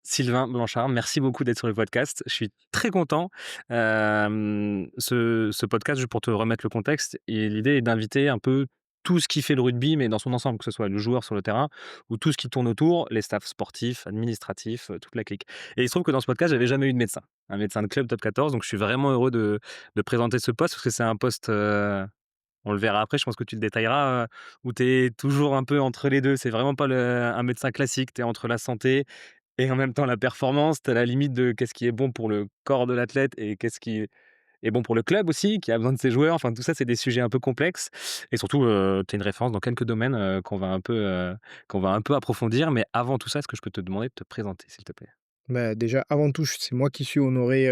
Sylvain Blanchard, merci beaucoup d'être sur le podcast. Je suis très content. Ce podcast, juste pour te remettre le contexte, et l'idée est d'inviter un peu tout ce qui fait le rugby, mais dans son ensemble, que ce soit le joueur sur le terrain ou tout ce qui tourne autour, les staffs sportifs, administratifs, toute la clique. Et il se trouve que dans ce podcast, j'avais jamais eu de médecin, un médecin de club top 14, donc je suis vraiment heureux de présenter ce poste parce que c'est un poste, on le verra après, je pense que tu le détailleras, où tu es toujours un peu entre les 2. C'est vraiment pas un médecin classique, tu es entre la santé et en même temps, la performance, tu la limite de qu'est-ce qui est bon pour le corps de l'athlète et qu'est-ce qui est bon pour le club aussi, qui a besoin de ses joueurs. Enfin, tout ça, c'est des sujets un peu complexes et surtout, tu es une référence dans quelques domaines, qu'on va un peu approfondir. Mais avant tout ça, est-ce que je peux te demander de te présenter, s'il te plaît? Bah, déjà, avant tout, c'est moi qui suis honoré,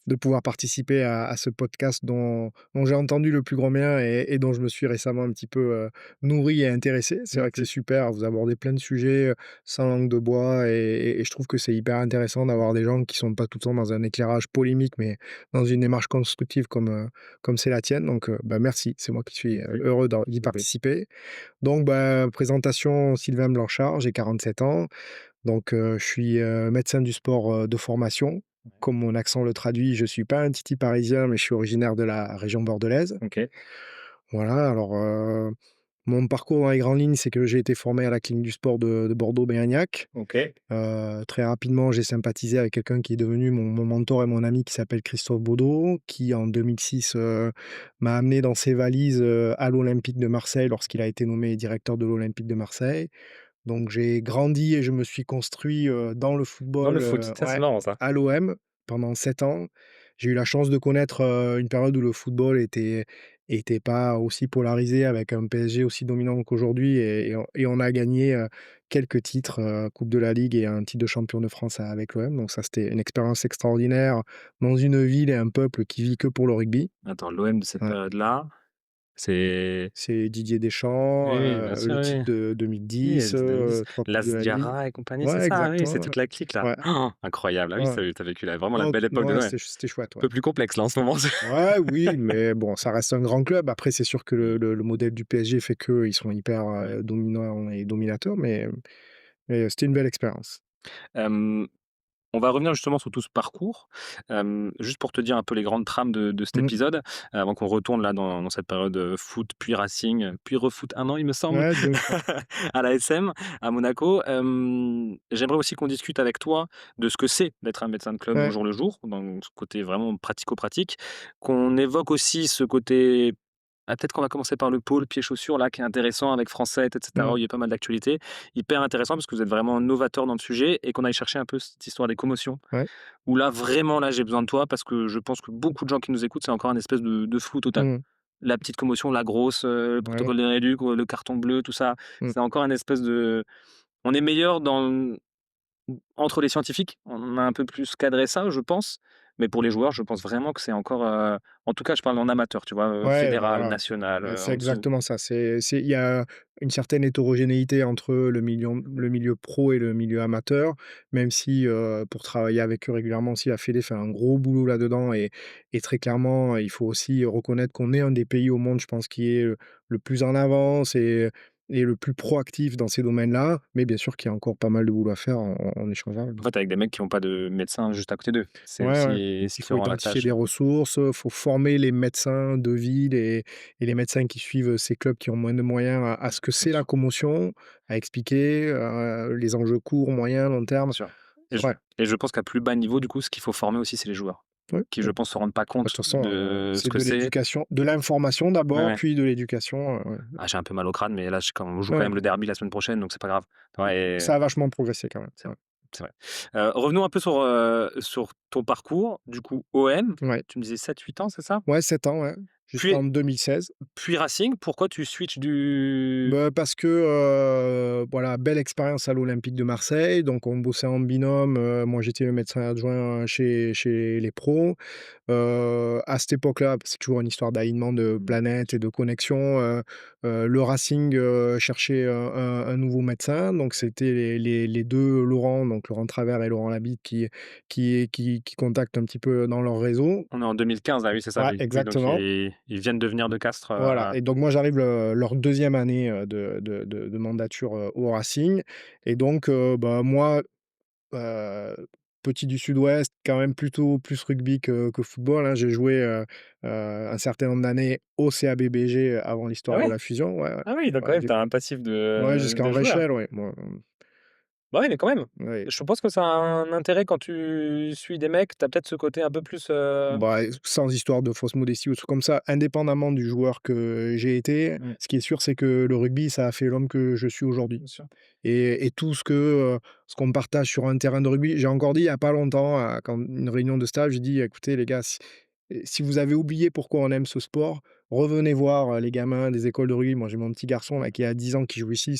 de pouvoir participer à ce podcast dont j'ai entendu le plus grand bien et dont je me suis récemment un petit peu, nourri et intéressé. C'est vrai que c'est Merci. super, vous abordez plein de sujets, sans langue de bois et je trouve que c'est hyper intéressant d'avoir des gens qui sont pas tout le temps dans un éclairage polémique, mais dans une démarche constructive comme c'est la tienne. Donc, bah, merci, c'est moi qui suis, Merci. heureux d'y Je t'en prie. participer. Donc, bah, présentation, Sylvain Blanchard, j'ai 47 ans. Donc, je suis, médecin du sport, de formation. Comme mon accent le traduit, je suis pas un titi parisien, mais je suis originaire de la région bordelaise. OK. Voilà, alors, mon parcours dans les grandes lignes, c'est que j'ai été formé à la clinique du sport de Bordeaux-Bérignac. OK. Très rapidement, j'ai sympathisé avec quelqu'un qui est devenu mon mentor et mon ami qui s'appelle Christophe Baudot, qui en 2006, m'a amené dans ses valises, à l'Olympique de Marseille lorsqu'il a été nommé directeur de l'Olympique de Marseille. Donc j'ai grandi et je me suis construit, dans le Dans le football, foot, ça, c'est ouais, marrant ça. à l'OM pendant 7 ans. J'ai eu la chance de connaître, une période où le football était pas aussi polarisé avec un PSG aussi dominant qu'aujourd'hui et on a gagné, quelques titres, coupe de la Ligue et un titre de champion de France avec l'OM. Donc ça, c'était une expérience extraordinaire dans une ville et un peuple qui vit que pour le rugby. Attends, l'OM de cette Ouais. période-là, c'est C'est Didier Deschamps, oui, oui, bien sûr, le oui, oui. titre de Oui, 2010, 2010, 3 coupes de Las la Ligue. Diarra et compagnie, c'est Ouais, ça? Oui, c'est exactement, toute la clique là. ouais, Incroyable. Ah oui, ouais. tu as vécu vraiment la Donc belle époque de ouais, l'OM. c'était chouette, Un ouais. peu plus complexe là en ce moment. Ouais, oui, mais bon, ça reste un grand club. Après, c'est sûr que le modèle du PSG fait qu'ils sont hyper, Ouais. dominants et dominateurs, mais c'était une belle expérience. Hem, on va revenir justement sur tout ce parcours. Juste pour te dire un peu les grandes trames de cet Mmh. épisode, avant qu'on retourne là dans cette période, foot, puis Racing, puis refoot un an, il me semble, Ouais, 2 fois. à la SM, à Monaco. J'aimerais aussi qu'on discute avec toi de ce que c'est d'être un médecin de club au Ouais. jour le jour, dans ce côté vraiment pratico-pratique. Qu'on évoque aussi ce côté. Peut-être qu'on va commencer par le pôle pieds-chaussures là, qui est intéressant avec Français et cetera, où Mmh. il y a pas mal d'actualités. Hyper intéressant parce que vous êtes vraiment novateur dans le sujet et qu'on aille chercher un peu cette histoire des commotions. Ouais. Où là, vraiment, là, j'ai besoin de toi parce que je pense que beaucoup de gens qui nous écoutent, c'est encore un espèce de flou total. Mmh. La petite commotion, la grosse, le Ouais. protocole de rééduc, le carton bleu, tout ça, Mmh. c'est encore un espèce de on est meilleur entre les scientifiques, on a un peu plus cadré ça, je pense, mais pour les joueurs, je pense vraiment que c'est encore, en tout cas, je parle en amateur, tu vois? Ouais, Fédéral, voilà, national, c'est en dessous. exactement ça. Il y a une certaine hétérogénéité entre le milieu pro et le milieu amateur, même si, pour travailler avec eux régulièrement aussi, la fédé fait un gros boulot là-dedans et très clairement, il faut aussi reconnaître qu'on est un des pays au monde, je pense, qui est, le plus en avance et le plus proactif dans ces domaines-là, mais bien sûr qu'il y a encore pas mal de boulot à faire en échangeant. En fait, avec des mecs qui ont pas de médecin juste à côté d'eux. C'est Ouais, ouais. aussi ce Il qui faut rend la identifier tâche. des ressources, faut former les médecins de ville et les médecins qui suivent ces clubs qui ont moins de moyens à ce que Bien c'est la sûr, commotion, à expliquer, les enjeux court, moyen, long bien terme. sûr. Et je Ouais, et je pense qu'à plus bas niveau, du coup, ce qu'il faut former aussi, c'est les joueurs, ouais, qui, je ouais. pense, se rendent pas Bah, de toute compte façon, de ce c'est que de c'est. l'éducation, de l'information Ouais, d'abord, ouais. puis de l'éducation, ouais. Ah, j'ai un peu mal au crâne, mais là, on joue quand Ouais, même le derby la semaine prochaine, donc c'est pas grave. Ouais et ça a vachement progressé quand même, c'est ouais. vrai, c'est vrai. Revenons un peu sur ton parcours. Du coup, OM, Ouais, tu me disais 7-8 ans, c'est ça? ouais, 7 ans, ouais, Puis jusqu'en 2016. puis Racing, pourquoi tu switches du Bah, parce que, voilà, belle expérience à l'Olympique de Marseille, donc on bossait en binôme, moi j'étais le médecin adjoint chez les pros. À cette époque-là, c'est toujours une histoire d'alignement de mmh, planètes et de connexions, le Racing, cherchait un nouveau médecin, donc c'était les 2 Laurent, donc Laurent Travers et Laurent Labitte qui contactent un petit peu dans leur réseau. on est en 2015, ah oui, c'est ça, Ouais, oui. Oui, donc exactement. ils viennent de venir de Castres, Voilà et donc moi j'arrive leur deuxième année, de mandature, au Racing et donc bah, moi heu, petit du sud-ouest, quand même plutôt plus rugby que football, hein. J'ai joué, un certain nombre d'années au CABBG avant Ah l'histoire de ouais? la fusion. Ouais, ouais. Ah oui, donc quand Ouais, même, tu as un passif ouais, de jusqu'en joueur. Weichsel, ouais, moi, Bah ouais, mais quand même. ouais. Je pense que ça a un intérêt quand tu suis des mecs, tu as peut-être ce côté un peu plus, Bah, sans histoire de fausse modestie ou trucs comme ça, indépendamment du joueur que j'ai été, mmh, ce qui est sûr, c'est que le rugby, ça a fait l'homme que je suis aujourd'hui. bien sûr. Et tout ce qu'on partage sur un terrain de rugby, j'ai encore dit il y a pas longtemps, quand une réunion de staff, j'ai dit: «Écoutez les gars, si vous avez oublié pourquoi on aime ce sport, revenez voir, les gamins des écoles de rugby». Moi, j'ai mon petit garçon là Mmh, qui a 10 ans qui joue ici,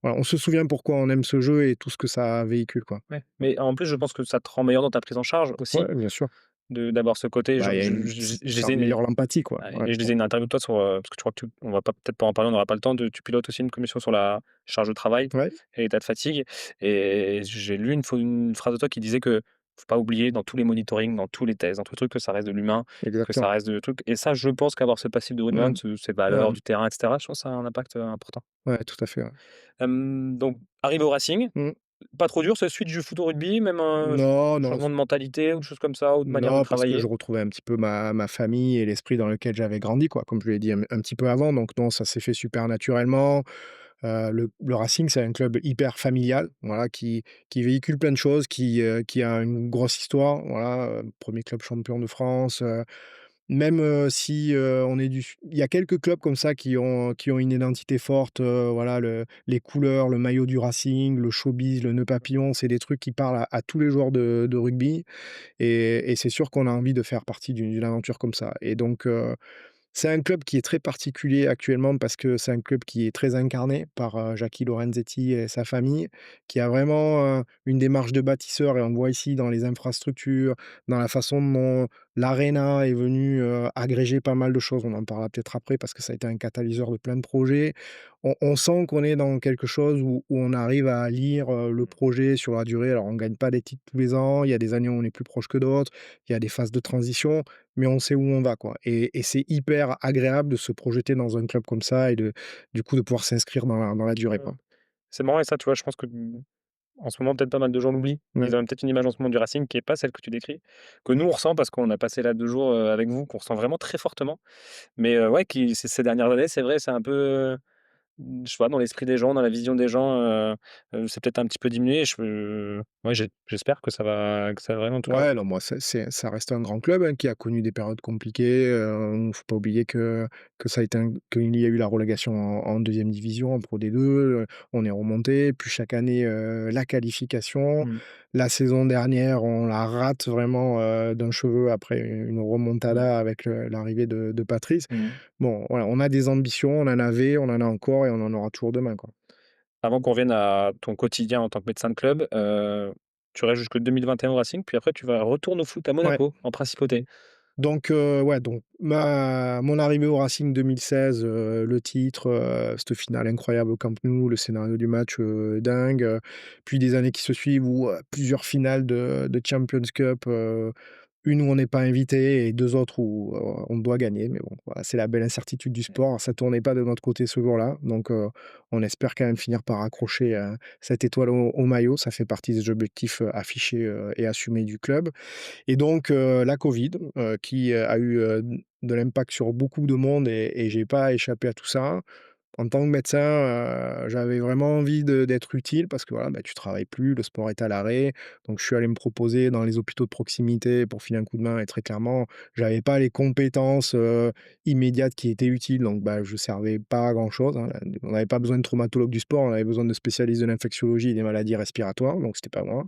voilà, on se souvient pourquoi on aime ce jeu et tout ce que ça véhicule, quoi. ouais. Mais en plus, je pense que ça te rend meilleur dans ta prise en charge aussi, Ouais, bien sûr. de d'avoir ce côté. Bah, il y a Je ça lisais une améliore l'empathie, quoi. ouais Ouais, et je lisais une interview de toi sur, parce que je crois que tu on va pas peut-être pas en parler, on n'aura pas le temps de tu pilotes aussi une commission sur la charge de travail ouais, et l'état de fatigue et j'ai lu une phrase de toi qui disait que faut pas oublier dans tous les monitoring, dans tous les tests, dans tous les trucs que ça reste de l'humain, que ça exactement. reste de trucs et ça, je pense qu'avoir ce passif de Ouais, rugbyman, ces valeurs ouais, du terrain et cetera, je pense que ça a un impact, important. ouais, tout à fait, ouais. Donc arrivé au Racing, Mmh. pas trop dur, c'est switch du foot au rugby, même un Non, non. changement de mentalité ou de choses comme ça ou de manière de Non, parce que je travailler? retrouvais un petit peu ma famille et l'esprit dans lequel j'avais grandi, quoi, comme je l'ai dit un petit peu avant, donc non, ça s'est fait super naturellement. Le Racing, c'est un club hyper familial, voilà, qui véhicule plein de choses, qui a une grosse histoire, voilà, 1 club champion de France, même, si, on est du su il y a quelques clubs comme ça qui ont une identité forte, voilà, les couleurs, le maillot du Racing, le showbiz, le nœud papillon, c'est des trucs qui parlent à tous les joueurs de rugby. Et c'est sûr qu'on a envie de faire partie d'une aventure comme ça. Et donc, c'est un club qui est très particulier actuellement parce que c'est un club qui est très incarné par, Jackie Lorenzetti et sa famille, qui a vraiment, une démarche de bâtisseur et on le voit ici dans les infrastructures, dans la façon dont l'aréna est venue, agréger pas mal de choses. On en parlera peut-être après parce que ça a été un catalyseur de plein de projets. On sent qu'on est dans quelque chose où on arrive à lire, le projet sur la durée. Alors on gagne pas des titres tous les ans, il y a des années où on est plus proche que d'autres, il y a des phases de transition, mais on sait où on va, quoi. Et c'est hyper agréable de se projeter dans un club comme ça et du coup, de pouvoir s'inscrire dans la durée, Mmh. quoi. C'est marrant et ça, tu vois, je pense que, en ce moment, peut-être pas mal de gens l'oublient. Ouais. Ils ont peut-être une image en ce moment du Racing qui est pas celle que tu décris, que nous on ressent parce qu'on a passé là 2 jours, avec vous, qu'on ressent vraiment très fortement. Mais, ouais, qui ces dernières années, c'est vrai, c'est un peu, je sais pas, dans l'esprit des gens, dans la vision des gens, c'est peut-être un petit peu diminué. Ouais, j'espère que ça va vraiment en tout cas Ouais, non, moi, ça reste un grand club, hein, qui a connu des périodes compliquées, faut pas oublier que ça a été qu'il y a eu la relégation en 2e division, en Pro D2, on est remonté, puis chaque année, la qualification. mmh, La saison dernière, on la rate vraiment, d'un cheveu après une mmh, remontada avec l'arrivée de Patrice. mmh. Bon, voilà, on a des ambitions, on en avait, on en a encore et on en aura toujours demain, quoi. Avant qu'on revienne à ton quotidien en tant que médecin de club, tu restes jusque 2021 au Racing, puis après tu vas retourner au foot à Ouais. Monaco, en principauté. Donc, ouais, donc mon arrivée au Racing 2016, le titre, cette finale incroyable au Camp Nou, le scénario du match, dingue, puis des années qui se suivent où, plusieurs finales de Champions Cup, une où on n'est pas invité et 2 autres où, on doit gagner. Mais bon, voilà, c'est la belle incertitude du sport. Ça tournait pas de notre côté ce jour-là, donc, on espère quand même finir par accrocher, cette étoile au maillot. Ça fait partie des objectifs, affichés, et assumés du club. Et donc, la Covid, qui, a eu, de l'impact sur beaucoup de monde et j'ai pas échappé à tout ça. En tant que médecin, j'avais vraiment envie d'être utile parce que voilà, bah, tu travailles plus, le sport est à l'arrêt. Donc je suis allé me proposer dans les hôpitaux de proximité pour filer un coup de main et très clairement, j'avais pas les compétences, immédiates qui étaient utiles donc bah, je servais pas à grand chose, hein. On n'avait pas besoin de traumatologue du sport, on avait besoin de spécialistes de l'infectiologie et des maladies respiratoires, donc c'était pas moi.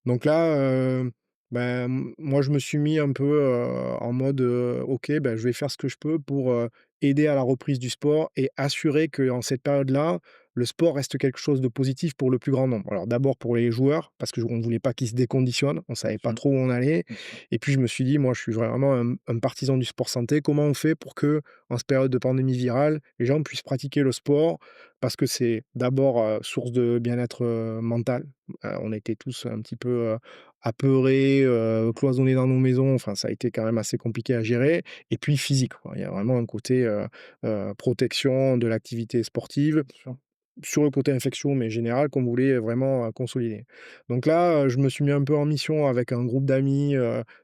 Donc là, moi, je me suis mis un peu, en mode, «OK, je vais faire ce que je peux pour, aider à la reprise du sport et assurer qu'en cette période-là, le sport reste quelque chose de positif pour le plus grand nombre». Alors d'abord pour les joueurs, parce qu'on ne voulait pas qu'ils se déconditionnent, on savait pas Mmh, trop où on allait bien sûr. et puis je me suis dit: «Moi, je suis vraiment un partisan du sport santé. Comment on fait pour que, en cette période de pandémie virale, les gens puissent pratiquer le sport?» Parce que c'est d'abord, source de bien-être, mental. On était tous un petit peu, apeurés, cloisonnés dans nos maisons, enfin ça a été quand même assez compliqué à gérer et puis physique, quoi. Il y a vraiment un côté, protection de l'activité sportive. Bien sûr. sur le côté infection, mais général, qu'on voulait vraiment, consolider. Donc là, je me suis mis un peu en mission avec un groupe d'amis,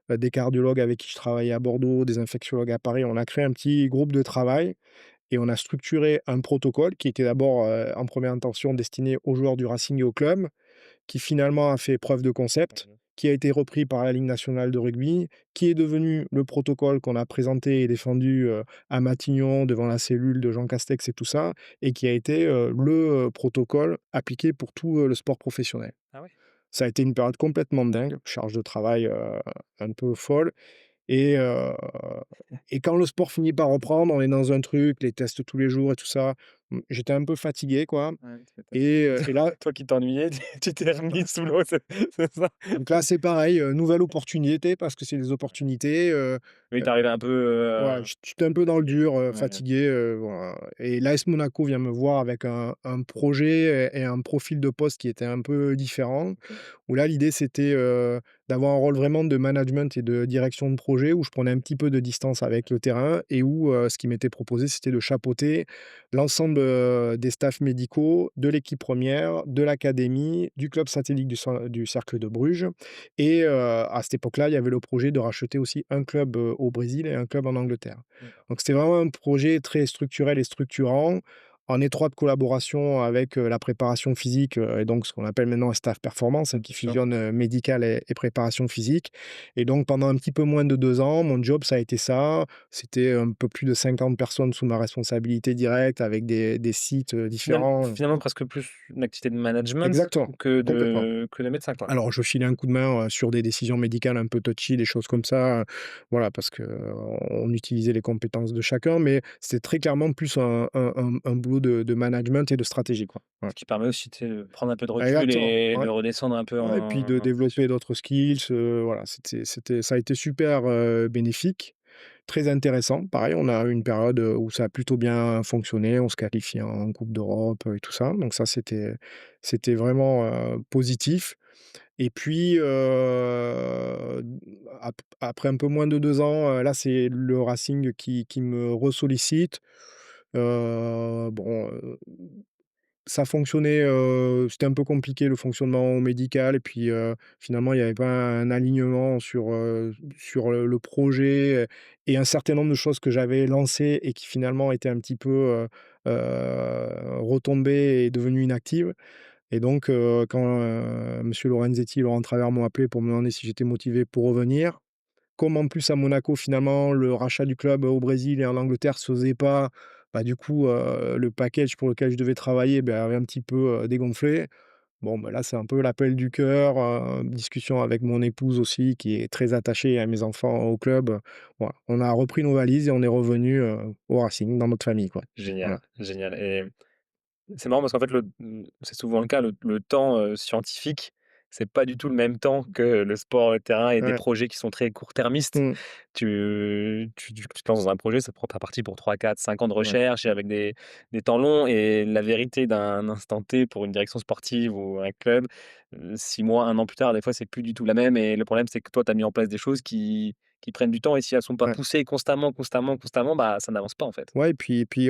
des cardiologues avec qui je travaillais à Bordeaux, des infectiologues à Paris. On a créé un petit groupe de travail et on a structuré un protocole qui était d'abord, en première intention destiné aux joueurs du Racing et au club, qui finalement a fait preuve de concept, Mmh. qui a été repris par la Ligue nationale de rugby, qui est devenu le protocole qu'on a présenté et défendu, à Matignon devant la cellule de Jean Castex et tout ça, et qui a été, le, protocole appliqué pour tout, le sport professionnel. Ah ouais? Ça a été une période complètement dingue, charge de travail, un peu folle et quand le sport finit par reprendre, on est dans un truc, les tests tous les jours et tout ça, j'étais un peu fatigué, quoi Ouais, tu m'étonnes. et là Toi qui t'ennuyais, tu t'es remis sous l'eau, c'est ça? donc là, c'est pareil, nouvelle opportunité parce que c'est des opportunités, Oui, tu arrivé un peu, ouais, j'étais un peu dans le dur, ouais, fatigué, voilà et l'AS Monaco vient me voir avec un projet et un profil de poste qui était un peu différent. OK. Où là, l'idée, c'était, d'avoir un rôle vraiment de management et de direction de projet où je prenais un petit peu de distance avec le terrain et où, ce qui m'était proposé, c'était de chapeauter l'ensemble, des staffs médicaux, de l'équipe première, de l'académie, du club satellite du Cercle de Bruges et à cette époque-là, il y avait le projet de racheter aussi un club, au Brésil et un club en Angleterre. D'accord. Donc c'était vraiment un projet très structurel et structurant, en étroite collaboration avec, la préparation physique, et donc ce qu'on appelle maintenant un staff performance, hein, Bien qui sûr. fusionne, médical et préparation physique et donc pendant un petit peu moins de 2 ans, mon job, ça a été ça. C'était un peu plus de 50 personnes sous ma responsabilité directe avec des sites, différents. Finalement presque plus une activité de management Exactement, complètement. que de médecin, quoi. Alors, je filais un coup de main, sur des décisions médicales un peu touchy, des choses comme ça, voilà, parce que on utilisait les compétences de chacun, mais c'était très clairement plus un boulot de management et de stratégie, quoi. Ouais. Ce qui permet aussi, tu sais, de prendre un peu de recul Exactement, et ouais. de redescendre un peu Ouais et puis de en développer d'autres skills, voilà, ça a été super, bénéfique, très intéressant. Pareil, on a eu une période, où ça a plutôt bien fonctionné, on se qualifiait en coupe d'Europe, et tout ça, donc ça, c'était vraiment, positif. Et puis, après un peu moins de 2 ans, là, c'est le Racing qui me ressollicite. Bon, ça fonctionnait, c'était un peu compliqué le fonctionnement médical et puis, finalement, il y avait pas un alignement sur le projet, et un certain nombre de choses que j'avais lancées et qui finalement étaient un petit peu, retombées et devenues inactives. Et donc, quand, monsieur Lorenzetti et Laurent Travers m'ont appelé pour me demander si j'étais motivé pour revenir, comme en plus à Monaco, finalement, le rachat du club au Brésil et en Angleterre se faisait pas, bah, du coup, le package pour lequel je devais travailler, bah, avait un petit peu, dégonflé. Bon, bah, là, c'est un peu l'appel du cœur, discussion avec mon épouse aussi qui est très attachée à mes enfants, au club, voilà. On a repris nos valises et on est revenu au Racing, dans notre famille, quoi. génial, Voilà. génial et c'est marrant parce qu'en fait, c'est souvent le cas, le temps, scientifique, c'est pas du tout le même temps que le sport, le terrain et des Ouais. projets qui sont très court-termistes. Mmh. Tu te lances dans un projet, ça prend tu parti pour 3, 4, 5 ans de Ouais. recherche et avec des temps longs et la vérité d'un instant T pour une direction sportive ou un club, 6 mois, 1 an plus tard, des fois, c'est plus du tout la même et le problème, c'est que toi, tu as mis en place des choses qui prennent du temps et si elles sont pas Ouais. poussées constamment, constamment, constamment, bah, ça n'avance pas, en fait. Ouais, et puis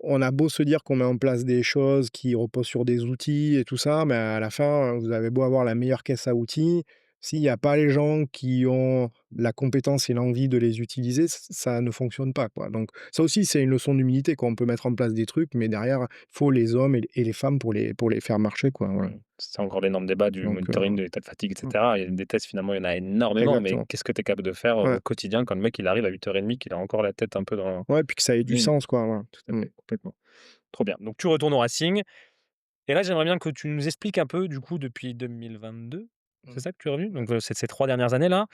on a beau se dire qu'on met en place des choses qui reposent sur des outils et tout ça, mais à la fin, vous avez beau avoir la meilleure caisse à outils, s'il y a pas les gens qui ont la compétence et l'envie de les utiliser, ça ne fonctionne pas, quoi. Donc ça aussi, c'est une leçon d'humilité, quoi. On peut mettre en place des trucs, mais derrière, il faut les hommes et les femmes pour les faire marcher, quoi, voilà. C'est encore l'énorme débat du Donc monitoring de l'état de fatigue et mmh, cetera. Il y a des tests, finalement, il y en a énormément, mais exactement. qu'est-ce que tu es capable de faire, Ouais, au quotidien quand le mec, il arrive à 8h30 qu'il a encore la tête un peu dans ouais, puis que ça ait du oui, sens, quoi, voilà. tout à Mmh. fait, complètement. Trop bien. Donc tu retournes au Racing et là, j'aimerais bien que tu nous expliques un peu, du coup, depuis 2022, c'est Mmh. ça que tu es revenu? Donc c'est ces 3 dernières années-là.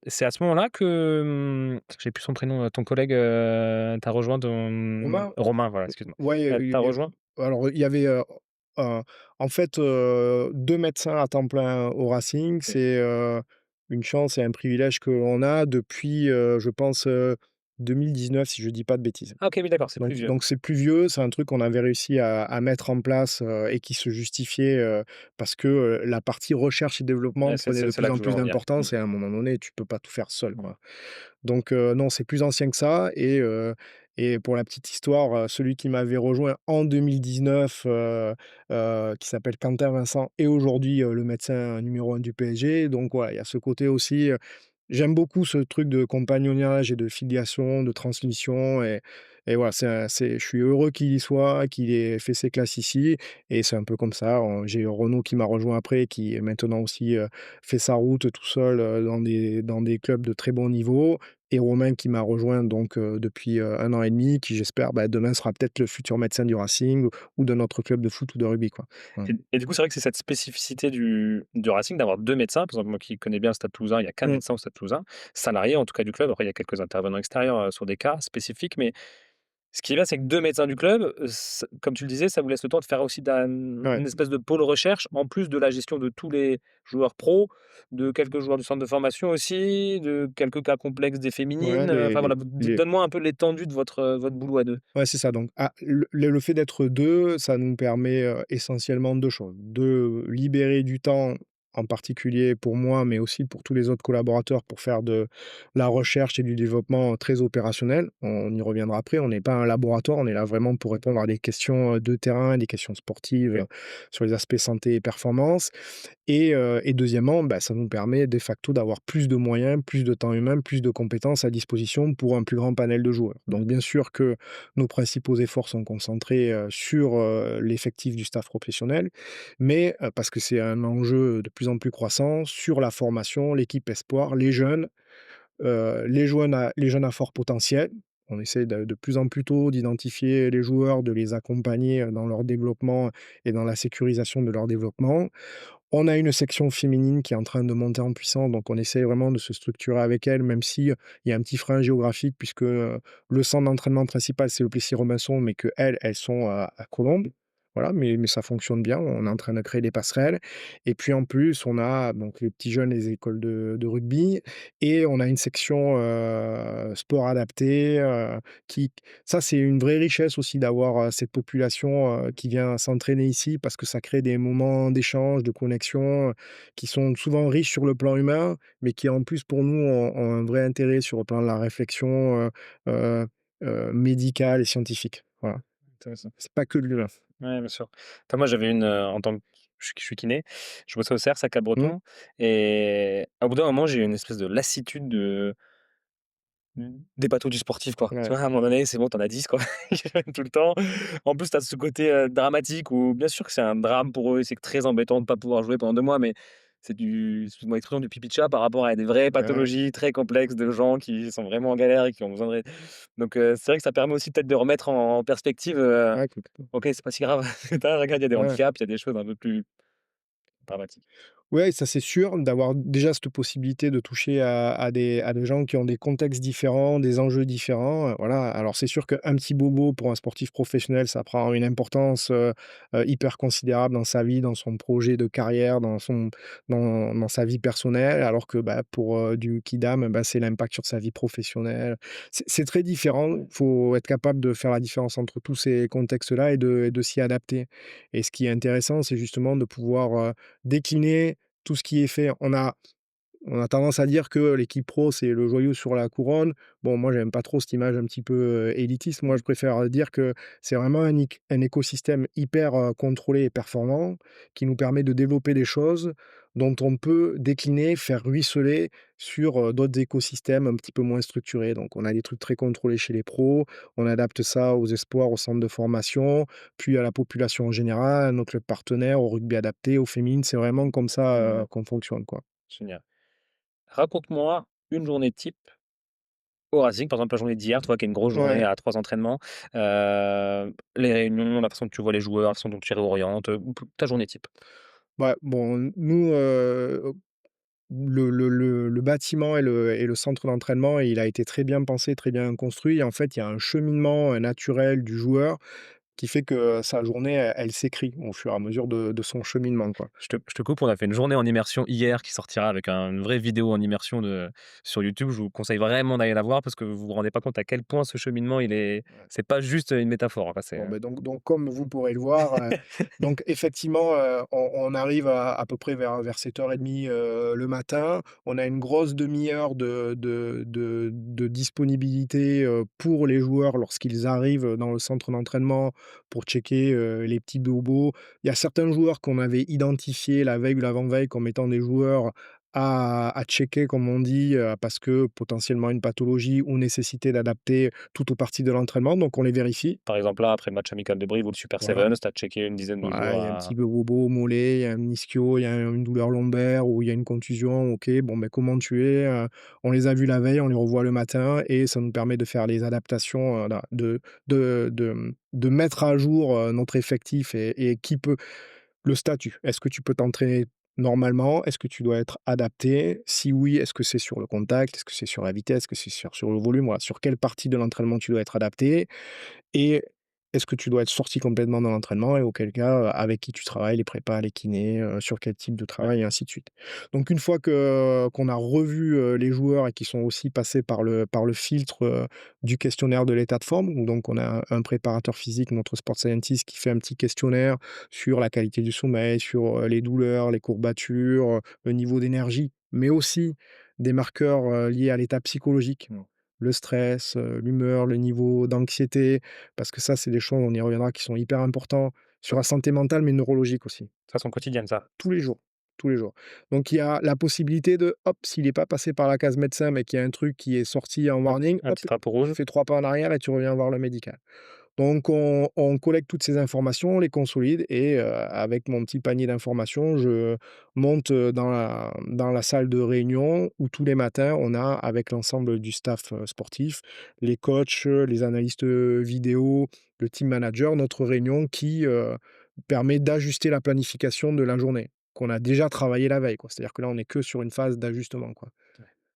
C'est à ce moment-là que, j'ai plus son prénom, ton collègue, t'a rejoint ton Romain. Romain, voilà, excuse-moi. Ouais, T'a rejoint? alors il y avait, en fait, 2 médecins à temps plein au Racing. OK. C'est, une chance et un privilège que l'on a depuis, je pense, 2019 si je dis pas de bêtises. Ah OK, oui, d'accord, c'est plus vieux. Donc c'est plus vieux, c'est un truc qu'on avait réussi à mettre en place, et qui se justifiait, parce que, la partie recherche et développement Ouais, prenait de c'est plus là que en je voulais plus en venir. Mmh. d'importance et à un moment donné, tu peux pas tout faire seul, Mmh. quoi. Donc non, c'est plus ancien que ça et pour la petite histoire, celui qui m'avait rejoint en 2019, qui s'appelle Quentin Vincent, est aujourd'hui, le médecin numéro 1 du PSG. Donc voilà, il y a ce côté aussi, j'aime beaucoup ce truc de compagnonnage et de filiation, de transmission, et voilà, je suis heureux qu'il y soit, qu'il ait fait ses classes ici, et c'est un peu comme ça. J'ai Renaud qui m'a rejoint après, qui maintenant aussi, fait sa route tout seul, dans des clubs de très bon niveau, et Romain qui m'a rejoint donc depuis, 1 an et demi, qui j'espère, bah, demain sera peut-être le futur médecin du Racing ou de notre club de foot ou de rugby, quoi. Voilà. Et du coup, c'est vrai que c'est cette spécificité du Racing d'avoir 2 médecins. Par exemple, moi qui connais bien le Stade Toulousain, il y a qu'un Mmh. médecin au Stade Toulousain, salarié en tout cas du club. Après, il y a quelques intervenants extérieurs, sur des cas spécifiques, mais ce qui est bien, c'est que 2 médecins du club, ç comme tu le disais, ça vous laisse le temps de faire aussi Ouais. une espèce de pôle recherche, en plus de la gestion de tous les joueurs pros, de quelques joueurs du centre de formation aussi, de quelques cas complexes des Ouais, féminines, enfin voilà, donne-moi un peu l'étendue de votre boulot à 2. ouais, c'est ça, donc le fait d'être 2, ça nous permet, essentiellement 2 choses. De libérer du temps, en particulier pour moi, mais aussi pour tous les autres collaborateurs, pour faire de la recherche et du développement très opérationnel. On y reviendra après, on n'est pas un laboratoire, on est là vraiment pour répondre à des questions, de terrain, des questions sportives, OK. sur les aspects santé et performance. Et deuxièmement, bah, ça nous permet de facto d'avoir plus de moyens, plus de temps humain, plus de compétences à disposition pour un plus grand panel de joueurs. Donc bien sûr que nos principaux efforts sont concentrés, sur, l'effectif du staff professionnel, mais parce que c'est un enjeu de plus en plus croissant, sur la formation, l'équipe espoir, les jeunes à fort potentiel. On essaie de plus en plus tôt d'identifier les joueurs, de les accompagner, dans leur développement et dans la sécurisation de leur développement. On a une section féminine qui est en train de monter en puissance, donc on essaie vraiment de se structurer avec elle, même si, il y a un petit frein géographique puisque, le centre d'entraînement principal, c'est le Plessis-Robinson, mais qu'elles sont à Colombes. Voilà, mais ça fonctionne bien, on est en train de créer des passerelles, et puis en plus, on a donc les petits jeunes, les écoles de rugby, et on a une section, sport adapté, qui ça, c'est une vraie richesse aussi d'avoir, cette population, qui vient s'entraîner ici, parce que ça crée des moments d'échange, de connexion, qui sont souvent riches sur le plan humain, mais qui en plus pour nous ont un vrai intérêt sur le plan de la réflexion, heu médicale et scientifique. Voilà. Intéressant. C'est pas que de l'humain. Ouais, bien sûr. Enfin, moi, j'avais en tant que je suis kiné, je bossais au CERS à Mmh. Capbreton et au bout d'un moment, j'ai eu une espèce de lassitude des bateaux du sportif, quoi. Tu Ouais, vois, à un moment donné, c'est bon, tu en as 10, quoi, qui reviennent tout le temps. En plus, tu as ce côté, dramatique où bien sûr que c'est un drame pour eux et c'est très embêtant de ne pas pouvoir jouer pendant 2 mois, mais c'est excuse-moi l'expression, du pipi de chat par rapport à des vraies ouais, pathologies très complexes de gens qui sont vraiment en galère et qui ont besoin de donc c'est vrai que ça permet aussi peut-être de remettre en perspective, ouais, complètement. OK, c'est pas si grave. Regarde, il y a des Ouais. handicaps, il y a des choses un peu plus dramatiques. Ouais, ça c'est sûr, d'avoir déjà cette possibilité de toucher à des gens qui ont des contextes différents, des enjeux différents, voilà. Alors c'est sûr qu'un petit bobo pour un sportif professionnel, ça prend une importance, hyper considérable dans sa vie, dans son projet de carrière, dans sa vie personnelle, alors que, bah, pour, du kidam, bah, c'est l'impact sur sa vie professionnelle. C'est très différent, il faut être capable de faire la différence entre tous ces contextes-là et de s'y adapter, et ce qui est intéressant, c'est justement de pouvoir, décliner tout ce qui est fait. On a tendance à dire que l'équipe pro, c'est le joyau sur la couronne. Bon, moi, j'aime pas trop cette image un petit peu, élitiste. Moi, je préfère, dire que c'est vraiment un écosystème hyper, contrôlé et performant, qui nous permet de développer des choses dont on peut décliner, faire ruisseler sur, d'autres écosystèmes un petit peu moins structurés. Donc on a des trucs très contrôlés chez les pros, on adapte ça aux espoirs, aux centres de formation, puis à la population en général, à nos clubs partenaires, au rugby adapté, aux féminines. C'est vraiment comme ça, Mmh, qu'on fonctionne, quoi. génial. Raconte-moi une journée type au Racing, par exemple la journée d'hier, toi qui as une grosse journée Ouais. à 3 entraînements, les réunions, la façon que tu vois les joueurs, la façon dont tu les réorientes, ta journée type. Ouais, bon, nous, le bâtiment et le centre d'entraînement, il a été très bien pensé, très bien construit. En fait, il y a un cheminement, naturel du joueur. qui fait que sa journée, elle s'écrit au fur et à mesure de son cheminement, quoi. Je te coupe, on a fait une journée en immersion hier qui sortira avec une vraie vidéo en immersion sur YouTube. Je vous conseille vraiment d'aller la voir parce que vous vous rendez pas compte à quel point ce cheminement, Ouais. c'est pas juste une métaphore, quoi, Bon, ben donc comme vous pourrez le voir, donc effectivement, on arrive à peu près vers 7:30, le matin. On a une grosse demi-heure de disponibilité, pour les joueurs lorsqu'ils arrivent dans le centre d'entraînement pour checker, les petits bobos. Il y a certains joueurs qu'on avait identifiés la veille ou l'avant-veille comme étant des joueurs à checker comme on dit, parce que potentiellement une pathologie ou nécessité d'adapter tout ou partie de l'entraînement, donc on les vérifie. Par exemple, là, après le match amical de Brive ou le Super Voilà. Sevens, tu as checké une dizaine de Voilà, joueurs il y a un petit à bobo au mollet, il y a un ischio, il y a une douleur lombaire ou il y a une contusion. OK, bon, ben, comment tu es? On les a vus la veille, on les revoit le matin et ça nous permet de faire les adaptations, da de mettre à jour, notre effectif et qui peut le statut. Est-ce que tu peux t'entraîner normalement? Est-ce que tu dois être adapté? Si oui, est-ce que c'est sur le contact? Est-ce que c'est sur la vitesse? Est-ce que c'est sur le volume? Voilà, sur quelle partie de l'entraînement tu dois être adapté? Et est-ce que tu dois être sorti complètement dans l'entraînement et auquel cas, avec qui tu travailles, les prépas, les kinés, sur quel type de ouais, travail et ainsi de suite. Donc une fois qu'on a revu, les joueurs et qui sont aussi passés par le filtre, du questionnaire de l'état de forme, où donc on a un préparateur physique, notre sport scientist qui fait un petit questionnaire sur la qualité du sommeil, sur, les douleurs, les courbatures, le niveau d'énergie, mais aussi des marqueurs, liés à l'état psychologique. Le stress, l'humeur, le niveau d'anxiété, parce que ça, c'est des choses, on y reviendra, qui sont hyper importants sur la santé mentale, mais neurologique aussi. de façon quotidienne, ça. Tous les jours, tous les jours. Donc il y a la possibilité de, hop, s'il est pas passé par la case médecin, mais qu'il y a un truc qui est sorti en Hop, warning, un hop, petit drapeau tu rouge. fais 3 pas en arrière et tu reviens voir le médical. Donc on collecte toutes ces informations, on les consolide et avec mon petit panier d'informations, je monte, dans la salle de réunion où tous les matins, on a avec l'ensemble du staff, sportif, les coachs, les analystes, vidéo, le team manager, notre réunion qui, permet d'ajuster la planification de la journée, qu'on a déjà travaillé la veille, quoi. C'est-à-dire que là, on est que sur une phase d'ajustement, quoi.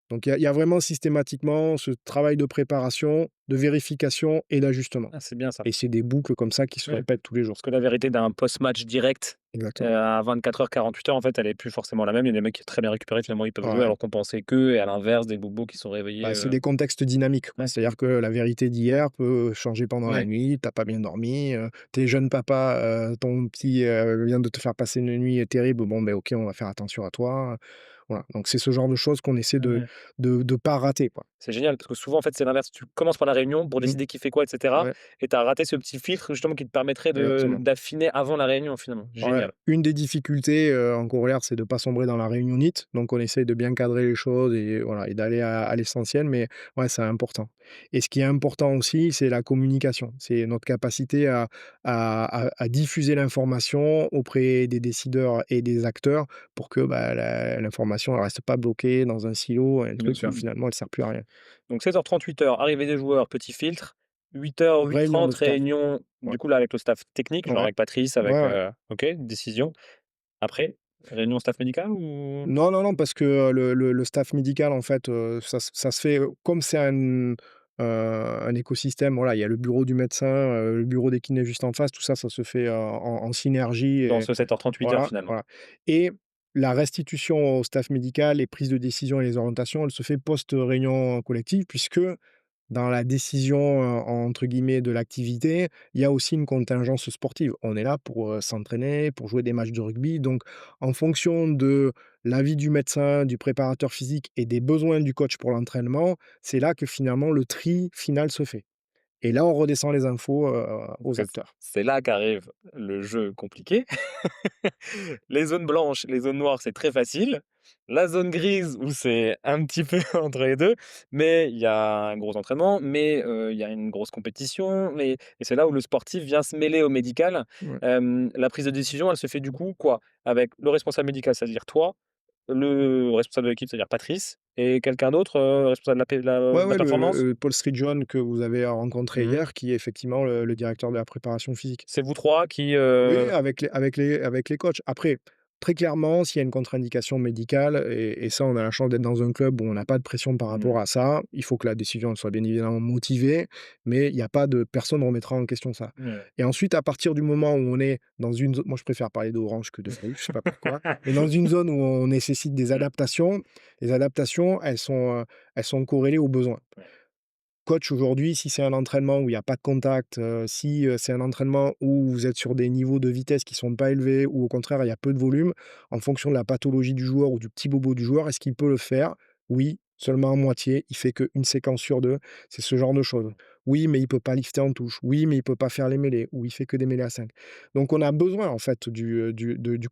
Donc il y a vraiment systématiquement ce travail de préparation, de vérification et d'ajustement. Ah, c'est bien ça. Et c'est des boucles comme ça qui se Ouais. répètent tous les jours. Parce que la vérité d'un post-match direct, Exactement. à 24 heures, 48 heures, en fait, elle est plus forcément la même. Il y a des mecs qui sont très bien récupérés, finalement, ils peuvent jouer Ouais. alors qu'on pensait qu'eux et à l'inverse, des bobos qui sont réveillés, Bah, c'est des contextes dynamiques, quoi. ouais, C'est-à-dire que la vérité d'hier peut changer pendant la ouais. nuit, tu pas bien dormi, tu jeune papa, ton petit, vient de te faire passer une nuit terrible, bon, ben OK, on va faire attention à toi, voilà. Donc c'est ce genre de choses qu'on essaie de Ouais. de pas rater, quoi. C'est génial parce que souvent, en fait, c'est l'inverse. Tu commences par la réunion pour Mmh. décider qui fait quoi et cetera Ouais, et tu as raté ce petit filtre justement qui te permettrait exactement. d'affiner avant la réunion, finalement. Ouais, Génial. une des difficultés, en corollaire, c'est de pas sombrer dans la réunionnite, donc on essaye de bien cadrer les choses et voilà et d'aller à l'essentiel, mais ouais, c'est important et ce qui est important aussi, c'est la communication. C'est notre capacité à diffuser l'information auprès des décideurs et des acteurs pour que, bah, l'information, elle reste pas bloquée dans un silo, un Bien truc où sûr. finalement elle sert plus à rien. Donc 16:30, 8:00, arrivée des joueurs, petit filtre. 8:00, Réunion de 8:30, staff. réunion, Ouais, du coup, là, avec le staff technique, genre ouais, avec Patrice, ouais, avec, ouais. OK, décision. Après, réunion staff médical ou? Non, non, non, parce que, le staff médical, en fait, ça se fait, comme c'est un écosystème, voilà, il y a le bureau du médecin, le bureau des kinés juste en face, tout ça, ça se fait, en synergie Dans et ce 7:30, 8:00 voilà, finalement. voilà et la restitution au staff médical, les prises de décision et les orientations, elle se fait post, réunion collective puisque dans la décision, entre guillemets, de l'activité, il y a aussi une contingence sportive. On est là pour, s'entraîner, pour jouer des matchs de rugby, donc en fonction de l'avis du médecin, du préparateur physique et des besoins du coach pour l'entraînement, c'est là que finalement le tri final se fait et là, on redescend les infos, aux acteurs. C'est là qu'arrive le jeu compliqué. Les zones blanches, les zones noires, c'est très facile. La zone grise où c'est un petit peu entre les 2, mais il y a un gros entraînement, mais il y a une grosse compétition, mais et c'est là où le sportif vient se mêler au médical. Ouais. La prise de décision, elle se fait du coup quoi? Avec le responsable médical, c'est-à-dire toi, le responsable de l'équipe, c'est-à-dire Patrice et quelqu'un d'autre, responsable de Ouais, la ouais, performance? Paul Street-John que vous avez rencontré Mmh. hier, qui est effectivement le directeur de la préparation physique. C'est vous 3 qui, Oui, avec les coachs. Après Très clairement, s'il y a une contre-indication médicale et ça, on a la chance d'être dans un club où on n'a pas de pression par Mmh. rapport à ça. Il faut que la décision elle soit bien évidemment motivée, mais il y a pas de personne ne remettra en question ça. Ouais. Et ensuite, à partir du moment où on est dans une zo moi, je préfère parler d'orange que de fruits, je sais pas pourquoi, mais dans une zone où on nécessite des Ouais, adaptations, les adaptations, elles sont corrélées aux besoins. ouais, Coach aujourd'hui, si c'est un entraînement où il y a pas de contact, si, c'est un entraînement où vous êtes sur des niveaux de vitesse qui sont pas élevés ou au contraire il y a peu de volume, en fonction de la pathologie du joueur ou du petit bobo du joueur, est-ce qu'il peut le faire? Oui, seulement à moitié, il fait qu'une séquence sur 2, c'est ce genre de choses. Oui, mais il peut pas lifter en touche. Oui, mais il peut pas faire les mêlées ou il fait que des mêlées à 5. Donc on a besoin en fait du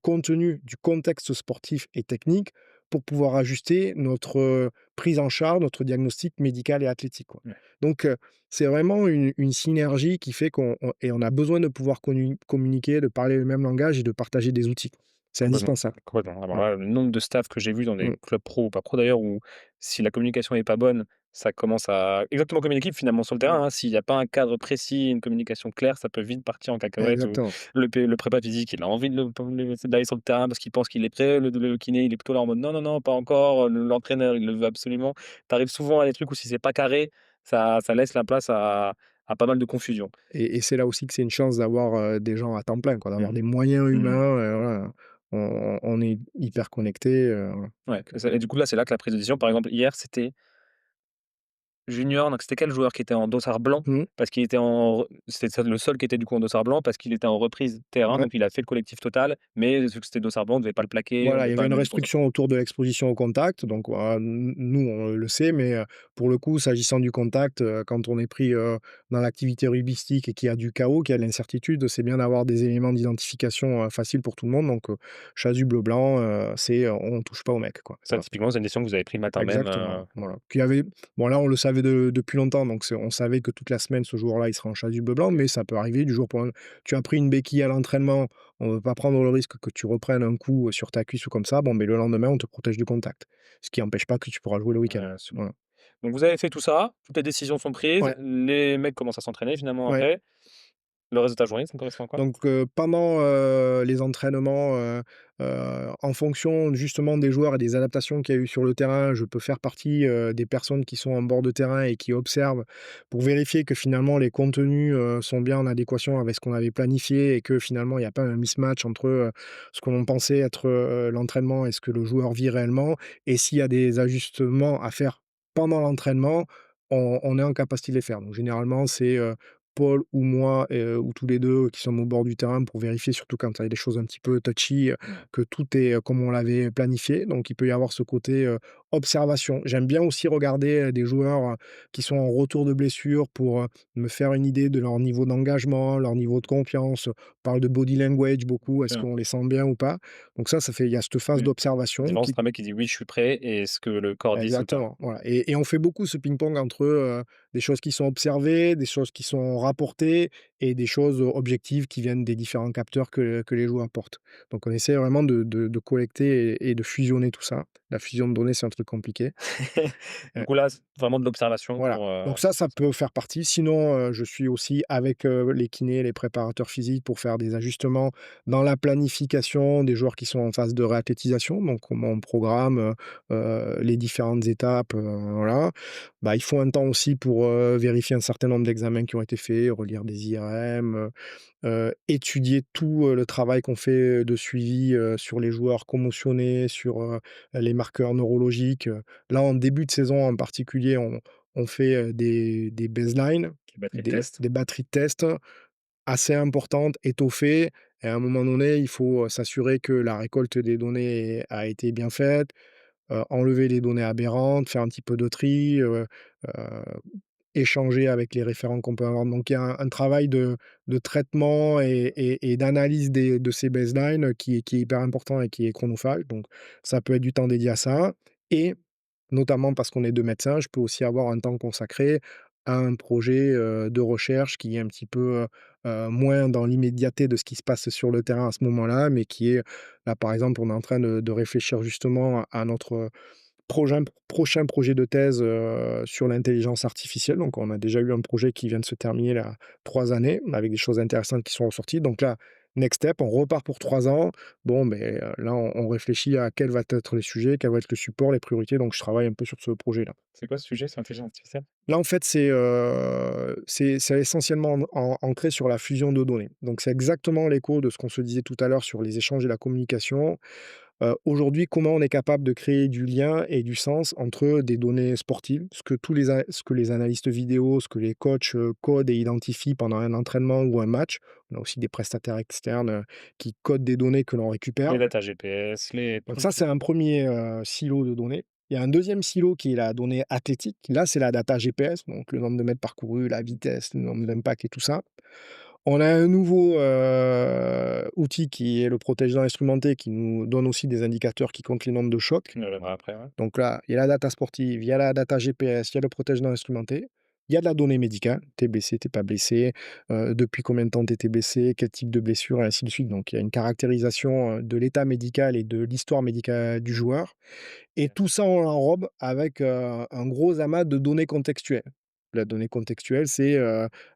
contenu, du contexte sportif et technique pour pouvoir ajuster notre, prise en charge, notre diagnostic médical et athlétique, quoi. ouais. Donc, c'est vraiment une synergie qui fait qu'on a besoin de pouvoir communiquer, de parler le même langage et de partager des outils. C'est Complètement, indispensable. complètement. Alors Voilà. là, le nombre de staff que j'ai vu dans des Mmh. clubs pro ou pas pro d'ailleurs, où si la communication est pas bonne, ça commence à exactement comme une équipe finalement sur le terrain, hein. S'il y a pas un cadre précis, une communication claire, ça peut vite partir en cacahuète ou Exactement. le prépa physique, il a envie de d'aller sur le terrain parce qu'il pense qu'il est prêt, le kiné, il est plutôt là en mode: «Non, non, non, pas encore», l'entraîneur, il le veut absolument. Tu arrives souvent à des trucs où si c'est pas carré, ça laisse la place à pas mal de confusion. Et c'est là aussi que c'est une chance d'avoir, des gens à temps plein, quoi, d'avoir Mmh. des moyens Mmh. humains, voilà. On est hyper connectés, voilà. Ouais, Donc, et du coup là, c'est là que la prise de décision, par exemple hier, c'était junior, donc c'était quel joueur qui était en dossard blanc? mmh, Parce qu'il était c'était ça le seul qui était du coup en dossard blanc parce qu'il était en reprise terrain, ouais. donc il a fait le collectif total, mais vu que c'était dossard blanc, on devait pas le plaquer, on Voilà, il devait y pas avait le une mettre pour ça. restriction autour de l'exposition au contact, donc voilà, nous, on le sait, mais pour le coup, s'agissant du contact, quand on est pris, dans l'activité rugbyistique et qu'il y a du chaos, qu'il y a de l'incertitude, c'est bien d'avoir des éléments d'identification, faciles pour tout le monde, donc chasuble blanc, c'est, on touche pas au mec, quoi. Ça Voilà. typiquement, c'est une décision que vous avez prise le matin même, Exactement, voilà. Qu'il y avait bon là, on le savait depuis longtemps, donc on savait que toute la semaine, ce joueur-là, il sera en chasuble blanc, mais ça peut arriver du jour pour tu as pris une béquille à l'entraînement, on veut pas prendre le risque que tu reprennes un coup, sur ta cuisse ou comme ça, bon, mais le lendemain, on te protège du contact. Ce qui empêche pas que tu pourras jouer le week-end. super. Voilà. Donc vous avez fait tout ça, toutes les décisions sont prises, Ouais, les mecs commencent à s'entraîner finalement ouais. après. Le reste de ta journée, ça me correspond à quoi? Donc, pendant, les entraînements, en fonction justement des joueurs et des adaptations qu'il y a eu sur le terrain, je peux faire partie, des personnes qui sont en bord de terrain et qui observent pour vérifier que finalement les contenus, sont bien en adéquation avec ce qu'on avait planifié et que finalement il n'y a pas un mismatch entre, ce que l'on pensait être, l'entraînement et ce que le joueur vit réellement. Et s'il y a des ajustements à faire pendant l'entraînement, on est en capacité de les faire. Donc généralement, c'est, Paul ou moi, ou tous les 2 qui sommes au bord du terrain pour vérifier, surtout quand il y a des choses un petit peu touchy, Ouais, que tout est, comme on l'avait planifié. Donc il peut y avoir ce côté, observation. J'aime bien aussi regarder, des joueurs, qui sont en retour de blessure pour, me faire une idée de leur niveau d'engagement, leur niveau de confiance. On parle de body language beaucoup, est-ce bien. qu'on les sent bien ou pas? Donc ça fait il y a cette phase Oui. La d'observation différence qui entre un mec qui dit: «Oui, je suis prêt» et ce que le corps dit sur le terrain. exactement, voilà. Et on fait beaucoup ce ping-pong entre, des choses qui sont observées, des choses qui sont rapportées et des choses, objectives qui viennent des différents capteurs que les joueurs portent. Donc on essaie vraiment de collecter et de fusionner tout ça. La fusion de données, c'est un truc compliqué. Du coup là, c'est vraiment de l'observation Voilà, donc ça peut faire partie. Sinon, je suis aussi avec, les kinés, les préparateurs physiques pour faire des ajustements dans la planification des joueurs qui sont en phase de réathlétisation. Donc comment on programme, les différentes étapes, voilà. Bah, il faut un temps aussi pour, vérifier un certain nombre d'examens qui ont été faits, relire des IRM, étudier tout, le travail qu'on fait de suivi, sur les joueurs commotionnés, sur, les marqueurs neurologiques. Là, en début de saison en particulier, on fait, des baselines, les batteries de test. des batteries de tests assez importantes, étoffées et à un moment donné, il faut, s'assurer que la récolte des données a été bien faite, enlever les données aberrantes, faire un petit peu de tri, échanger avec les référents qu'on peut avoir. Donc il y a un travail de traitement et d'analyse de ces baselines qui est hyper important et qui est chronophage. Donc ça peut être du temps dédié à ça et notamment parce qu'on est 2 médecins, je peux aussi avoir un temps consacré à un projet, de recherche qui est un petit peu, moins dans l'immédiateté de ce qui se passe sur le terrain à ce moment-là, mais qui est là, par exemple, on est en train de réfléchir justement à notre prochain projet de thèse, sur l'intelligence artificielle. Donc on a déjà eu un projet qui vient de se terminer là, 3 années, avec des choses intéressantes qui sont ressorties. Donc là, next step, on repart pour 3 ans. Bon, beh, là, on réfléchit à quels va être les sujets, quel va être le support, les priorités, donc je travaille un peu sur ce projet-là. C'est quoi ce sujet sur l'intelligence artificielle? Là, en fait, c'est essentiellement ancré sur la fusion de données. Donc c'est exactement l'écho de ce qu'on se disait tout à l'heure sur les échanges et la communication. Aujourd'hui, comment on est capable de créer du lien et du sens entre des données sportives, ce que les analystes vidéo, ce que les coachs, codent et identifient pendant un entraînement ou un match. On a aussi des prestataires externes, qui codent des données que l'on récupère. Les data GPS, les Donc tout, ça, tout. c'est un premier silo de données. Il y a un deuxième silo qui est la donnée athlétique. Là, c'est la data GPS, donc le nombre de mètres parcourus, la vitesse, le nombre d'impacts et tout ça. On a un nouveau, outil qui est le protège instrumenté qui nous donne aussi des indicateurs qui comptent les nombres de chocs. On y reviendra après, ouais. Donc là, il y a la data sportive, il y a la data GPS, il y a le protège instrumenté. Il y a de la donnée médicale, tu es blessé, tu es pas blessé, depuis combien de temps tu étais blessé, quel type de blessure et ainsi de suite. Donc il y a une caractérisation, de l'état médical et de l'histoire médicale du joueur. Et tout ça, on l'enrobe avec, un gros amas de données contextuelles. La donnée contextuelle, c'est,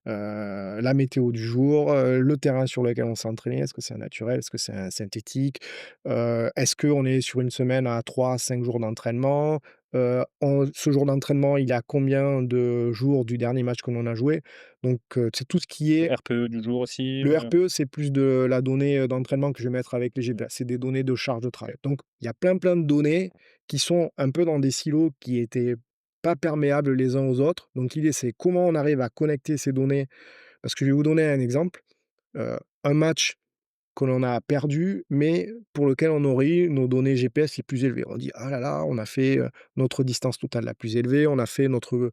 la météo du jour, le terrain sur lequel on s'est entraîné. Est-ce que c'est un naturel? Est-ce que c'est un synthétique? Est-ce qu'on est sur une semaine à 3 à 5 jours d'entraînement? On ce jour d'entraînement, il est à combien de jours du dernier match que l'on a joué? Donc, c'est tout ce qui Le est RPE du jour aussi, le RPE, c'est plus de la donnée, d'entraînement que je vais mettre avec les mmh, GPS. C'est des données de charge de travail. OK. Donc il y a plein, plein de données qui sont un peu dans des silos qui étaient pas perméables les uns aux autres. Donc l'idée, c'est comment on arrive à connecter ces données? Parce que je vais vous donner un exemple, un match que l'on a perdu, mais pour lequel on aurait eu nos données GPS les plus élevées. On dit: «Ah là là, on a fait, notre distance totale la plus élevée, on a fait notre,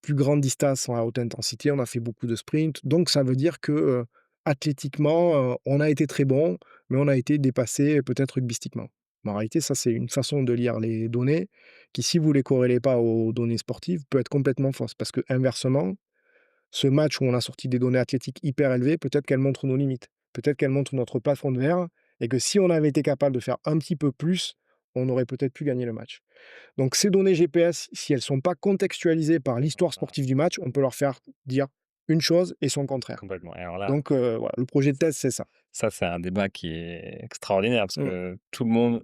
plus grande distance à haute intensité, on a fait beaucoup de sprints». Donc ça veut dire que, athlétiquement, on a été très bon, mais on a été dépassé peut-être rugbystiquement. Mais en réalité, ça, c'est une façon de lire les données qui, si vous les corrélez pas aux données sportives, peut être complètement fausse. Parce que inversement, ce match où on a sorti des données athlétiques hyper élevées, peut-être qu'elles montrent nos limites. Peut-être qu'elles montrent notre plafond de verre et que si on avait été capable de faire un petit peu plus, on aurait peut-être pu gagner le match. Donc ces données GPS, si elles ne sont pas contextualisées par l'histoire Ah, sportive du match, on peut leur faire dire une chose et son contraire. complètement et alors là, Donc voilà, le projet de thèse, c'est ça. ça c'est un débat qui est extraordinaire parce Mmh. que tout le monde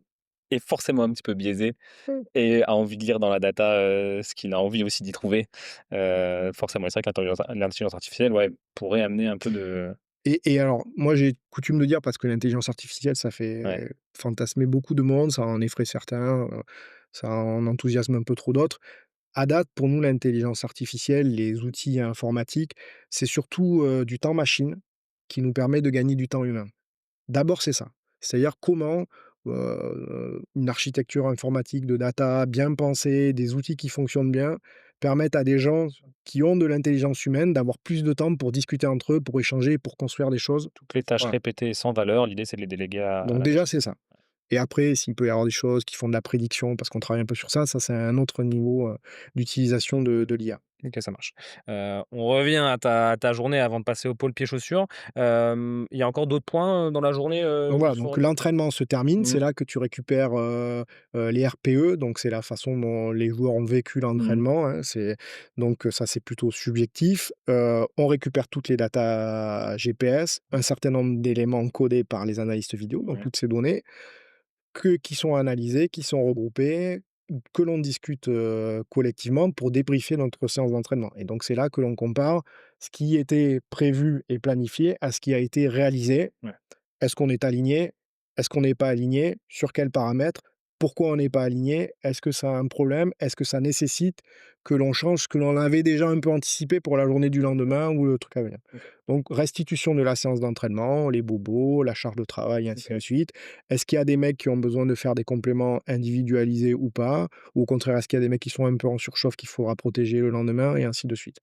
est forcément un petit peu biaisé Mmh. et a envie de lire dans la data, ce qu'il a envie aussi d'y trouver. Forcément, c'est vrai que l'intelligence artificielle, ouais, pourrait amener un peu de Et alors, moi, j'ai coutume de dire, parce que l'intelligence artificielle, ça ouais, fait fantasmer beaucoup de monde, ça en effraie certains, ça en enthousiasme un peu trop d'autres. À date, pour nous, l'intelligence artificielle, les outils informatiques, c'est surtout, du temps machine qui nous permet de gagner du temps humain. D'abord, c'est ça. C'est-à-dire comment, une architecture informatique de data bien pensée, des outils qui fonctionnent bien, permettent à des gens qui ont de l'intelligence humaine d'avoir plus de temps pour discuter entre eux, pour échanger, pour construire des choses. toutes les tâches Voilà, répétées sans valeur, l'idée c'est de les déléguer à donc la déjà, machine. c'est ça. Et après, s'il peut y avoir des choses qui font de la prédiction, parce qu'on travaille un peu sur ça, c'est un autre niveau, d'utilisation de l'IA. OK, ça marche. On revient à ta journée avant de passer au pôle pieds-chaussures. Il y a encore d'autres points, dans la journée, Donc voilà, sur donc l'entraînement se termine, c'est mmh, là que tu récupères, les RPE, donc c'est la façon dont les joueurs ont vécu mmh, l'entraînement, hein, ça c'est plutôt subjectif. On récupère toutes les datas GPS, un certain nombre d'éléments codés par les analystes vidéo, donc ouais, toutes ces données qui sont analysées, qui sont regroupées, que l'on discute, collectivement pour débriefer notre séance d'entraînement et donc c'est là que l'on compare ce qui était prévu et planifié à ce qui a été réalisé. ouais, Est-ce qu'on est aligné? Est-ce qu'on n'est pas aligné? Sur quels paramètres? Pourquoi on n'est pas aligné? Est-ce que ça a un problème? Est-ce que ça nécessite que l'on change ce que l'on avait déjà un peu anticipé pour la journée du lendemain ou le truc à venir? OK, Donc restitution de la séance d'entraînement, les bobos, la charge de travail, et ainsi de OK. suite. Est-ce qu'il y a des mecs qui ont besoin de faire des compléments individualisés ou pas? Ou au contraire, est-ce qu'il y a des mecs qui sont un peu en surchauffe qu'il faudra protéger le lendemain? Et ainsi de suite.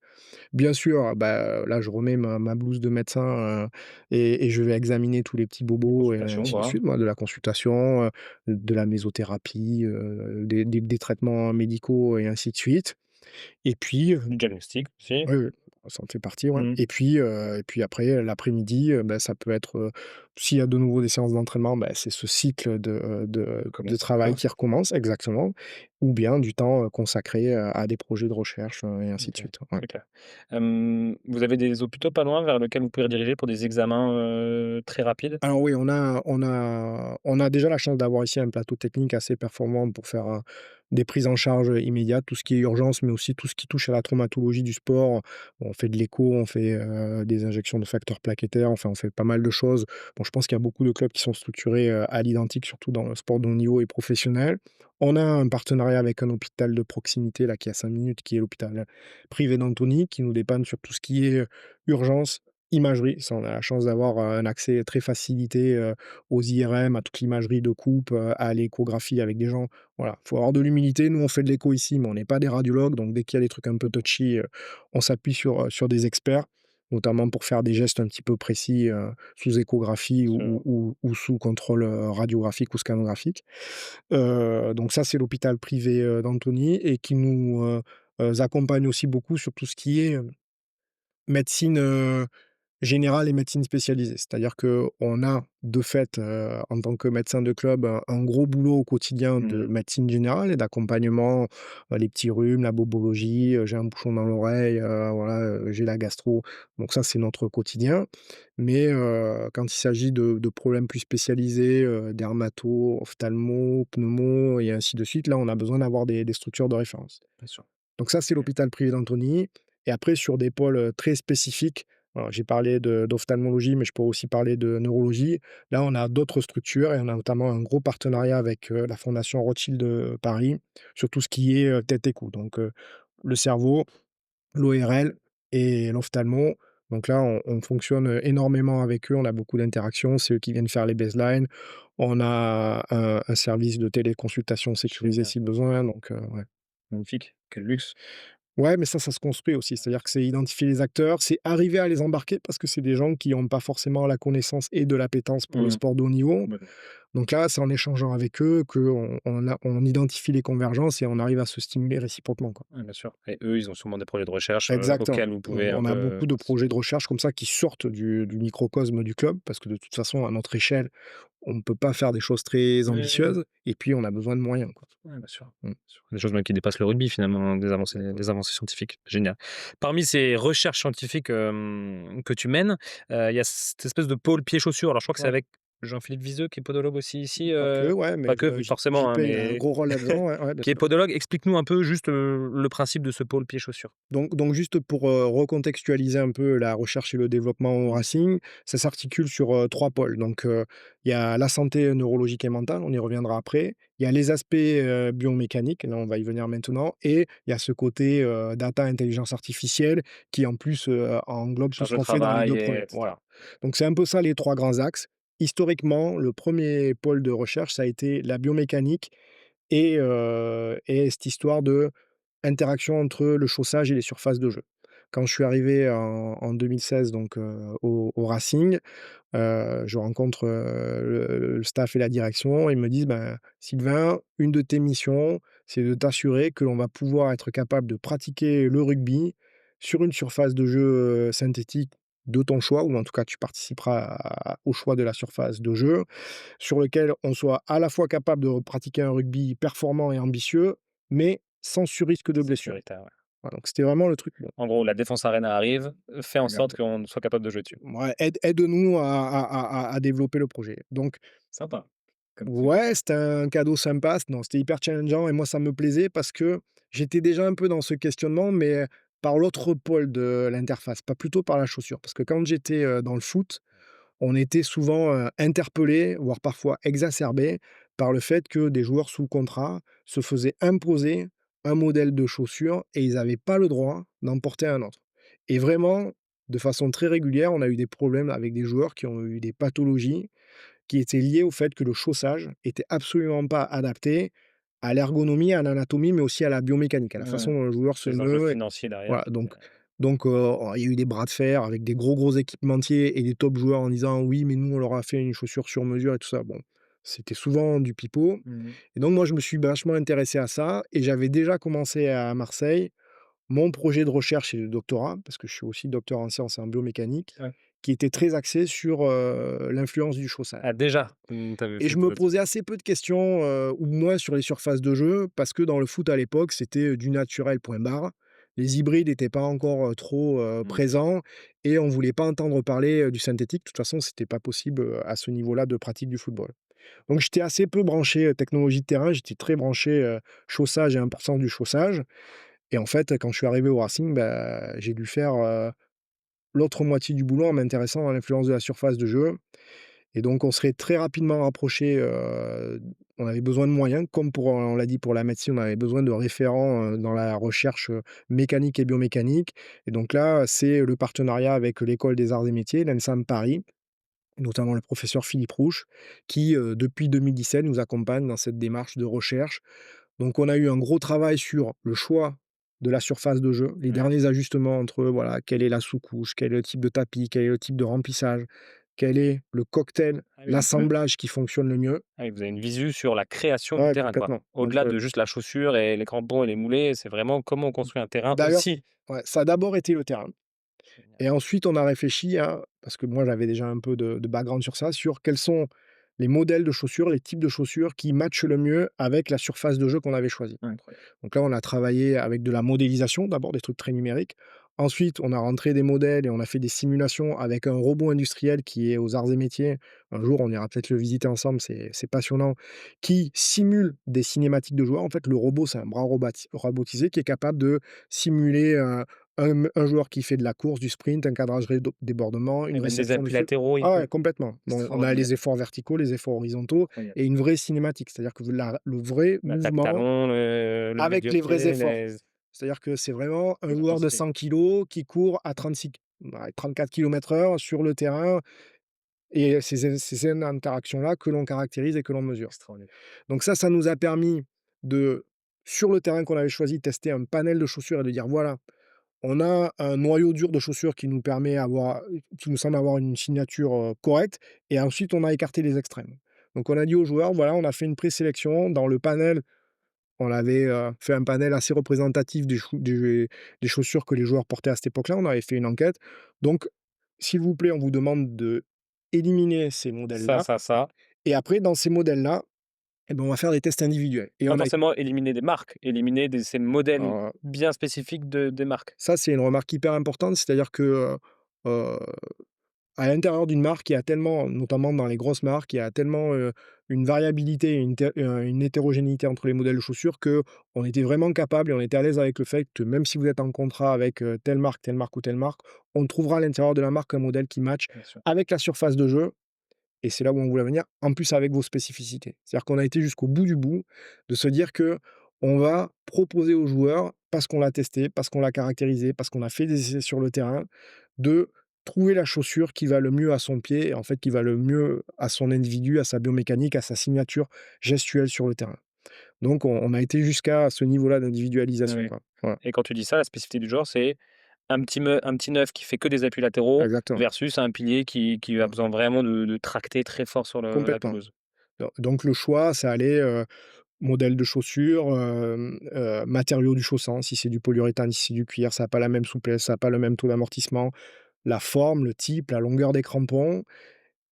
Bien sûr, bah, là, je remets ma blouse de médecin, et je vais examiner tous les petits Une bobos et consultation ainsi de quoi, suite, moi, de la consultation, de la mésothérapie, des traitements médicaux et ainsi de suite. Et puis, Du diagnostic aussi. oui, oui, ça en fait partie, ouais. Mmh. Et puis après, l'après-midi, bah, ça peut être, s'il y a de nouveau des séances d'entraînement, bah, c'est ce cycle de Commence travail encore. qui recommence exactement, ou bien du temps, consacré, à des projets de recherche, et ainsi de OK, suite, ouais. très clair. Vous avez des hôpitaux pas loin vers lesquels vous pouvez rediriger pour des examens, très rapides? Alors oui, on a déjà la chance d'avoir ici un plateau technique assez performant pour faire, des prises en charge, immédiates, tout ce qui est urgence, mais aussi tout ce qui touche à la traumatologie du sport. On fait de l'écho, on fait, des injections de facteurs plaquettaires, enfin, on fait pas mal de choses. Bon, je pense qu'il y a beaucoup de clubs qui sont structurés, à l'identique, surtout dans le sport de haut niveau et professionnel. On a un partenariat avec un hôpital de proximité, là, qui est à 5 minutes, qui est l'hôpital privé d'Antony, qui nous dépanne sur tout ce qui est, urgence, imagerie. Ça, on a la chance d'avoir, un accès très facilité, aux IRM, à toute l'imagerie de coupe, à l'échographie avec des gens, voilà, faut avoir de l'humilité. Nous, on fait de l'écho ici, mais on n'est pas des radiologues, donc dès qu'il y a des trucs un peu touchy, on s'appuie sur des experts, notamment pour faire des gestes un petit peu précis, sous échographie Sur ou sous contrôle, radiographique ou scanographique. Donc ça, c'est l'hôpital privé, d'Antony et qui nous, accompagne aussi beaucoup sur tout ce qui est, médecine, générale et médecine spécialisée. C'est-à-dire qu'on a de fait, en tant que médecin de club, un gros boulot au quotidien de mmh. médecine générale et d'accompagnement, les petits rhumes, la bobologie, j'ai un bouchon dans l'oreille, voilà, j'ai la gastro. Donc ça, c'est notre quotidien. Mais, quand il s'agit de problèmes plus spécialisés, dermato, ophtalmo, pneumo et ainsi de suite, là, on a besoin d'avoir des structures de référence. Bien sûr. Donc ça, c'est Mmh. l'hôpital privé d'Antony et après sur des pôles, très spécifiques, alors j'ai parlé d'ophtalmologie, mais je pourrais aussi parler de neurologie. Là, on a d'autres structures et on a notamment un gros partenariat avec, la Fondation Rothschild de Paris sur tout ce qui est, tête et cou. Donc, le cerveau, l'ORL et l'ophtalmo. Donc là, on fonctionne, énormément avec eux, on a beaucoup d'interactions, c'est eux qui viennent faire les baselines. On a un service de téléconsultation sécurisé Génial, si besoin, donc, ouais. magnifique, quel luxe. Ouais, mais ça se construit aussi. C'est-à-dire que c'est identifier les acteurs, c'est arriver à les embarquer parce que c'est des gens qui ont pas forcément la connaissance et de l'appétence pour le Mmh. sport de haut niveau. Complètement. Donc là, c'est en échangeant avec eux qu'on identifie les convergences et on arrive à se stimuler réciproquement, quoi. Ouais, bien sûr et eux, ils ont sûrement des projets de recherche, Exactement. auxquels vous pouvez un On a peu beaucoup de projets de recherche comme ça qui sortent du microcosme du club parce que de toute façon, à notre échelle, on ne peut pas faire des choses très ouais, ambitieuses et puis on a besoin de moyens, quoi. ouais, bien sûr. Mmh. Sûr. Des choses même qui dépassent le rugby finalement, des avancées scientifiques. Génial. Parmi ces recherches scientifiques, que tu mènes, il y a cette espèce de pôle pieds-chaussures. Alors je crois que c'est Ouais. avec Jean-Philippe Viseux qui est podologue aussi ici, Pas que, ouais, pas mais que je forcément, hein, JP, il a un mais gros rôle là-dedans, ouais, ouais, bien qui est sûr. podologue. Explique-nous un peu juste, le principe de ce pôle pieds-chaussures. Donc juste pour, recontextualiser un peu la recherche et le développement au Mmh. Racing, ça s'articule sur, 3 pôles. Donc, il y a la santé neurologique et mentale, on y reviendra après. Il y a les aspects, biomécaniques, là on va y venir maintenant et il y a ce côté, data, intelligence artificielle qui en plus, englobe tout Charge ce de qu'on fait dans les 2 travail et premiers. et cetera. Voilà. Donc c'est un peu ça les 3 grands axes. Historiquement, le premier pôle de recherche, ça a été la biomécanique et cette histoire de interaction entre le chaussage et les surfaces de jeu. Quand je suis arrivé en 2016 donc, au Racing, je rencontre, le staff et la direction. Ils me disent: «Ben, Sylvain, une de tes missions, c'est de t'assurer que l'on va pouvoir être capable de pratiquer le rugby sur une surface de jeu, synthétique de ton choix ou en tout cas tu participeras au choix de la surface de jeu, sur lequel on soit à la fois capable de pratiquer un rugby performant et ambitieux, mais sans sur-risque de blessure». Sécuritaire, ouais. Voilà, donc c'était vraiment le truc, bon, En gros, la Défense Arena arrive, fait en sorte regarde, qu'on soit capable de jouer dessus. ouais, aide-nous à développer le projet. Donc Sympa comme truc. ouais, c'était un cadeau sympa, non, c'était hyper challengeant et moi ça me plaisait parce que j'étais déjà un peu dans ce questionnement, mais par l'autre pôle de l'interface, pas plutôt par la chaussure. Parce que quand j'étais, dans le foot, on était souvent, interpellés, voire parfois exacerbés par le fait que des joueurs sous contrat se faisaient imposer un modèle de chaussure et ils avaient pas le droit d'en porter un autre. Et vraiment, de façon très régulière, on a eu des problèmes avec des joueurs qui ont eu des pathologies qui étaient liées au fait que le chaussage était absolument pas adapté à l'ergonomie, à l'anatomie, mais aussi à la biomécanique, à la Ouais, façon dont le joueur se les enjeux meut. financiers derrière Voilà, qui donc étaient donc il y a eu des bras de fer avec des gros équipementiers et des top joueurs en disant: «Oui, mais nous, on leur a fait une chaussure sur mesure» et tout ça. Bon, c'était souvent du pipeau mmh mh. et donc moi, je me suis vachement intéressé à ça et j'avais déjà commencé à Marseille, mon projet de recherche et de doctorat, parce que je suis aussi docteur en sciences et en biomécanique, Ouais. qui était très axé sur, l'influence du chaussage. Ah déjà? Tu avais Et fait je me tout là-dessus. posais assez peu de questions, ou moins sur les surfaces de jeu, parce que dans le foot à l'époque, c'était, du naturel, point barre. Les hybrides n'étaient pas encore, trop, Mmh. présents et on voulait pas entendre parler, du synthétique. De toute façon, c'était pas possible, à ce niveau-là de pratique du football. Donc j'étais assez peu branché, technologie de terrain, j'étais très branché, chaussage et importance du chaussage et en fait, quand je suis arrivé au Racing, bah, j'ai dû faire, l'autre moitié du boulot en m'intéressant à l'influence de la surface de jeu et donc on serait très rapidement rapprochés, on avait besoin de moyens, comme pour, on l'a dit pour la médecine, on avait besoin de référents, dans la recherche, mécanique et biomécanique et donc là, c'est le partenariat avec l'École des arts et métiers, l'ENSAM Paris, notamment le professeur Philippe Rouche, qui, depuis 2017 nous accompagne dans cette démarche de recherche. Donc on a eu un gros travail sur le choix de la surface de jeu, les Ouais. derniers ajustements entre, voilà, quelle est la sous-couche, quel est le type de tapis, quel est le type de remplissage, quel est le cocktail, Ah oui, l'assemblage qui fonctionne le mieux. ah oui, vous avez une visu sur la création du Ouais, terrain, quoi. complètement. Donc, Au-delà de juste la chaussure et les crampons et les moulets, c'est vraiment comment on construit un terrain d'ailleurs, aussi. ouais, ça a d'abord été le terrain. Génial. Et ensuite, on a réfléchi à parce que moi, j'avais déjà un peu de background sur ça, sur quels sont les modèles de chaussures, les types de chaussures qui matchent le mieux avec la surface de jeu qu'on avait choisie. Incroyable. Donc là, on a travaillé avec de la modélisation, d'abord des trucs très numériques. Ensuite, on a rentré des modèles et on a fait des simulations avec un robot industriel qui est aux arts et métiers. Un jour, on ira peut-être le visiter ensemble, c'est passionnant, qui simule des cinématiques de joueurs. En fait, le robot, c'est un bras robotisé qui est capable de simuler un joueur qui fait de la course, du sprint, un cadrage débordement, Et une même des réception du appuis feu. latéraux, il Ah peut. ouais, complètement. Donc, on a Extraordinaire, les efforts verticaux, les efforts horizontaux incroyable. et une vraie cinématique. C'est-à-dire que le vrai L'attaque mouvement talon, le avec les vrais médio-pied, efforts. les C'est-à-dire que c'est vraiment un joueur de l'intensité. 100 kilos qui court à 36 ouais, 34 km/h sur le terrain et ces interactions-là que l'on caractérise et que l'on mesure. Extraordinaire. Donc ça nous a permis de, sur le terrain qu'on avait choisi, tester un panel de chaussures et de dire: «Voilà, on a un noyau dur de chaussures qui nous semble avoir une signature, correcte» et ensuite on a écarté les extrêmes. Donc on a dit aux joueurs: «Voilà, on a fait une présélection dans le panel». On avait, fait un panel assez représentatif des chaussures que les joueurs portaient à cette époque-là. On avait fait une enquête. Donc, s'il vous plaît, on vous demande d'éliminer ces Ça, modèles-là ça, ça. et après dans ces modèles-là, eh ben, on va faire des tests individuels et Pas on a forcément éliminer des marques, éliminer ces modèles heu, bien spécifiques des marques. ça, c'est une remarque hyper importante, c'est-à-dire que, heu à l'intérieur d'une marque, il y a tellement, notamment dans les grosses marques, il y a tellement, une variabilité et une hétérogénéité entre les modèles de chaussures qu'on était vraiment capable et on était à l'aise avec le fait que même si vous êtes en contrat avec, telle marque ou telle marque, on trouvera à l'intérieur de la marque un modèle qui match Bien sûr. avec la surface de jeu et c'est là où on voulait venir, en plus avec vos spécificités. C'est-à-dire qu'on a été jusqu'au bout du bout de se dire que on va proposer aux joueurs, parce qu'on l'a testé, parce qu'on l'a caractérisé, parce qu'on a fait des essais sur le terrain, de trouver la chaussure qui va le mieux à son pied et en fait qui va le mieux à son individu, à sa biomécanique, à sa signature gestuelle sur le terrain. Donc on a été jusqu'à ce niveau-là d'individualisation, Oui. quoi. Voilà, Et quand tu dis ça, la spécificité du joueur, c'est un petit neuf qui fait que des appuis latéraux exactement. versus un pilier qui a Voilà, besoin vraiment de tracter très fort sur la complètement. pelouse. Donc le choix, ça allait, modèle de chaussures, matériaux du chaussant, si c'est du polyuréthane, si c'est du cuir, ça a pas la même souplesse, ça a pas le même taux d'amortissement, la forme, le type, la longueur des crampons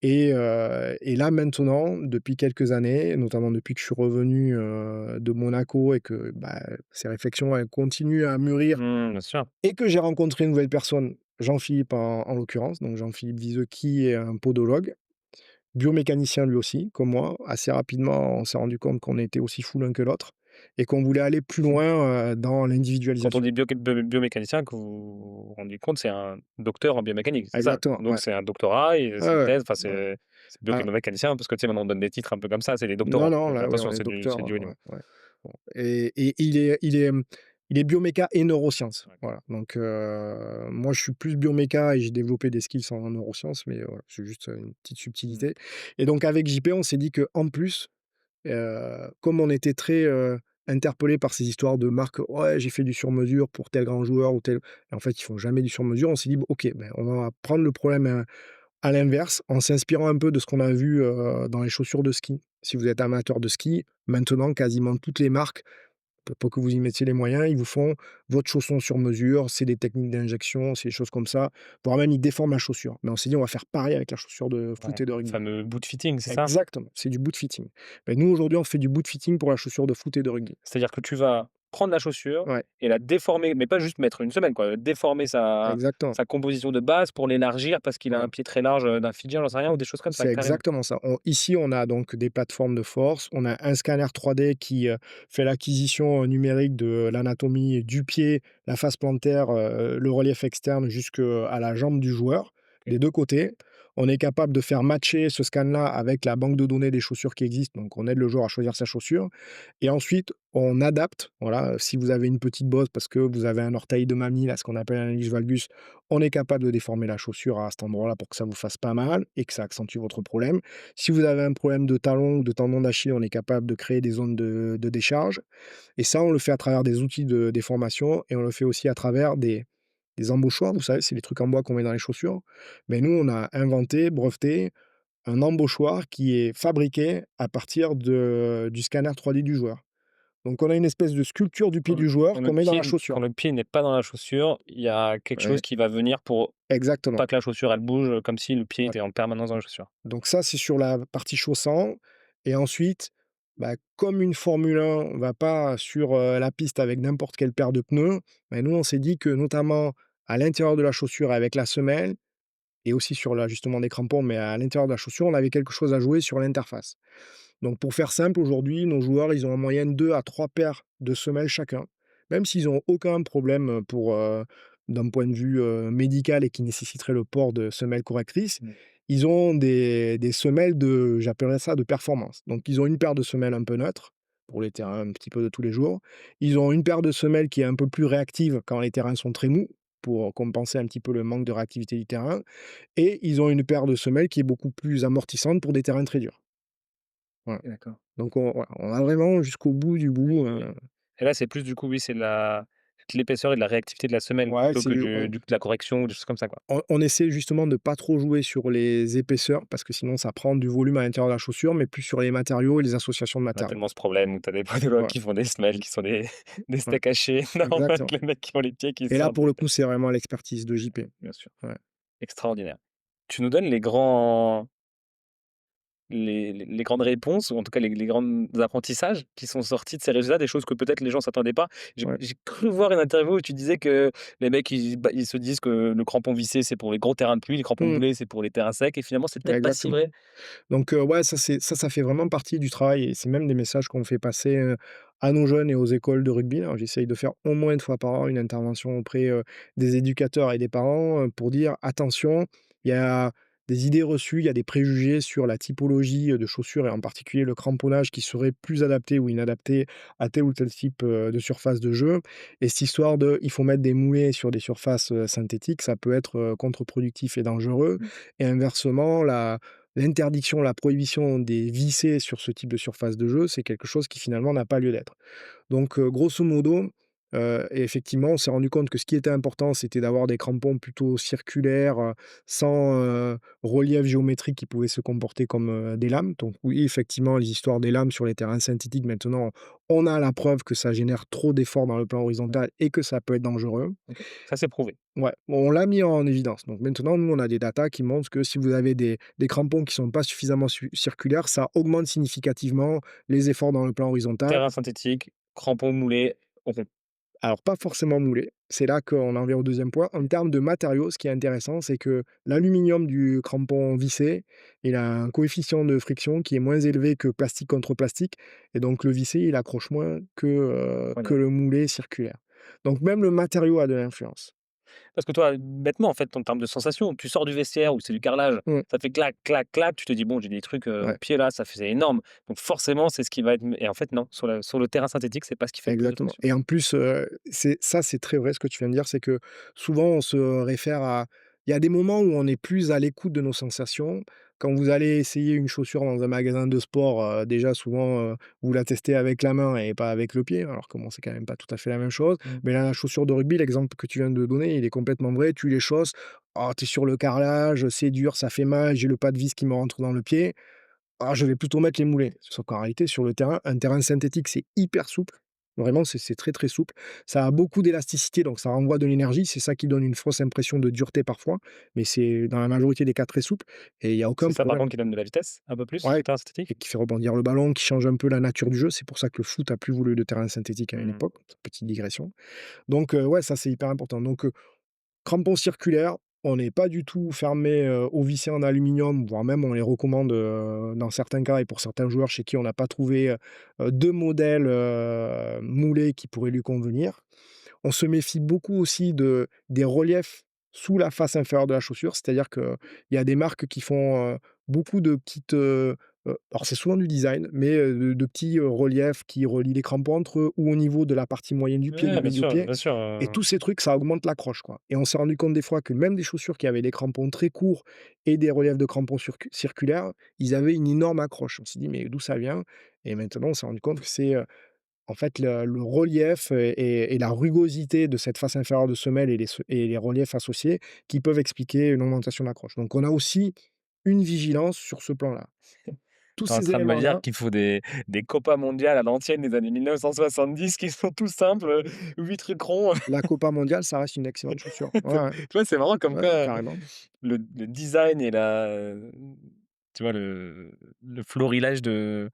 et là maintenant, depuis quelques années, notamment depuis que je suis revenu, de Monaco et que, bah, ces réflexions, elles continuent à mûrir Mmh, bien sûr. et que j'ai rencontré une nouvelle personne, Jean-Philippe en l'occurrence, donc Jean-Philippe Viseux qui est un podologue, biomécanicien lui aussi, comme moi. Assez rapidement, on s'est rendu compte qu'on était aussi fou l'un que l'autre et qu'on voulait aller plus loin, dans Quand on l'individualisation. dit biomécanicien, que vous vous rendez compte, c'est un docteur en biomécanique, c'est ça? Exactement, Donc ouais. c'est un doctorat et Ouais, c'est une ouais, thèse, enfin ouais. c'est Ah, biomécanicien parce que tu sais, maintenant on donne des titres un peu comme ça, c'est les non, doctorants. non, Donc là, oui, attention, on est c'est docteur, du haut ouais, niveau. ouais. Bon et il est bioméca et neurosciences, D'accord. voilà. Donc moi, je suis plus bioméca et j'ai développé des skills en neurosciences, mais voilà, c'est juste, une petite Mmh. subtilité et donc avec JP, on s'est dit qu'en plus, comme on était très, interpellés par ces histoires de marques: «Ouais, j'ai fait du sur-mesure pour tel grand joueur ou tel» et en fait, ils font jamais du sur-mesure. On s'est dit: «Bon, OK, ben, on va prendre le problème, à l'inverse, en s'inspirant un peu de ce qu'on a vu, dans les chaussures de ski». Si vous êtes amateur de ski, maintenant quasiment toutes les marques pour que vous y mettiez les moyens. Ils vous font votre chausson sur mesure, c'est des techniques d'injection, c'est des choses comme ça, voire même ils déforment la chaussure. Mais on s'est dit: «On va faire pareil avec la chaussure de foot Ouais, et de le rugby». fameux boot fitting, c'est ça? Exactement, c'est du boot fitting. Beh, nous aujourd'hui, on fait du boot fitting pour la chaussure de foot et de rugby. C'est-à-dire que tu vas prendre la chaussure Ouais, et la déformer, mais pas juste mettre une semelle quoi, déformer exactement, sa composition de base pour l'élargir parce qu'il a ouais. un pied très large, d'un Fidjien, j'en sais rien, ou des choses comme ça, C'est carrément. exactement ça. Ici, on a donc des plateformes de force, on a un scanner 3D qui, fait l'acquisition, numérique de l'anatomie du pied, la face plantaire, le relief externe jusqu'à la jambe du joueur, OK. des 2 côtés. On est capable de faire matcher ce scan-là avec la banque de données des chaussures qui existent, donc on aide le joueur à choisir sa chaussure et ensuite on adapte, voilà, si vous avez une petite bosse parce que vous avez un orteil de mamie, là, ce qu'on appelle un ilus valgus, on est capable de déformer la chaussure à cet endroit-là pour que ça vous fasse pas mal et que ça accentue votre problème. Si vous avez un problème de talon ou de tendon d'Achille, on est capable de créer des zones de décharge. Et ça, on le fait à travers des outils de déformation et on le fait aussi à travers des embauchoirs. Vous savez, c'est les trucs en bois qu'on met dans les chaussures. Mais nous, on a inventé, breveté, un embauchoir qui est fabriqué à partir du scanner 3D du joueur. Donc, on a une espèce de sculpture du pied du joueur qu'on met dans la Quand chaussure. le pied n'est pas dans la chaussure, il y a quelque chose Ouais, qui va venir pour exactement. pas que la chaussure elle bouge, comme si le pied Ouais. était en permanence dans la chaussure. Donc ça, c'est sur la partie chaussant et ensuite, bah, comme une Formule 1 va pas sur, la piste avec n'importe quelle paire de pneus, bah, nous, on s'est dit que notamment à l'intérieur de la chaussure avec la semelle et aussi sur l'ajustement des crampons, mais à l'intérieur de la chaussure, on avait quelque chose à jouer sur l'interface. Donc pour faire simple, aujourd'hui, nos joueurs, ils ont en moyenne 2 à 3 paires de semelles chacun. Même s'ils ont aucun problème, d'un point de vue, médical et qui nécessiterait le port de semelles correctrices, Mmh. ils ont des semelles j'appellerais ça de performance. Donc ils ont une paire de semelles un peu neutres, pour les terrains un petit peu de tous les jours. Ils ont une paire de semelles qui est un peu plus réactive quand les terrains sont très mous, pour compenser un petit peu le manque de réactivité du terrain et ils ont une paire de semelles qui est beaucoup plus amortissante pour des terrains très durs. Voilà. D'accord. Donc on a vraiment jusqu'au bout du bout, Et là, c'est plus du coup, oui, c'est de l'épaisseur et de la réactivité de la semelle ouais, plutôt que c'est de la correction ou des choses comme ça, quoi. on essaie justement de pas trop jouer sur les épaisseurs parce que sinon ça prend du volume à l'intérieur de la chaussure, mais plus sur les matériaux et les associations de On a matériaux. tellement ce problème où tu as des podologues Ouais, qui font des semelles, qui sont des des ouais, steaks hachés, normal exactement que les mecs qui ont les pieds qui et là sortent pour des le coup, c'est vraiment l'expertise de JP. bien sûr, Ouais, extraordinaire. Tu nous donnes les grandes réponses ou en tout cas les grands apprentissages qui sont sortis de ces résultats, des choses que peut-être les gens s'attendaient pas. ouais. J'ai cru voir une interview où tu disais que les mecs ils se disent que le crampon vissé, c'est pour les gros terrains de pluie, les crampons Mmh, moulés, c'est pour les terrains secs et finalement c'est peut-être pas si exactement. vrai. Donc ouais, ça fait vraiment partie du travail et c'est même des messages qu'on fait passer, à nos jeunes et aux écoles de rugby. Alors j'essaye de faire au moins une fois par an une intervention auprès, des éducateurs et des parents, pour dire: «Attention, il y a des idées reçues, il y a des préjugés sur la typologie, de chaussures et en particulier le cramponnage qui serait plus adapté ou inadapté à tel ou tel type, de surface de jeu» et cette histoire de: «Il faut mettre des moulées sur des surfaces, synthétiques», ça peut être, contre-productif et dangereux Mmh. et inversement l'interdiction, la prohibition des vissés sur ce type de surface de jeu, c'est quelque chose qui finalement n'a pas lieu d'être. Donc, grosso modo, et effectivement, on s'est rendu compte que ce qui était important, c'était d'avoir des crampons plutôt circulaires, sans, relief géométrique qui pouvait se comporter comme, des lames. Donc oui, effectivement, les histoires des lames sur les terrains synthétiques, maintenant, on a la preuve que ça génère trop d'efforts dans le plan Ouais, horizontal et que ça peut être dangereux. OK. Ça c'est prouvé. Ouais, on l'a mis en évidence. Donc maintenant, nous, on a des datas qui montrent que si vous avez des crampons qui sont pas suffisamment circulaires, ça augmente significativement les efforts dans le plan horizontal. Terrain synthétique, crampons moulés, rond. Alors pas forcément moulés. C'est là qu'on en vient au deuxième point. En termes de matériaux, ce qui est intéressant, c'est que l'aluminium du crampon vissé, il a un coefficient de friction qui est moins élevé que plastique contre plastique et donc le vissé, il accroche moins que Incroyable. le moulé circulaire. Donc même le matériau a de l'influence. Parce que toi, bêtement, en fait, en termes de sensation, tu sors du vestiaire où c'est du carrelage, Mmh, ça fait clac, clac, clac, tu te dis: «Bon, j'ai des trucs, au ouais. pied là, ça fait c'est énorme». Donc forcément, c'est ce qui va être et en fait non, sur le terrain synthétique, c'est pas ce qui fait le plus de Exactement pression. et en plus, c'est très vrai ce que tu viens de dire, c'est que souvent on se réfère à il y a des moments où on est plus à l'écoute de nos sensations. Quand vous allez essayer une chaussure dans un magasin de sport, déjà souvent, vous la testez avec la main et pas avec le pied, alors que bon, c'est quand même pas tout à fait la même chose. Mmh. Mais là, la chaussure de rugby, l'exemple que tu viens de donner, il est complètement vrai. Tu les chausses, oh, tu es sur le carrelage, c'est dur, ça fait mal, j'ai le pas de vis qui me rentre dans le pied. Ah, je vais plutôt mettre les moulets. Sauf qu'en réalité, sur le terrain, un terrain synthétique, c'est hyper souple. Vraiment, c'est très, très souple. Ça a beaucoup d'élasticité, donc ça renvoie de l'énergie. C'est ça qui donne une fausse impression de dureté parfois, mais c'est dans la majorité des cas très souple et il y a C'est aucun ça par problème. contre qui donne de la vitesse, un peu plus, le Ouais, terrain synthétique? et qui fait rebondir le ballon, qui change un peu la nature du jeu. C'est pour ça que le foot a plus voulu de terrain synthétique à une Mmh. époque. Petite digression. Donc ouais, ça, c'est hyper important. Donc crampons circulaires, on n'est pas du tout fermé, aux vissés en aluminium, voire même on les recommande, dans certains cas et pour certains joueurs chez qui on n'a pas trouvé, de modèle, moulé qui pourrait lui convenir. On se méfie beaucoup aussi des reliefs sous la face inférieure de la chaussure, c'est-à-dire qu'il y a des marques qui font, beaucoup de petites, alors c'est souvent du design, mais, de petits, reliefs qui relient les crampons entre eux ou au niveau de la partie moyenne du pied, du Ouais, milieu pied bien sûr, et tous ces trucs, ça augmente l'accroche, quoi et on s'est rendu compte des fois que même des chaussures qui avaient des crampons très courts et des reliefs de crampons circulaires, ils avaient une énorme accroche. On s'est dit: «Mais d'où ça vient?» et maintenant on s'est rendu compte que c'est, en fait, le relief et la rugosité de cette face inférieure de semelle et les reliefs associés qui peuvent expliquer une augmentation d'accroche. Donc on a aussi une vigilance sur ce plan-là. Tous tu es en ces train de me dire éléments-là, qu'il faut des copas mondiales à l'ancienne des années 1970 qui sont tout simples, 8 trucs ronds. la Copa mondiale, ça reste une excellente chaussure. Ouais, ouais, Tu vois, c'est marrant comme ouais, quoi, carrément. le design et tu vois, le florilège de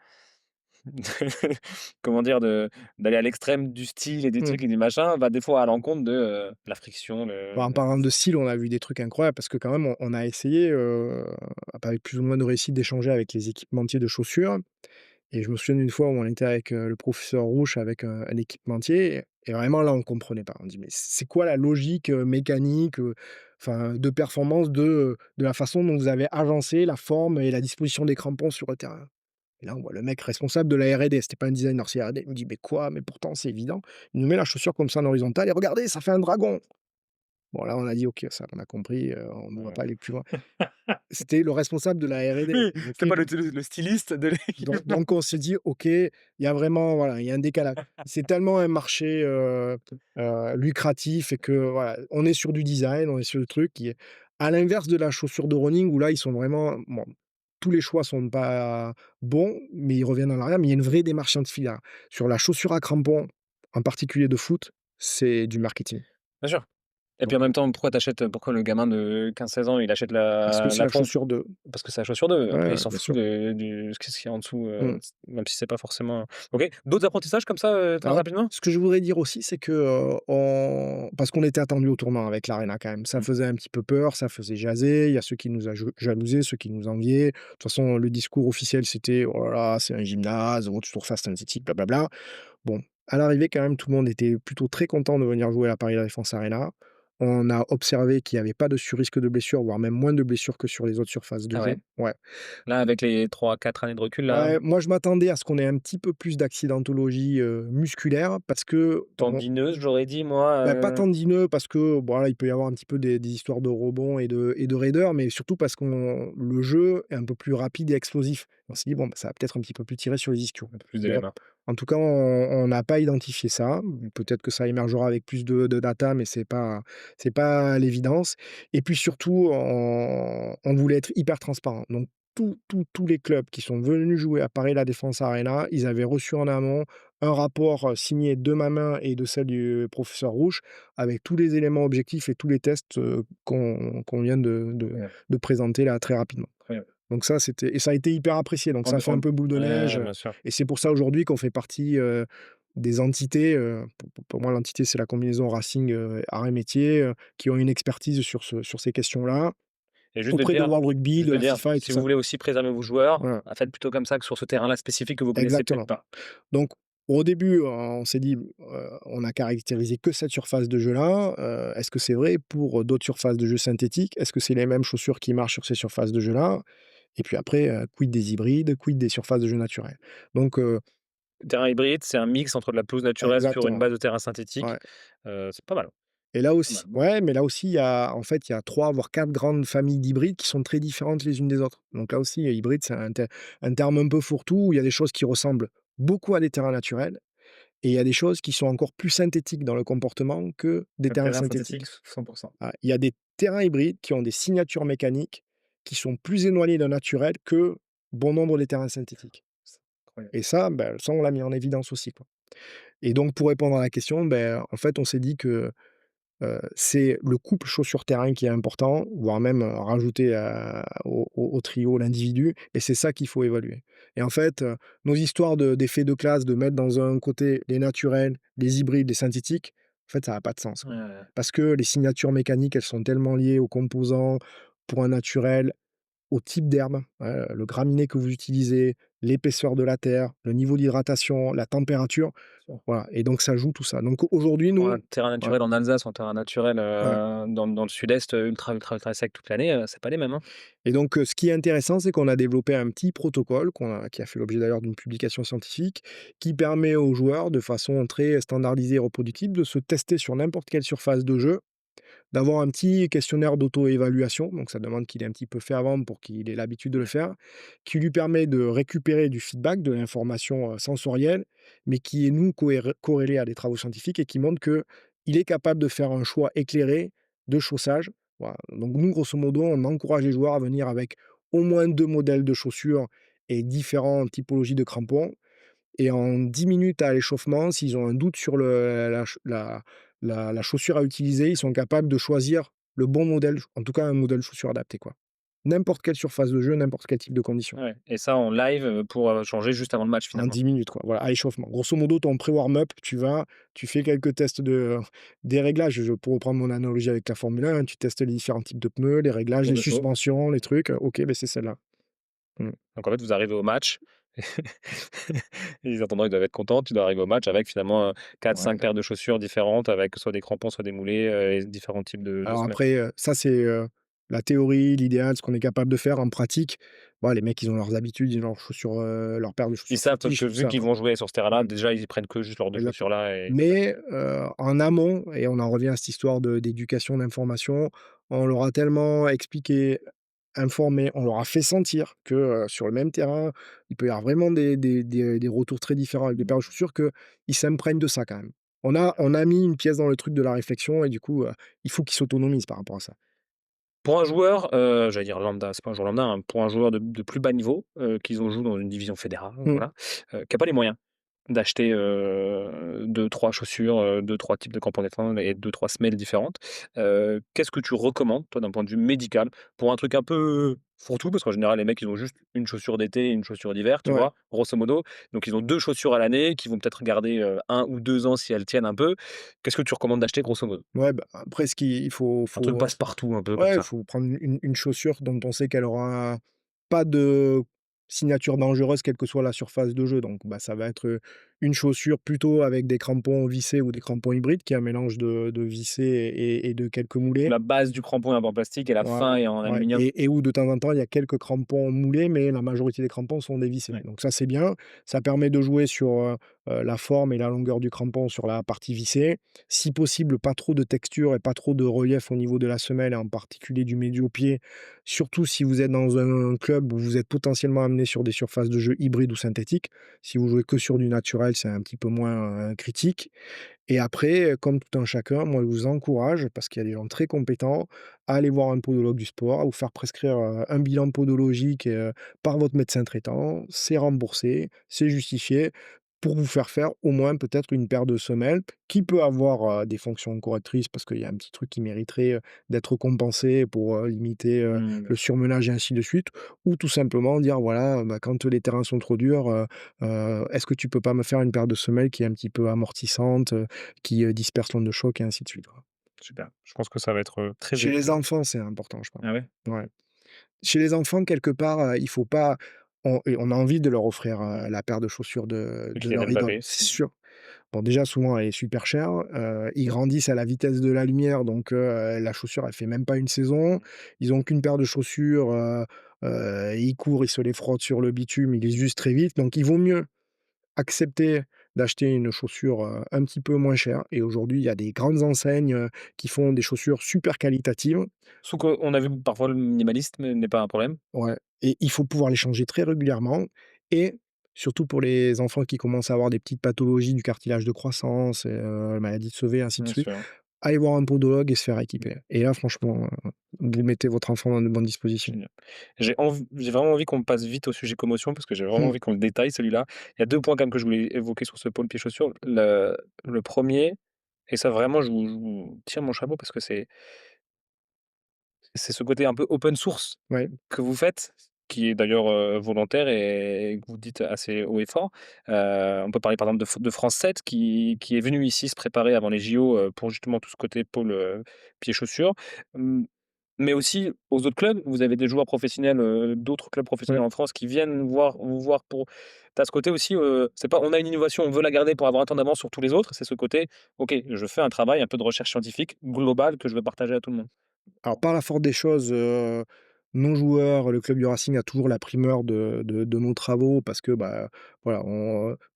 comment dire? D'aller à l'extrême du style et des Mmh. trucs et du machin, va des fois à l'encontre de, la friction, Bah, en parlant de style, on a vu des trucs incroyables parce que quand même on a essayé, avec plus ou moins de réussite, d'échanger avec les équipementiers de chaussures. Et je me souviens d'une fois où on était avec, le professeur Rouch avec, un équipementier et vraiment là, on comprenait pas. On dit: «Mais c'est quoi la logique, mécanique, enfin de performance de la façon dont vous avez agencé la forme et la disposition des crampons sur le terrain?» Et là, on voit le mec responsable de la R&D, c'était pas un designer, c'est R&D. Il me dit: «Mais quoi? Mais pourtant c'est évident». Il nous met la chaussure comme ça en horizontal et regardez, ça fait un dragon. Bon là, on a dit: «OK, ça on a compris, on ne va Ouais. pas aller plus loin». C'était le responsable de la R&D. Oui, c'était pas le styliste de l'équipement. Donc on s'est dit: «OK, il y a vraiment voilà, il y a un décalage». C'est tellement un marché, lucratif et que voilà, on est sur du design, on est sur le truc qui est à l'inverse de la chaussure de running où là, ils sont vraiment bon, tous les choix sont pas bons, mais ils reviennent en arrière, mais il y a une vraie démarche scientifique derrière. Sur la chaussure à crampons, en particulier de foot, c'est du marketing. Bien sûr. Et puis Donc en même temps, pourquoi le gamin de 15-16 ans, il achète parce que c'est la la pompe? chaussure de Parce que c'est la chaussure d'eux. ouais, Après, il ouais, s'en bien fout sûr. de du qu'est-ce qu'il y a en dessous, Mmh. même si c'est pas forcément OK. D'autres apprentissages comme ça, très Alors, rapidement? ce que je voudrais dire aussi, c'est que, on parce qu'on était attendu au tournant avec l'Arena quand même. Ça Mmh. faisait un petit peu peur, ça faisait jaser. Il y a ceux qui nous a jalousés, ceux qui nous enviaient. De toute façon, le discours officiel, c'était: «Oh là là, c'est un gymnase, oh, tu trouves ça synthétique, blablabla». Bon, à l'arrivée, quand même, tout le monde était plutôt très content de venir jouer à la Paris La Défense Arena. On a observé qu'il y avait pas de sur-risque de blessure, voire même moins de blessures que sur les autres surfaces de Ah jeu. ouais? Ouais. Là, avec les 3-4 années de recul là, Ouais, moi, je m'attendais à ce qu'on ait un petit peu plus d'accidentologie, musculaire parce que tendineuse, j'aurais dit moi, bah, pas tendineux parce que, bon, là, il peut y avoir un petit peu des histoires de rebond et de raideur, mais surtout parce qu'on le jeu est un peu plus rapide et explosif. On s'est dit: «Bon, bah, ça va peut-être un petit peu plus tirer sur les ischios». un peu plus Bon, d'éléments. en tout cas, on n'a pas identifié ça. Peut-être que ça émergera avec plus de data, mais c'est pas l'évidence et puis surtout, on voulait être hyper transparent. Donc tous les clubs qui sont venus jouer à Paris La Défense Arena, ils avaient reçu en amont un rapport, signé de ma main et de celle du professeur Rouch, avec tous les éléments objectifs et tous les tests, qu'on vient Incroyable, de présenter là très rapidement. incroyable. Donc ça, c'était et ça a été hyper apprécié, donc ça fait En un peu boule de neige, ouais, bien sûr. et c'est pour ça aujourd'hui qu'on fait partie, des entités, pour moi l'entité c'est la combinaison Racing, arts et métiers, qui ont une expertise sur ces questions-là, Et auprès de World Rugby, de la FIFA et tout si vous ça. voulez aussi préserver vos joueurs, Voilà, bah, faites plutôt comme ça que sur ce terrain-là spécifique que vous connaissez peut-être exactement. pas. Donc au début, on s'est dit, on a caractérisé que cette surface de jeu-là, est-ce que c'est vrai pour, d'autres surfaces de jeu synthétiques? Est-ce que c'est les mêmes chaussures qui marchent sur ces surfaces de jeu-là? Et puis après, quid des hybrides? Quid des surfaces de jeu naturelles? Donc Terrain hybride, c'est un mix entre de la pelouse naturelle sur une exactement, base de terrain synthétique, ouais. c'est pas mal, Et là pas mal. aussi ouais, mais là aussi, il y a en fait, il y a 3 voire 4 grandes familles d'hybrides qui sont très différentes les unes des autres. Donc là aussi, hybride, c'est un terme un peu fourre-tout, où il y a des choses qui ressemblent beaucoup à des terrains naturels et il y a des choses qui sont encore plus synthétiques dans le comportement que des Un terrains terrain synthétique, synthétiques. 100%. Ah, il y a des terrains hybrides qui ont des signatures mécaniques qui sont plus éloignées d'un naturel que bon nombre des terrains synthétiques. incroyable. et ça, on l'a mis en évidence aussi, quoi. Et donc pour répondre à la question, en fait, on s'est dit que c'est le couple chaussures-terrain qui est important, voire même, rajouter au trio l'individu, et c'est ça qu'il faut évaluer. Et en fait, nos histoires d'effets de classe, de mettre dans un côté les naturels, les hybrides, les synthétiques, en fait, ça a pas de sens, Ouais, quoi. ouais, ouais. Parce que les signatures mécaniques, elles sont tellement liées aux composants, pour un naturel, au type d'herbe, le graminé que vous utilisez, l'épaisseur de la terre, le niveau d'hydratation, la température, voilà, et donc ça joue tout ça. Donc aujourd'hui, Pour un nous terrain ouais, naturel en Alsace, un terrain naturel, ouais. dans le sud-est, ultra, ultra, ultra sec toute l'année, c'est pas les mêmes, hein. Et donc, ce qui est intéressant, c'est qu'on a développé un petit protocole qui a fait l'objet d'ailleurs d'une publication scientifique, qui permet aux joueurs, de façon très standardisée et reproductible, de se tester sur n'importe quelle surface de jeu, d'avoir un petit questionnaire d'auto-évaluation, donc ça demande qu'il ait un petit peu fait avant pour qu'il ait l'habitude de le faire, qui lui permet de récupérer du feedback, de l'information, sensorielle, mais qui est nous corrélée à des travaux scientifiques et qui montre que il est capable de faire un choix éclairé de chaussage. Voilà, donc nous, grosso modo, on encourage les joueurs à venir avec au moins 2 modèles de chaussures et différentes typologies de crampons, et en 10 minutes à l'échauffement, s'ils ont un doute sur la chaussure à utiliser, ils sont capables de choisir le bon modèle, en tout cas un modèle de chaussure adapté, quoi. N'importe quelle surface de jeu, n'importe quel type de conditions. Ouais et ça en live, pour, changer juste avant le match En finalement? 10 minutes, quoi, voilà, à l'échauffement. Grosso modo, ton pré-warm-up, tu fais quelques tests des réglages, pour reprendre mon analogie avec la Formule 1, hein, tu testes les différents types de pneus, les réglages, Tour les de chaud. suspensions, les trucs, OK, c'est celle-là. Mmh. Donc en fait, vous arrivez au match, les intendants, ils doivent être contents. Tu dois arriver au match avec finalement, Ouais. 4-5 paires de chaussures différentes avec soit des crampons, soit des moulés, et différents types de Alors semelles. après, ça c'est, la théorie, l'idéal, ce qu'on est capable de faire. En pratique, bah, les mecs, ils ont leurs habitudes, ils ont leurs chaussures, leurs paires de Ils chaussures savent fétiches que et tout vu ça, qu'ils quoi. vont jouer sur ce terrain-là, Ouais, déjà, ils prennent que juste leurs 2 exactement. chaussures-là et c'est Mais, en amont, et on en revient à cette histoire d'éducation, d'information, on leur a tellement expliqué, informé, on leur a fait sentir que, sur le même terrain, il peut y avoir vraiment des retours très différents avec des paires de chaussures, qu'ils s'imprègnent de ça quand même. On a mis une pièce dans le truc de la réflexion, et du coup, il faut qu'ils s'autonomisent par rapport à ça. pour un joueur, j'allais dire lambda, c'est pas un joueur lambda, hein, pour un joueur de plus bas niveau, qui ont joue dans une division fédérale, Mmh. voilà, qui a pas les moyens d'acheter, 2-3 chaussures, 2-3 types de crampons défendants et 2-3 semelles différentes. Qu'est-ce que tu recommandes, toi, d'un point de vue médical, pour un truc un peu fourre-tout? Parce qu'en général, les mecs, ils ont juste une chaussure d'été et une chaussure d'hiver, tu Ouais. vois? Grosso modo. Donc ils ont 2 chaussures à l'année qui vont peut-être garder, 1 ou 2 ans si elles tiennent un peu. Qu'est-ce que tu recommandes d'acheter grosso modo? Ouais, bah, après ce qu'il il faut Un truc faut passe-partout un peu comme ouais, il ça. faut prendre une chaussure dont on sait qu'elle aura pas de signature dangereuse, quelle que soit la surface de jeu. Donc, bah, ça va être, une chaussure plutôt avec des crampons vissés ou des crampons hybrides, qui est un mélange de vissés et de quelques moulés. La base du crampon est en plastique et la fin Voilà, est en ouais, aluminium. et où de temps en temps, il y a quelques crampons moulés, mais la majorité des crampons sont dévissés. Ouais. Donc ça, c'est bien. Ça permet de jouer sur, la forme et la longueur du crampon sur la partie vissée. Si possible, pas trop de texture et pas trop de relief au niveau de la semelle, et en particulier du médio-pied, surtout si vous êtes dans un club où vous êtes potentiellement amené sur des surfaces de jeu hybrides ou synthétiques. Si vous jouez que sur du naturel, c'est un petit peu moins, critique. Et après, comme tout un chacun, moi, je vous encourage, parce qu'il y a des gens très compétents, à aller voir un podologue du sport, à vous faire prescrire, un bilan podologique, par votre médecin traitant. C'est remboursé, c'est justifié, pour vous faire au moins peut-être une paire de semelles qui peut avoir, des fonctions correctrices, parce qu'il y a un petit truc qui mériterait, d'être compensé pour, limiter, Mmh. le surmenage et ainsi de suite. Ou tout simplement dire: «Voilà, bah, quand les terrains sont trop durs, est-ce que tu peux pas me faire une paire de semelles qui est un petit peu amortissante, qui, disperse l'onde de choc», et ainsi de suite, quoi. Super. Je pense que ça va être, très Chez les utile. enfants, c'est important, je pense. Ah ouais? Ouais. Chez les enfants, quelque part, il faut pas on a envie de leur offrir, la paire de chaussures Le de Kylian leur idole, Mbappé. c'est Mmh. sûr. Bon, déjà, souvent, elle est super chère, ils grandissent à la vitesse de la lumière, donc la chaussure, elle fait même pas une saison. Ils ont qu'une paire de chaussures, ils courent, ils se les frottent sur le bitume, ils les usent très vite, donc il vaut mieux accepter d'acheter une chaussure, un petit peu moins chère, et aujourd'hui, il y a des grandes enseignes, qui font des chaussures super qualitatives. Sauf qu'on a vu que parfois le minimalisme n'est pas un problème. Ouais, et il faut pouvoir les changer très régulièrement, et surtout pour les enfants qui commencent à avoir des petites pathologies du cartilage de croissance, maladie de Sauvé, ainsi de Bien suite, sûr. aller voir un podologue et se faire équiper. Et là, franchement, vous mettez votre enfant dans de bonnes dispositions. Génial. J'ai vraiment envie qu'on passe vite au sujet commotion parce que j'ai vraiment Mmh, envie qu'on le détaille celui-là. Il y a 2 points quand même que je voulais évoquer sur ce pôle pieds-chaussures. Le 1er et ça vraiment je vous tire mon chapeau parce que c'est ce côté un peu open source ouais, que vous faites, qui est d'ailleurs, volontaire et que vous dites assez haut et fort. On peut parler par exemple de France 7 qui est venu ici se préparer avant les JO, pour justement tout ce côté pôle, pieds-chaussures. Mmh, mais aussi aux autres clubs, vous avez des joueurs professionnels, d'autres clubs ouais. professionnels en France qui viennent vous voir pour tu as ce côté aussi, c'est pas on a une innovation, on veut la garder pour avoir un temps d'avance sur tous les autres, c'est ce côté: «OK, je fais un travail un peu de recherche scientifique global que je veux partager à tout le monde». Alors par la force des choses, nos joueurs, le club du Racing a toujours la primeur de nos travaux parce que, bah, voilà,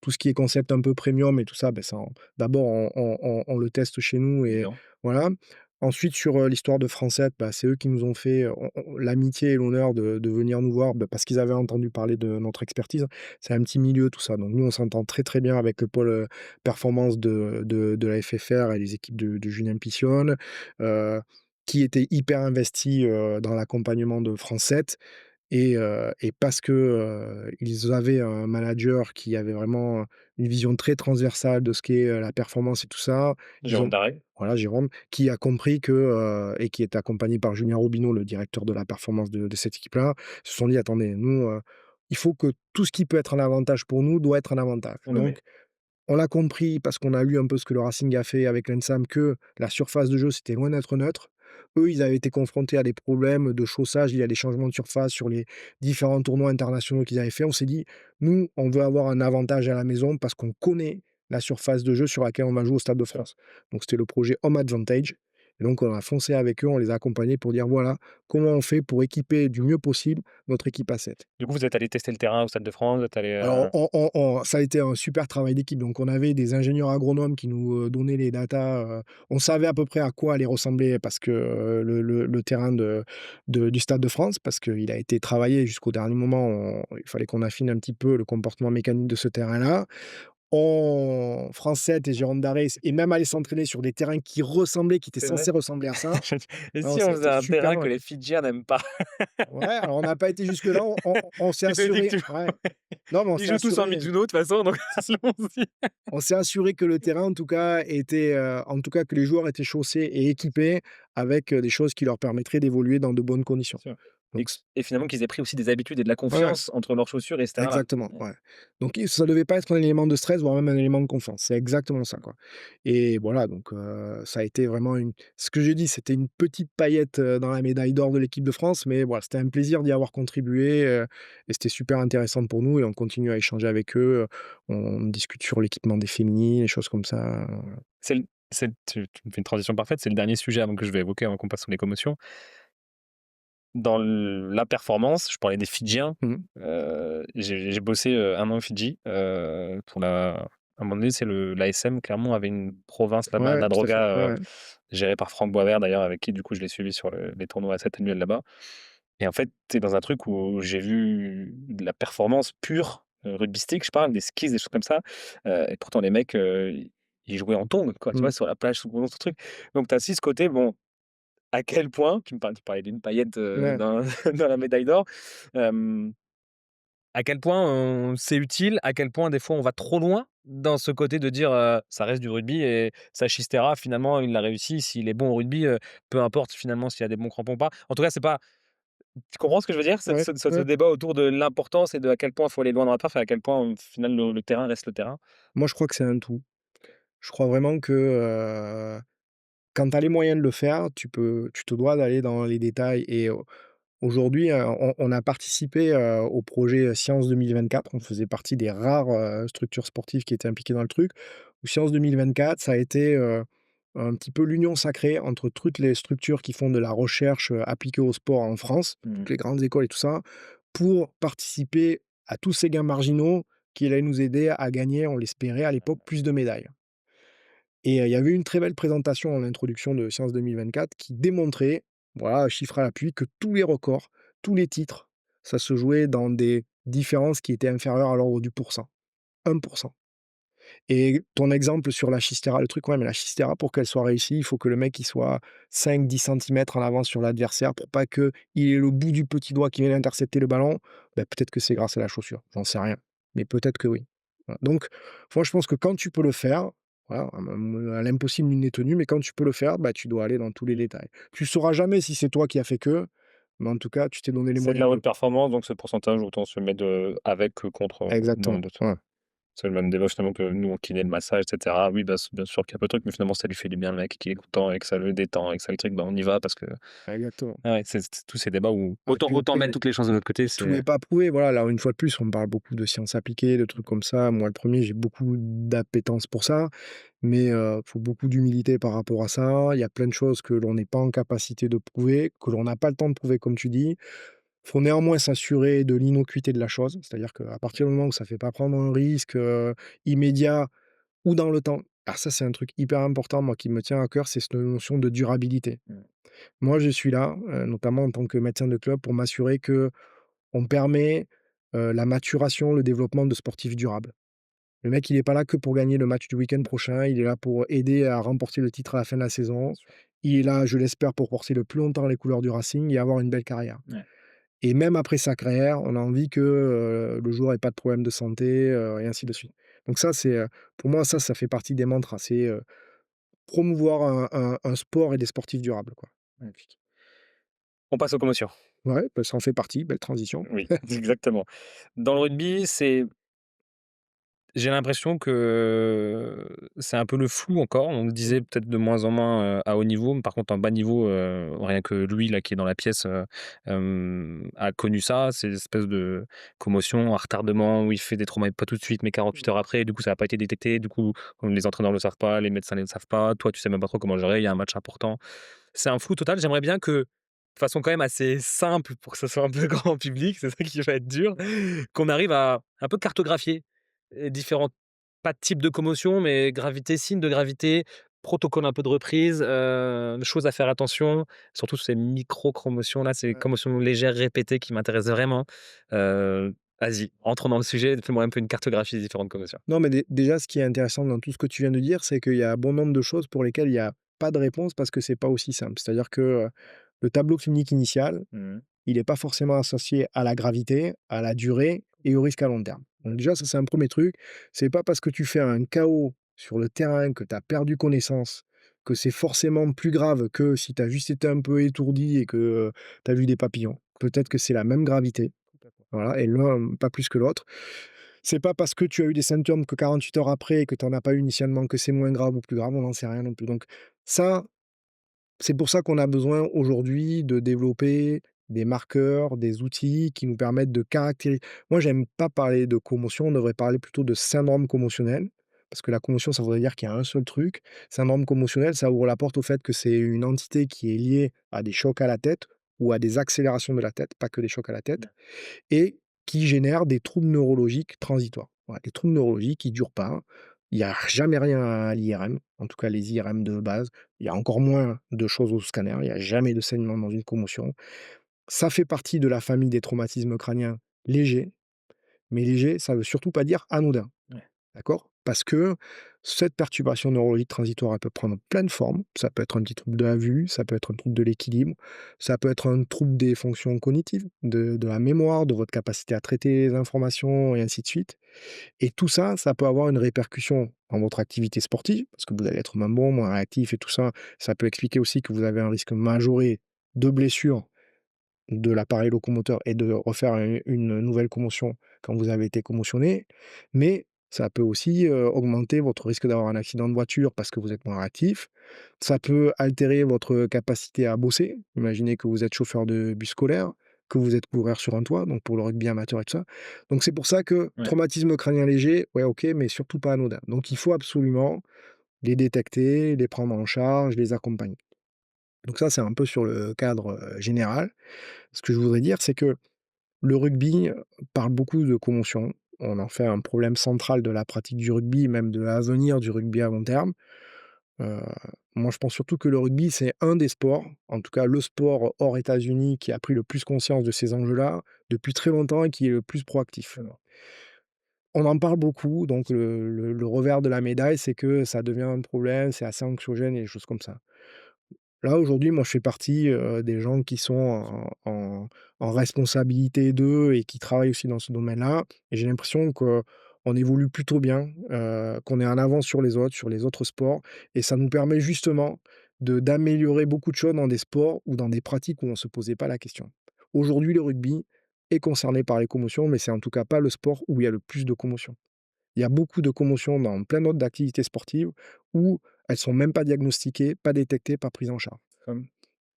tout ce qui est concept un peu premium et tout ça, bah, ça d'abord on le teste chez nous et Évidemment. voilà. Ensuite sur, l'histoire de France 7, bah, c'est eux qui nous ont fait, on l'amitié et l'honneur de venir nous voir, bah, parce qu'ils avaient entendu parler de notre expertise. C'est un petit milieu tout ça, donc nous on s'entend très, très bien avec le pôle, performance de la FFR et les équipes de Julien Pissione. Heu qui était hyper investi, dans l'accompagnement de France 7 et parce que, ils avaient un manager qui avait vraiment une vision très transversale de ce qu'est, la performance et tout ça. Ils Jérôme ont Daré. voilà, Jérôme, qui a compris que, et qui est accompagné par Julien Robineau, le directeur de la performance de cette équipe-là. Ils se sont dit: «Attendez, nous, il faut que tout ce qui peut être un avantage pour nous doit être un avantage». On le Donc met. on l'a compris parce qu'on a lu un peu ce que le Racing a fait avec l'ENSAM, que la surface de jeu, c'était loin d'être neutre. Eux, ils avaient été confrontés à des problèmes de chaussage liés à des changements de surface sur les différents tournois internationaux qu'ils avaient fait. On s'est dit: «Nous, on veut avoir un avantage à la maison parce qu'on connaît la surface de jeu sur laquelle on va jouer au Stade de Sûr. France». Donc c'était le projet Home Advantage et donc on a foncé avec eux, on les a accompagnés pour dire: «Voilà, comment on fait pour équiper du mieux possible notre équipe A7». Du coup, vous êtes allé tester le terrain au Stade de France, vous êtes allé, Alors, ça a été un super travail d'équipe. Donc, on avait des ingénieurs agronomes qui nous, donnaient les datas, on savait à peu près à quoi allait ressembler parce que, le terrain du Stade de France, parce qu'il a été travaillé jusqu'au dernier moment. Il fallait qu'on affine un petit peu le comportement mécanique de ce terrain-là. France 7 et Jérôme Darès et même aller s'entraîner sur des terrains qui ressemblaient, qui étaient c'est censés vrai? ressembler à ça. Et Non, si ça on a faisait été un super terrain bien. que les Fidjiens n'aiment pas? Ouais, alors on n'a pas été jusque-là, on s'est Tu t'es dit assuré que tu ouais. Non, mais on ils s'est jouent tous en assuré. Mizuno de toute façon, donc allons-y. On s'est assuré que le terrain, en tout cas, était, en tout cas, que les joueurs étaient chaussés et équipés avec, des choses qui leur permettraient d'évoluer dans de bonnes conditions. Sûr Donc c et finalement qu'ils aient pris aussi des habitudes et de la ouais, ouais, confiance entre leurs chaussures et ce terrain-là. exactement, ouais. Donc ça devait pas être un élément de stress, voire même un élément de confiance. C'est exactement ça, quoi et voilà, donc ça a été vraiment une ce que j'ai dit, c'était une petite paillette, dans la médaille d'or de l'équipe de France, mais voilà, c'était un plaisir d'y avoir contribué, et c'était super intéressant pour nous et on continue à échanger avec eux, on discute sur l'équipement des féminines, des choses comme ça, Tu me fais une transition parfaite, c'est le dernier sujet avant que je vais évoquer avant qu'on passe sur les commotions. Dans la performance, je parlais des Fidjiens, Mmh. j'ai bossé, 1 an aux Fidji, pour la à un moment donné, c'est le l'ASM Clermont avait une province là-bas, Ouais, tout à fait. Ouais, Nadroga, ouais. gérée par Franck Boisvert d'ailleurs, avec qui du coup je l'ai suivi sur les tournois A7 annuels là-bas et en fait, tu es dans un truc où j'ai vu de la performance pure, rugbystique, je parle, des skis, des choses comme ça, et pourtant les mecs, ils jouaient en tongs quoi, tu Mmh. vois? Sur la plage, sous ce truc. Donc tu as aussi ce côté, bon, à quel point tu parlais d'une paillette, Ouais, dans dans la médaille d'or, hem, à quel point c'est utile, à quel point des fois on va trop loin dans ce côté de dire, ça reste du rugby et Sachistera finalement il l'a réussi, s'il est bon au rugby, peu importe finalement s'il y a des bons crampons ou pas. En tout cas, c'est pas tu comprends ce que je veux dire? Ce ouais, ce ce ce ouais. débat autour de l'importance et de à quel point il faut aller loin dans la perf et à quel point, au final le terrain reste le terrain. Moi, je crois que c'est un tout. Je crois vraiment que, quand tu as les moyens de le faire, tu te dois d'aller dans les détails et aujourd'hui, on a participé, au projet, Science 2024. On faisait partie des rares, structures sportives qui étaient impliquées dans le truc. Où Science 2024, ça a été, un petit peu l'union sacrée entre toutes les structures qui font de la recherche, appliquée au sport en France, Mmh. toutes les grandes écoles et tout ça, pour participer à tous ces gains marginaux qui allaient nous aider à gagner, on l'espérait à l'époque, plus de médailles. Et il y avait une très belle présentation en introduction de Science 2024 qui démontrait, voilà, chiffres à l'appui, que tous les records, tous les titres, ça se jouait dans des différences qui étaient inférieures à l'ordre du pourcent, 1. Et ton exemple sur la Chistera, le truc, ouais, mais la Chistera, pour qu'elle soit réussie, il faut que le mec, il soit 5-10 centimètres en avance sur l'adversaire pour pas qu'il ait le bout du petit doigt qui vienne intercepter le ballon. Bah, peut-être que c'est grâce à la chaussure, j'en sais rien, mais peut-être que oui. Voilà, donc moi, je pense que quand tu peux le faire, voilà, à l'impossible, nul n'est tenu, mais quand tu peux le faire, bah, tu dois aller dans tous les détails. Tu sauras jamais si c'est toi qui as fait que, mais en tout cas, tu t'es donné les C'est de moyens la de. haute performance, donc ce pourcentage, autant se mettre, avec que contre, dans Exactement, le doute. ouais, C'est le même débat finalement que nous, en kiné, le massage, et cetera. Oui, bah, c'est bien sûr qu'il y a peu de trucs, mais finalement, ça lui fait du bien, le mec, qu'il est content et que ça le détend et que ça le truc, bah, on y va parce que exactement. ah ouais, c'est tous ces débats où Ah, puis autant mettre après toutes les chances de notre côté, tout c'est n'est pas prouvé, voilà. Alors une fois de plus, on parle beaucoup de sciences appliquées, de trucs comme ça. Moi, le premier, j'ai beaucoup d'appétence pour ça, mais faut beaucoup d'humilité par rapport à ça. Il y a plein de choses que l'on n'est pas en capacité de prouver, que l'on n'a pas le temps de prouver, comme tu dis. Faut néanmoins s'assurer de l'innocuité de la chose, c'est-à-dire qu'à partir du moment où ça fait pas prendre un risque, immédiat ou dans le temps. Alors ça, c'est un truc hyper important, moi, qui me tient à cœur, c'est cette notion de durabilité. mmh, Moi, je suis là, notamment en tant que médecin de club, pour m'assurer que on permet, la maturation, le développement de sportifs durables. Le mec, il est pas là que pour gagner le match du week-end prochain, il est là pour aider à remporter le titre à la fin de la bien saison. sûr. Il est là, je l'espère, pour porter le plus longtemps les couleurs du Racing et avoir une belle carrière. Ouais. Et même après sa carrière, on a envie que, le joueur ait pas de problème de santé, et ainsi de suite. Donc ça, c'est, pour moi, ça fait partie des mantras. C'est, promouvoir un sport et des sportifs durables, quoi. Magnifique. On passe aux commotions. Ouais, bah, ça en fait partie, belle transition. Oui, exactement. Dans le rugby, j'ai l'impression que c'est un peu le flou encore. On le disait peut-être de moins en moins, à haut niveau, mais par contre en bas niveau, rien que lui là qui est dans la pièce, a connu ça, ces espèces de commotions, un retardement où il fait des traumas pas tout de suite, mais 48 heures après, du coup ça a pas été détecté, du coup, comme les entraîneurs le savent pas, les médecins ne le savent pas, toi tu sais même pas trop comment gérer, il y a un match important. C'est un flou total. J'aimerais bien que, de façon quand même assez simple pour que ça soit un peu grand public, c'est ça qui va être dur, qu'on arrive à un peu cartographier différents, pas de types de commotion, mais gravité, signe de gravité, protocole un peu de reprise, choses à faire attention, surtout ces micro-commotions là, ces Ouais. commotions légères répétées qui m'intéressent vraiment. Vas-y, entrons dans le sujet, fais-moi un peu une cartographie des différentes commotions. Non, mais déjà, ce qui est intéressant dans tout ce que tu viens de dire, c'est qu'il y a bon nombre de choses pour lesquelles il y a pas de réponse parce que c'est pas aussi simple. C'est-à-dire que, le tableau clinique initial, Mmh. il est pas forcément associé à la gravité, à la durée et au risque à long terme. Donc déjà, ça, c'est un premier truc. C'est pas parce que tu fais un KO sur le terrain, que tu as perdu connaissance, que c'est forcément plus grave que si tu as juste été un peu étourdi et que, tu as vu des papillons. Peut-être que c'est la même gravité, voilà, et l'un pas plus que l'autre. C'est pas parce que tu as eu des symptômes que 48 heures après et que tu en as pas eu initialement que c'est moins grave ou plus grave, on n'en sait rien non plus. Donc ça, c'est pour ça qu'on a besoin aujourd'hui de développer des marqueurs, des outils qui nous permettent de caractériser. Moi, j'aime pas parler de commotion, on devrait parler plutôt de syndrome commotionnel, parce que la commotion, ça voudrait dire qu'il y a un seul truc. Syndrome commotionnel, ça ouvre la porte au fait que c'est une entité qui est liée à des chocs à la tête ou à des accélérations de la tête, pas que des chocs à la tête, et qui génèrent des troubles neurologiques transitoires. Voilà, des troubles neurologiques qui durent pas. Il y a jamais rien à l'IRM, en tout cas les IRM de base. Il y a encore moins de choses au scanner. Il y a jamais de saignement dans une commotion. Ça fait partie de la famille des traumatismes crâniens légers, mais léger, ça veut surtout pas dire anodin. Ouais. D'accord? Parce que cette perturbation neurologique transitoire, elle peut prendre plein de formes. Ça peut être un petit trouble de la vue, ça peut être un trouble de l'équilibre, ça peut être un trouble des fonctions cognitives, de la mémoire, de votre capacité à traiter les informations et ainsi de suite. Et tout ça, ça peut avoir une répercussion dans votre activité sportive, parce que vous allez être moins bon, moins réactif et tout ça. Ça peut expliquer aussi que vous avez un risque majoré de blessure de l'appareil locomoteur et de refaire une nouvelle commotion quand vous avez été commotionné. Mais ça peut aussi, augmenter votre risque d'avoir un accident de voiture parce que vous êtes moins réactif. Ça peut altérer votre capacité à bosser. Imaginez que vous êtes chauffeur de bus scolaire, que vous êtes couvreur sur un toit, donc pour le rugby amateur et tout ça. Donc c'est pour ça que Ouais. traumatisme crânien léger, ouais, OK, mais surtout pas anodin. Donc il faut absolument les détecter, les prendre en charge, les accompagner. Donc ça, c'est un peu sur le cadre, général. Ce que je voudrais dire, c'est que le rugby, parle beaucoup de commotion. On en fait un problème central de la pratique du rugby, même de l'avenir du rugby à long terme. Heu, Moi, je pense surtout que le rugby, c'est un des sports, en tout cas le sport hors États-Unis, qui a pris le plus conscience de ces enjeux-là depuis très longtemps et qui est le plus proactif. On en parle beaucoup, donc le revers de la médaille, c'est que ça devient un problème, c'est assez anxiogène et des choses comme ça. Là, aujourd'hui, moi, je fais partie, des gens qui sont en responsabilité d'eux et qui travaillent aussi dans ce domaine-là et j'ai l'impression qu'on évolue plutôt bien, qu'on est en avance sur les autres sports et ça nous permet justement d'améliorer beaucoup de choses dans des sports ou dans des pratiques où on ne se posait pas la question. Aujourd'hui, le rugby est concerné par les commotions, mais c'est en tout cas pas le sport où il y a le plus de commotions. Il y a beaucoup de commotions dans plein d'autres activités sportives où elles sont même pas diagnostiquées, pas détectées, pas prises en charge.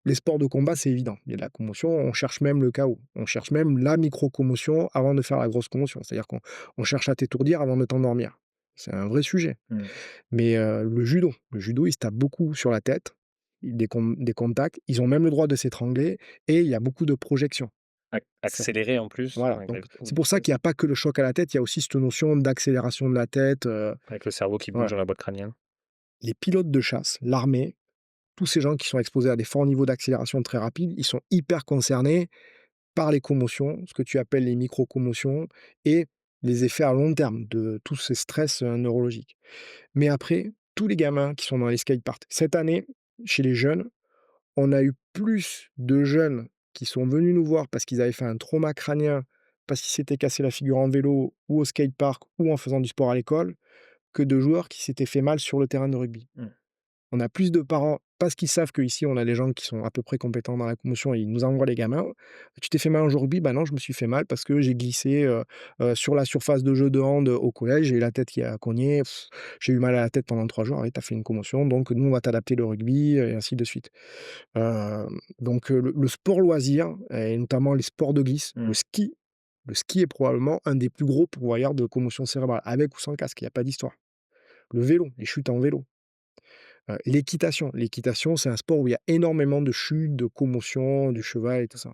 Les sports de combat, c'est évident. Il y a de la commotion, on cherche même le chaos. On cherche même la micro-commotion avant de faire la grosse commotion. C'est-à-dire qu'on cherche à t'étourdir avant de t'endormir. C'est un vrai sujet. Mmh. Mais le judo, il se tape beaucoup sur la tête, des contacts. Ils ont même le droit de s'étrangler et il y a beaucoup de projections. Ça Accéléré en plus, voilà, avec donc la haute c'est pour ça qu'il vitesse, n'y a pas que le choc à la tête, il y a aussi cette notion d'accélération de la tête, avec le cerveau qui bouge voilà. dans la boîte crânienne. Les pilotes de chasse, l'armée, tous ces gens qui sont exposés à des forts niveaux d'accélération très rapides, ils sont hyper concernés par les commotions, ce que tu appelles les micro-commotions et les effets à long terme de tous ces stress, neurologiques. Mais après, tous les gamins qui sont dans les skateparks cette année, chez les jeunes, on a eu plus de jeunes qui sont venus nous voir parce qu'ils avaient fait un trauma crânien, parce qu'ils s'étaient cassé la figure en vélo ou au skatepark ou en faisant du sport à l'école, que de joueurs qui s'étaient fait mal sur le terrain de rugby. Mmh. On a plus de parents, parce qu'ils savent qu'ici, on a des gens qui sont à peu près compétents dans la commotion et ils nous envoient les gamins. «Tu t'es fait mal aujourd'hui?» «Bah non, je me suis fait mal parce que j'ai glissé, sur la surface de jeu de hand, au collège, j'ai eu la tête qui a cogné, j'ai eu mal à la tête pendant 3 jours». «Ah oui, tu as fait une commotion, donc nous, on va t'adapter le rugby», et ainsi de suite. Hem, le sport loisir et notamment les sports de glisse, Mmh. le ski est probablement un des plus gros pourvoyeurs de commotion cérébrale, avec ou sans casque, il y a pas d'histoire. Le vélo, les chutes en vélo. L'équitation, c'est un sport où il y a énormément de chutes, de commotions, du cheval et tout ça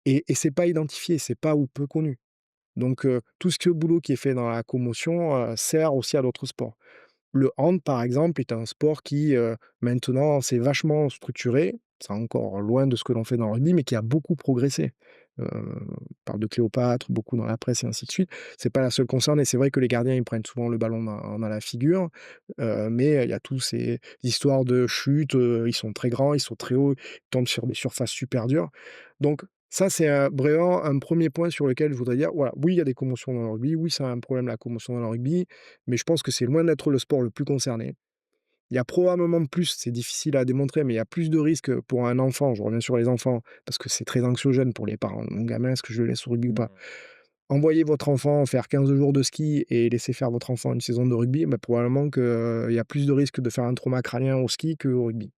et c'est pas identifié, c'est pas ou peu connu. Donc tout ce boulot qui est fait dans la commotion, sert aussi à d'autres sports. Le hand, par exemple, est un sport qui, maintenant s'est vachement structuré. C'est encore loin de ce que l'on fait dans le rugby, mais qui a beaucoup progressé. On parle de Cléopâtre, beaucoup dans la presse et ainsi de suite. C'est pas la seule concernée. C'est vrai que les gardiens, ils prennent souvent le ballon dans la figure, mais il y a tous ces histoires de chute, ils sont très grands, ils sont très hauts, ils tombent sur des surfaces super dures. Donc ça, c'est vraiment un premier point sur lequel je voudrais dire, voilà, oui, il y a des commotions dans le rugby, oui, c'est un problème la commotion dans le rugby, mais je pense que c'est loin d'être le sport le plus concerné. Il y a probablement plus, c'est difficile à démontrer, mais il y a plus de risques pour un enfant, je reviens sur les enfants, parce que c'est très anxiogène pour les parents. Mon gamin, est-ce que je le laisse au rugby ou pas? Mmh. Envoyer votre enfant faire 15 jours de ski et laisser faire votre enfant une saison de rugby, bah, probablement qu'il y a plus de risques de faire un trauma crânien au ski qu'au rugby.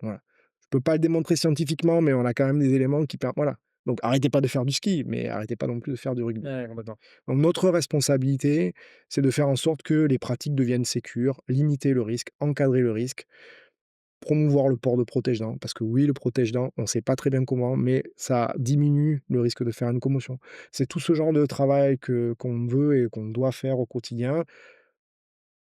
Voilà. Je peux pas le démontrer scientifiquement, mais on a quand même des éléments qui per voilà. Donc arrêtez pas de faire du ski, mais arrêtez pas non plus de faire du rugby. Ouais, complètement. Donc notre responsabilité, c'est de faire en sorte que les pratiques deviennent sécures, limiter le risque, encadrer le risque, promouvoir le port de protège-dents, parce que oui, le protège-dents, on ne sait pas très bien comment, mais ça diminue le risque de faire une commotion. C'est tout ce genre de travail qu'on veut et qu'on doit faire au quotidien.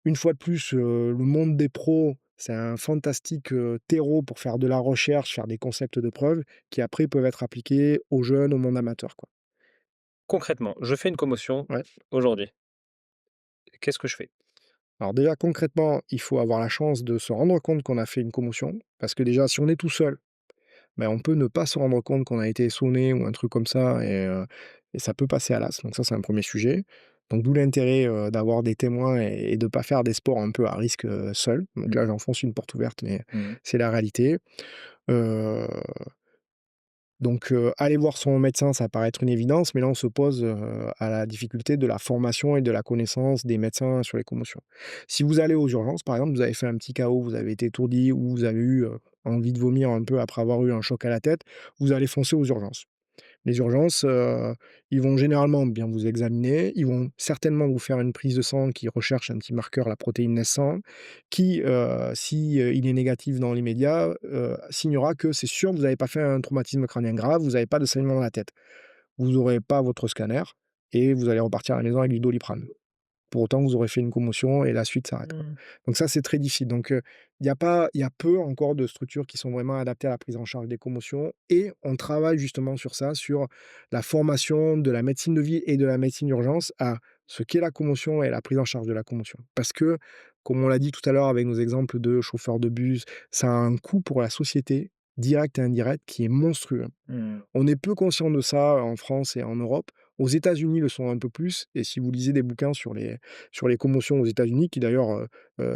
Une fois de plus, le monde des pros, c'est un fantastique, terreau pour faire de la recherche, faire des concepts de preuves qui après peuvent être appliqués aux jeunes, au monde amateur, quoi. Concrètement, je fais une commotion Ouais. aujourd'hui. Qu'est-ce que je fais? Alors déjà concrètement, il faut avoir la chance de se rendre compte qu'on a fait une commotion, parce que déjà si on est tout seul, ben, on peut ne pas se rendre compte qu'on a été sonné ou un truc comme ça et ça peut passer à l'as. Donc ça, c'est un premier sujet. Donc d'où l'intérêt, d'avoir des témoins et de pas faire des sports un peu à risque, seul. Donc Mmh. là, j'enfonce une porte ouverte, mais Mmh. c'est la réalité. Heu aller voir son médecin, ça paraît être une évidence, mais là, on se pose, à la difficulté de la formation et de la connaissance des médecins sur les commotions. Si vous allez aux urgences, par exemple, vous avez fait un petit KO, vous avez été étourdi ou vous avez eu, envie de vomir un peu après avoir eu un choc à la tête, vous allez foncer aux urgences. Les urgences, ils vont généralement bien vous examiner, ils vont certainement vous faire une prise de sang qui recherche un petit marqueur, la protéine naissant, qui, si, il est négatif dans l'immédiat, signera que c'est sûr, vous n'avez pas fait un traumatisme crânien grave, vous n'avez pas de saignement dans la tête. Vous n'aurez pas votre scanner et vous allez repartir à la maison avec du Doliprane. Pour autant, vous aurez fait une commotion et la suite s'arrête, quoi. Mmh. Donc ça, c'est très difficile. Donc, il y a peu encore de structures qui sont vraiment adaptées à la prise en charge des commotions et on travaille justement sur ça, sur la formation de la médecine de ville et de la médecine d'urgence à ce qu'est la commotion et la prise en charge de la commotion. Parce que, comme on l'a dit tout à l'heure avec nos exemples de chauffeurs de bus, ça a un coût pour la société, direct et indirect, qui est monstrueux. Mmh. On est peu conscient de ça en France et en Europe. Aux États-Unis, le sont un peu plus et si vous lisez des bouquins sur les commotions aux États-Unis qui d'ailleurs,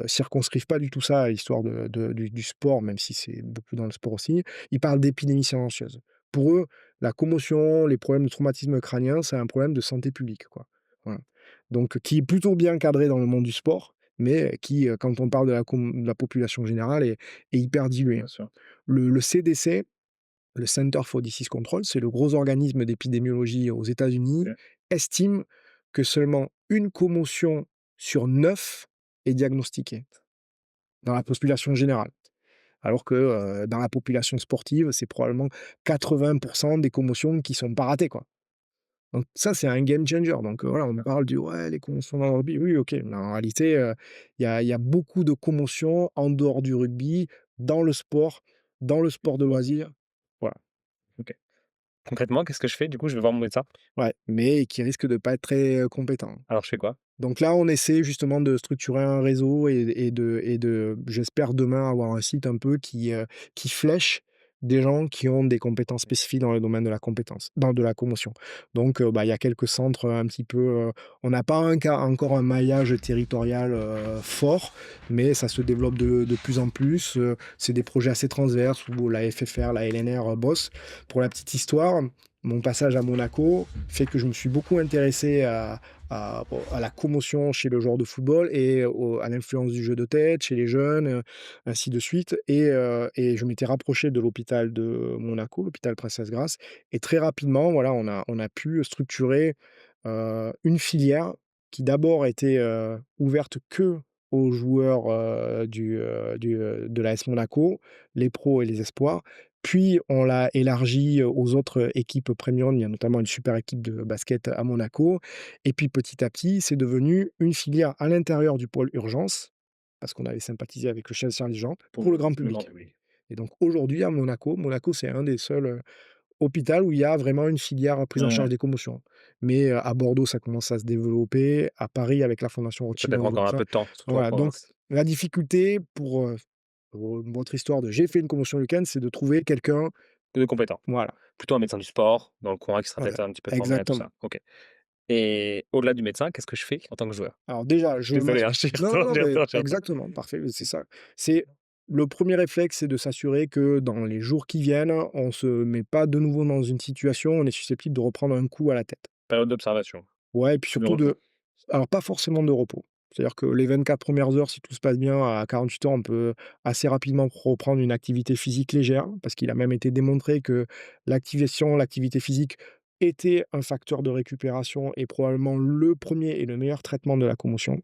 circonscrivent pas du tout ça à l'histoire du sport, même si c'est beaucoup dans le sport aussi, ils parlent d'épidémies silencieuses. Pour eux, la commotion, les problèmes de traumatisme crânien, c'est un problème de santé publique, quoi. Voilà. Donc qui est plutôt bien cadré dans le monde du sport, mais qui, quand on parle de la population générale est hyper dilué. Bien sûr. Le CDC, le Center for Disease Control, c'est le gros organisme d'épidémiologie aux États-Unis, OK. estime que seulement une commotion sur 9 est diagnostiquée dans la population générale. Alors que, dans la population sportive, c'est probablement 80 des commotions qui sont pas ratées, quoi. Donc ça, c'est un game changer. Donc, voilà, on me parle du: «Ouais, les commotions dans le rugby». Oui, OK, mais en réalité, il y a beaucoup de commotions en dehors du rugby, dans le sport de loisir. Voilà. OK. Concrètement, qu'est-ce que je fais? Du coup, je vais voir mon médecin. Ouais, mais qui risque de pas être très, compétent. Alors je fais quoi? Donc là, on essaie justement de structurer un réseau et de j'espère demain avoir un site un peu qui flèche des gens qui ont des compétences spécifiques dans le domaine de la compétence dans de la commotion. Donc, bah, il y a quelques centres, un petit peu, on n'a pas encore un maillage territorial, fort, mais ça se développe de plus en plus, c'est des projets assez transverses où la FFR, la LNR, bossent. Pour la petite histoire, mon passage à Monaco fait que je me suis beaucoup intéressé à la commotion chez le joueur de football et à l'influence du jeu de tête chez les jeunes, ainsi de suite et je m'étais rapproché de l'hôpital de Monaco, l'hôpital Princesse Grace et très rapidement, voilà, on a pu structurer, une filière qui d'abord était, ouverte que aux joueurs, de l'AS Monaco, les pros et les espoirs. Puis on l'a élargi aux autres équipes premium. Il y a notamment une super équipe de basket à Monaco et puis petit à petit, c'est devenu une filière à l'intérieur du pôle urgence, parce qu'on avait sympathisé avec le chef sergent, Pour pour le grand le grand public. public. Et donc aujourd'hui à Monaco, c'est un des seuls, hôpital où il y a vraiment une filière prise en charge Mmh. des commotions. Mais, à Bordeaux, ça commence à se développer, à Paris avec la Fondation Rothschild, Peut-être on veut encore un ça. peu de temps, surtout en Voilà, donc province. la difficulté pour votre histoire de «j'ai fait une commotion le week-end», c'est de trouver quelqu'un De compétent. voilà, Plutôt un médecin du sport, dans le coin, qui sera voilà, peut-être un petit peu formé à tout exactement. ça. OK. Et au-delà du médecin, qu'est-ce que je fais en tant que joueur? Alors déjà, Je suis désolé, hein, non, non, non, j'y mais retourne, j'y retourne. exactement, parfait, c'est ça. C'est le premier réflexe, c'est de s'assurer que dans les jours qui viennent, on se met pas de nouveau dans une situation où on est susceptible de reprendre un coup à la tête. Période d'observation, Ouais et puis de surtout repos. alors pas forcément de repos. C'est-à-dire que les 24 premières heures, si tout se passe bien, à 48 heures, on peut assez rapidement reprendre une activité physique légère, parce qu'il a même été démontré que l'activité physique était un facteur de récupération et probablement le premier et le meilleur traitement de la commotion.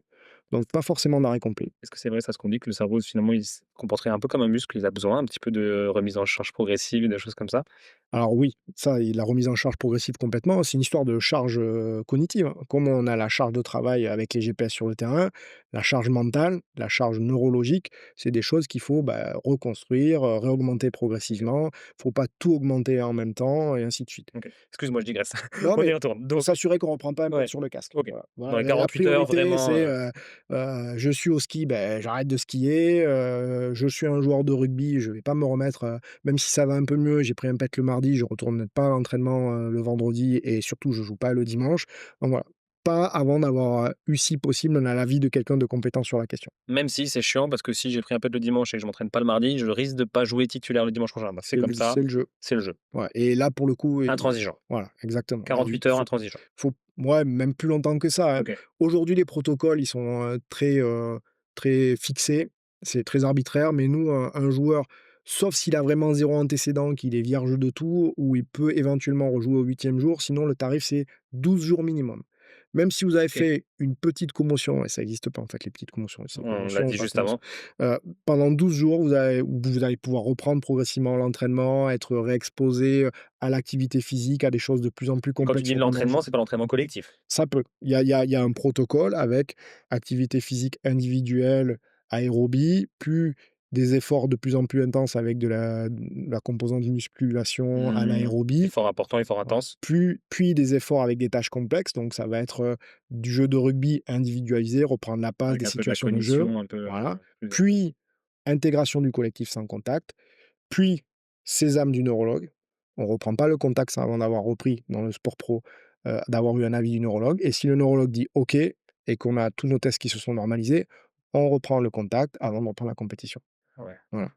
Donc pas forcément d'arrêt complet. Est-ce que c'est vrai ça, ce qu'on dit que le cerveau finalement il se comporterait un peu comme un muscle, il a besoin un petit peu de remise en charge progressive et des choses comme ça? Alors oui, ça et la remise en charge progressive complètement, c'est une histoire de charge, cognitive, hein. Comme on a la charge de travail avec les GPS sur le terrain, la charge mentale, la charge neurologique, c'est des choses qu'il faut, bah, reconstruire, réaugmenter OK, progressivement. Faut pas tout augmenter en même temps et ainsi de suite. OK. Excuse-moi, je digresse. Non, On y mais retourne. pour Donc s'assurer qu'on reprend pas un peu ouais, sur le casque. OK. Voilà. Dans Voilà, les la 48 heures priorité, vraiment, c'est, je suis au ski, ben, j'arrête de skier, je suis un joueur de rugby, je vais pas me remettre, même si ça va un peu mieux, j'ai pris un pet le mardi, je retourne pas à l'entraînement, le vendredi et surtout je joue pas le dimanche. Donc voilà, pas avant d'avoir, eu si possible on a l'avis de quelqu'un de compétent sur la question. même si c'est chiant parce que si j'ai pris un peu le dimanche et que je m'entraîne pas le mardi, je risque de pas jouer titulaire le dimanche prochain. Bah, c'est comme ça, C'est le jeu. c'est le jeu. Ouais et là pour le coup, Intransigeant. voilà, exactement. Là, il 48 heures faut intransigeant. faut ouais, même plus longtemps que ça, hein. OK. Aujourd'hui, les protocoles, ils sont, très fixés, c'est très arbitraire, mais nous, un joueur, sauf s'il a vraiment zéro antécédent, qu'il est vierge de tout, ou il peut éventuellement rejouer au 8e jour, sinon le tarif, c'est 12 jours minimum. Même si vous avez OK. fait une petite commotion et ça existe pas en fait les petites commotions, c'est On l'a commotion, dit pas juste commotion. avant. Heu, Pendant 12 jours, vous allez pouvoir reprendre progressivement l'entraînement, être réexposé, à l'activité physique, à des choses de plus en plus Quand tu complexes dis de sur du long l'entraînement, champ. c'est pas l'entraînement collectif? Ça peut. Il y a un protocole avec activité physique individuelle, aérobie, puis des efforts de plus en plus intenses avec de la composante musculation à Mmh. l'aérobie. Effort important, effort Voilà. intense. Puis des efforts avec des tâches complexes, donc ça va être, du jeu de rugby individualisé, reprendre la passe, Avec des un peu de la situations de jeu, cognition, un peu, voilà. plus Puis intégration du collectif sans contact, puis sésame du neurologue. On reprend pas le contact sans avant d'avoir repris dans le sport pro, d'avoir eu un avis du neurologue et si le neurologue dit OK et qu'on a tous nos tests qui se sont normalisés, on reprend le contact avant de reprendre la compétition. ouais. Voilà.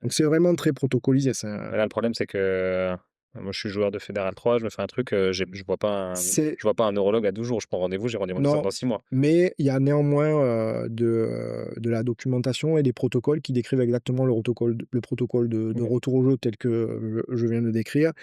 Donc c'est vraiment très protocolisé, ça Mais là, le problème, c'est que, moi, je suis joueur de fédéral 3, je me fais un truc, c'est je vois pas un neurologue à 12 jours. Je prends rendez-vous, j'ai rendez-vous non, dans 6 mois. mais il y a néanmoins, de la documentation et des protocoles qui décrivent exactement le protocole de OK. retour au jeu tel que, je viens de décrire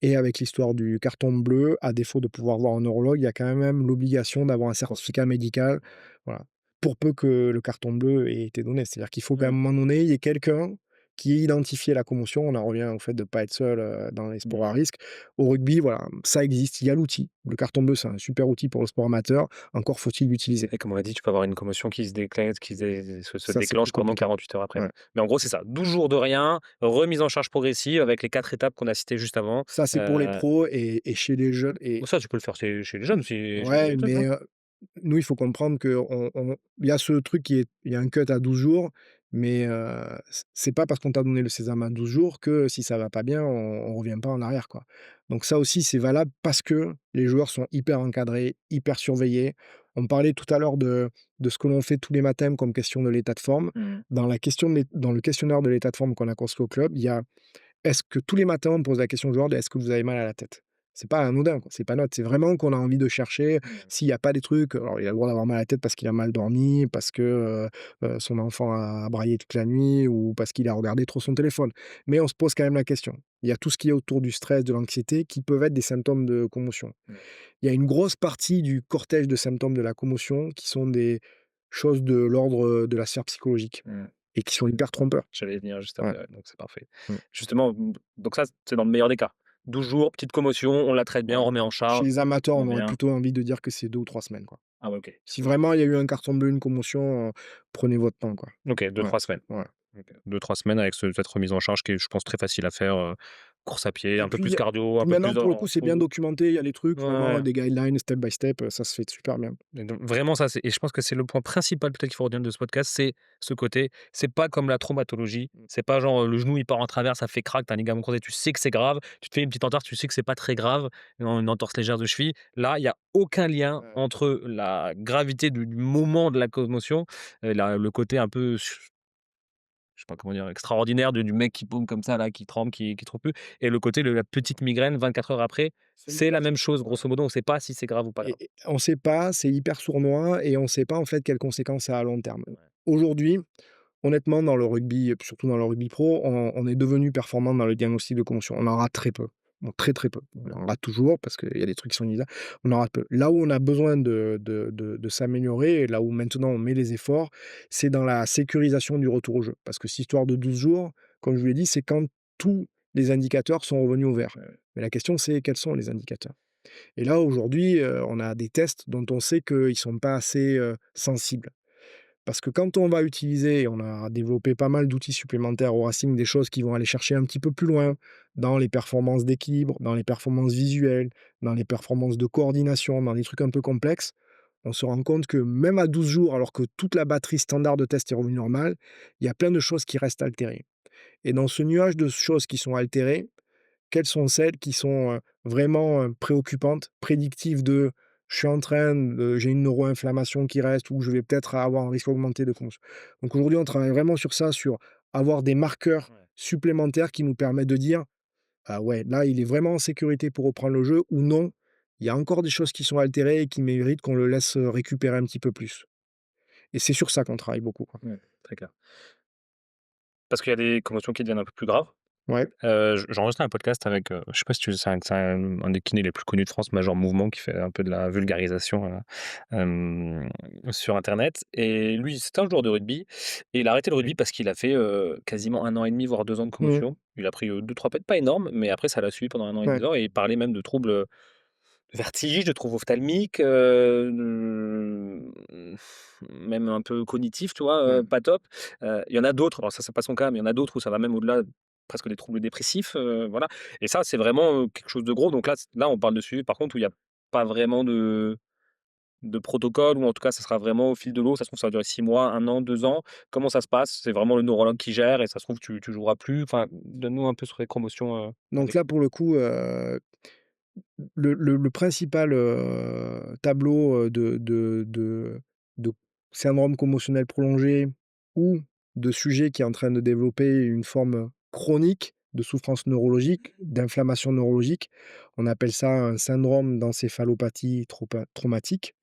et avec l'histoire du carton bleu, à défaut de pouvoir voir un neurologue, il y a quand même l'obligation d'avoir un certificat médical, voilà, pour peu que le carton bleu ait été donné. C'est-à-dire qu'il faut qu'à un Mmh. moment donné, il y ait quelqu'un qui ait identifié la commotion. On en revient au fait de ne pas être seul, dans les sports à Mmh. risque. Au rugby, voilà, ça existe, il y a l'outil. Le carton bleu, c'est un super outil pour le sport amateur. Encore faut-il l'utiliser. Et comme on l'a dit, tu peux avoir une commotion qui se déclate, qui se Ça, c'est déclenche plus pendant compliqué. 48 heures après. Ouais. Mais en gros, c'est ça, 12 jours de rien, remise en charge progressive avec les 4 étapes qu'on a citées juste avant. Ça, c'est pour les Heu, pros et chez les jeunes et ça, tu peux le faire chez les jeunes aussi, chez les ouais, trucs, mais, hein. nous, il faut comprendre qu'on il y a ce truc qui est il y a un cut à 12 jours, mais, c'est pas parce qu'on t'a donné le sésame à 12 jours que si ça va pas bien, on revient pas en arrière, quoi. Donc ça aussi, c'est valable parce que les joueurs sont hyper encadrés, hyper surveillés. On parlait tout à l'heure de ce que l'on fait tous les matins comme question de l'état de forme. Mmh. Dans le questionnaire de l'état de forme qu'on a construit au club, il y a est-ce que tous les matins, on pose la question aux joueurs de: «Est-ce que vous avez mal à la tête?» C'est pas anodin, quoi, c'est pas neutre, c'est vraiment qu'on a envie de chercher Mmh. s'il y a pas des trucs alors il a le droit d'avoir mal à la tête parce qu'il a mal dormi, parce que, son enfant a braillé toute la nuit ou parce qu'il a regardé trop son téléphone. Mais on se pose quand même la question. Il y a tout ce qui est autour du stress, de l'anxiété qui peuvent être des symptômes de commotion. Mmh. Il y a une grosse partie du cortège de symptômes de la commotion qui sont des choses de l'ordre, de la sphère psychologique Mmh. et qui sont hyper trompeurs. J'allais y venir juste Ouais. après, ouais, donc c'est parfait. Mmh. Justement, donc ça, c'est dans le meilleur des cas. 12 jours, petite commotion, on la traite bien, Ouais. on remet en Chez charge, les amateurs, on on aurait revient. plutôt envie de dire que c'est 2 ou 3 semaines, quoi. Ah ouais, OK. Si vraiment il y a eu un carton bleu, une commotion, prenez votre temps, quoi. OK, Ouais, 2-3 semaines. ouais. OK. 2-3 semaines avec cette remise en charge qui est, je pense, très facile à faire, course à pied, Et un peu plus puis, cardio, un puis peu plus maintenant, pour le en coup, c'est bien foot. documenté, il y a les trucs, vraiment Ouais. des guidelines step by step, ça se fait super bien. Et donc vraiment ça, c'est et je pense que c'est le point principal peut-être qu'il faut retenir de ce podcast, c'est ce côté, c'est pas comme la traumatologie, Mmh. c'est pas genre, le genou il part en travers, ça fait crack, tu as un ligament croisé, tu sais que c'est grave, tu te fais une petite entorse, tu sais que c'est pas très grave, une entorse légère de cheville. Là, il y a aucun lien Ouais. entre la gravité du moment de la commotion, la le côté un peu je sais pas comment dire, extraordinaire du mec qui paume comme ça là, qui tremble, qui trouve plus et le côté de la petite migraine 24 heures après, C'est c'est hyper la même chose grosso modo, on sait pas si c'est grave ou pas grave. et on sait pas, c'est hyper sournois et on sait pas, en fait, quelles conséquences ça a à long terme. Ouais. Aujourd'hui, honnêtement, dans le rugby, surtout dans le rugby pro, on est devenu performant dans le diagnostic de commotion. On en rate très peu. Bon, très, très peu. On Ouais. en rate toujours parce qu'il y a des trucs qui sont inévitables. On en rate peu. Là où on a besoin de s'améliorer et là où maintenant on met les efforts, c'est dans la sécurisation du retour au jeu. Parce que cette histoire de 12 jours, comme je vous l'ai dit, c'est quand tous les indicateurs sont revenus au vert. Ouais. Mais la question, c'est quels sont les indicateurs? Et là, aujourd'hui, on a des tests dont on sait qu'ils ne sont pas assez, sensibles. Parce que quand on va utiliser on a développé pas mal d'outils supplémentaires au Racing, des choses qui vont aller chercher un petit peu plus loin dans les performances d'équilibre, dans les performances visuelles, dans les performances de coordination, dans des trucs un peu complexes. On se rend compte que même à 12 jours, alors que toute la batterie standard de test est revenue normale, il y a plein de choses qui restent altérées. Et dans ce nuage de choses qui sont altérées, quelles sont celles qui sont, vraiment, préoccupantes, prédictives de: «Je suis en train de j'ai une neuroinflammation qui reste» ou «Je vais peut-être avoir un risque augmenté de cons». Donc aujourd'hui, on travaille vraiment sur ça, sur avoir des marqueurs Ouais. supplémentaires qui nous permettent de dire: «Ah ouais, là, il est vraiment en sécurité pour reprendre le jeu» ou «Non, il y a encore des choses qui sont altérées et qui méritent qu'on le laisse, récupérer un petit peu plus» et c'est sur ça qu'on travaille beaucoup, quoi. Ouais, très clair. Parce qu'il y a des commotions qui deviennent un peu plus graves. Ouais. J'enregistre un podcast avec, je sais pas si tu c'est un des kinés les plus connus de France, Major Mouvement, qui fait un peu de la vulgarisation, sur internet et lui, c'était un joueur de rugby et il a arrêté le rugby parce qu'il a fait, quasiment 1 an et demi, voire 2 ans de Mmh. commotion. Il a pris, 2-3 pètes, pas énormes, mais après ça l'a suivi pendant 1 an et demi, Ouais. 2 ans et il parlait même de troubles, vertige, de troubles ophtalmiques, même un peu cognitif, tu vois? Ouais. Pas top. Il y en a d'autres, alors ça, c'est pas son cas, mais il y en a d'autres où ça va même au-delà, presque des troubles dépressifs, voilà et ça, c'est vraiment, quelque chose de gros donc là, on parle de suivi par contre où il y a pas vraiment de protocole ou en tout cas, ça sera vraiment au fil de l'eau. Ça se trouve, ça va durer 6 mois, 1 an, 2 ans. Comment ça se passe? C'est vraiment le neurologue qui gère et ça se trouve, tu joueras plus? Enfin, donne-nous un peu sur les promotions, Donc avec là, pour le coup, le principal, tableau, de syndrome commotionnel prolongé ou de sujet qui est en train de développer une forme chronique de souffrance neurologique, d'inflammation neurologique, on appelle ça un syndrome d'encéphalopathie traumatique.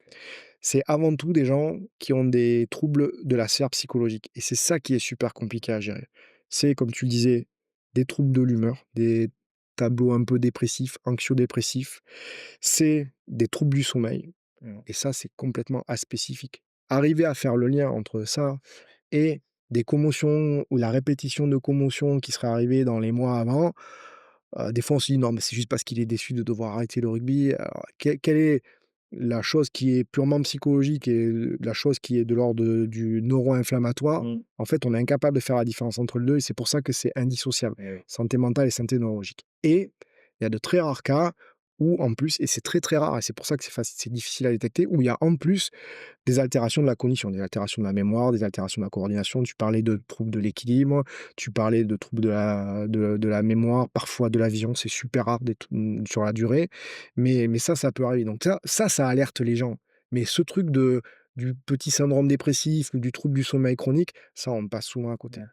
C'est avant tout des gens qui ont des troubles de la sphère psychologique et c'est ça qui est super compliqué à gérer. C'est comme tu le disais, des troubles de l'humeur, des tableaux un peu dépressifs, anxio-dépressifs, c'est des troubles du sommeil et ça, c'est complètement aspécifique. Arriver à faire le lien entre ça et des commotions ou la répétition de commotions qui seraient arrivées dans les mois avant, des fois on se dit: «Non, mais c'est juste parce qu'il est déçu de devoir arrêter le rugby». Alors quelle est la chose qui est purement psychologique et la chose qui est de l'ordre du neuro-inflammatoire? mmh, En fait, on est incapable de faire la différence entre les 2 et c'est pour ça que c'est indissociable, eh oui. santé mentale et santé neurologique et il y a de très rares cas où en plus et c'est très, très rare et c'est pour ça que c'est difficile à détecter, où il y a en plus des altérations de la cognition, des altérations de la mémoire, des altérations de la coordination. Tu parlais de troubles de l'équilibre, tu parlais de troubles de la mémoire, parfois de la vision, c'est super rare sur la durée, mais ça peut arriver. Donc ça alerte les gens. Mais ce truc du petit syndrome dépressif ou du trouble du sommeil chronique, ça, on passe souvent à côté. Ouais.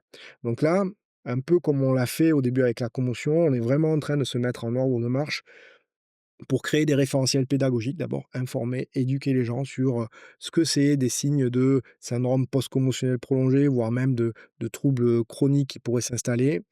Donc là, un peu comme on l'a fait au début avec la commotion, on est vraiment en train de se mettre en ordre de marche pour créer des référentiels pédagogiques d'abord, informer, éduquer les gens sur, ce que c'est des signes de syndrome post-commotionnel prolongé, voire même de troubles, chroniques qui pourraient s'installer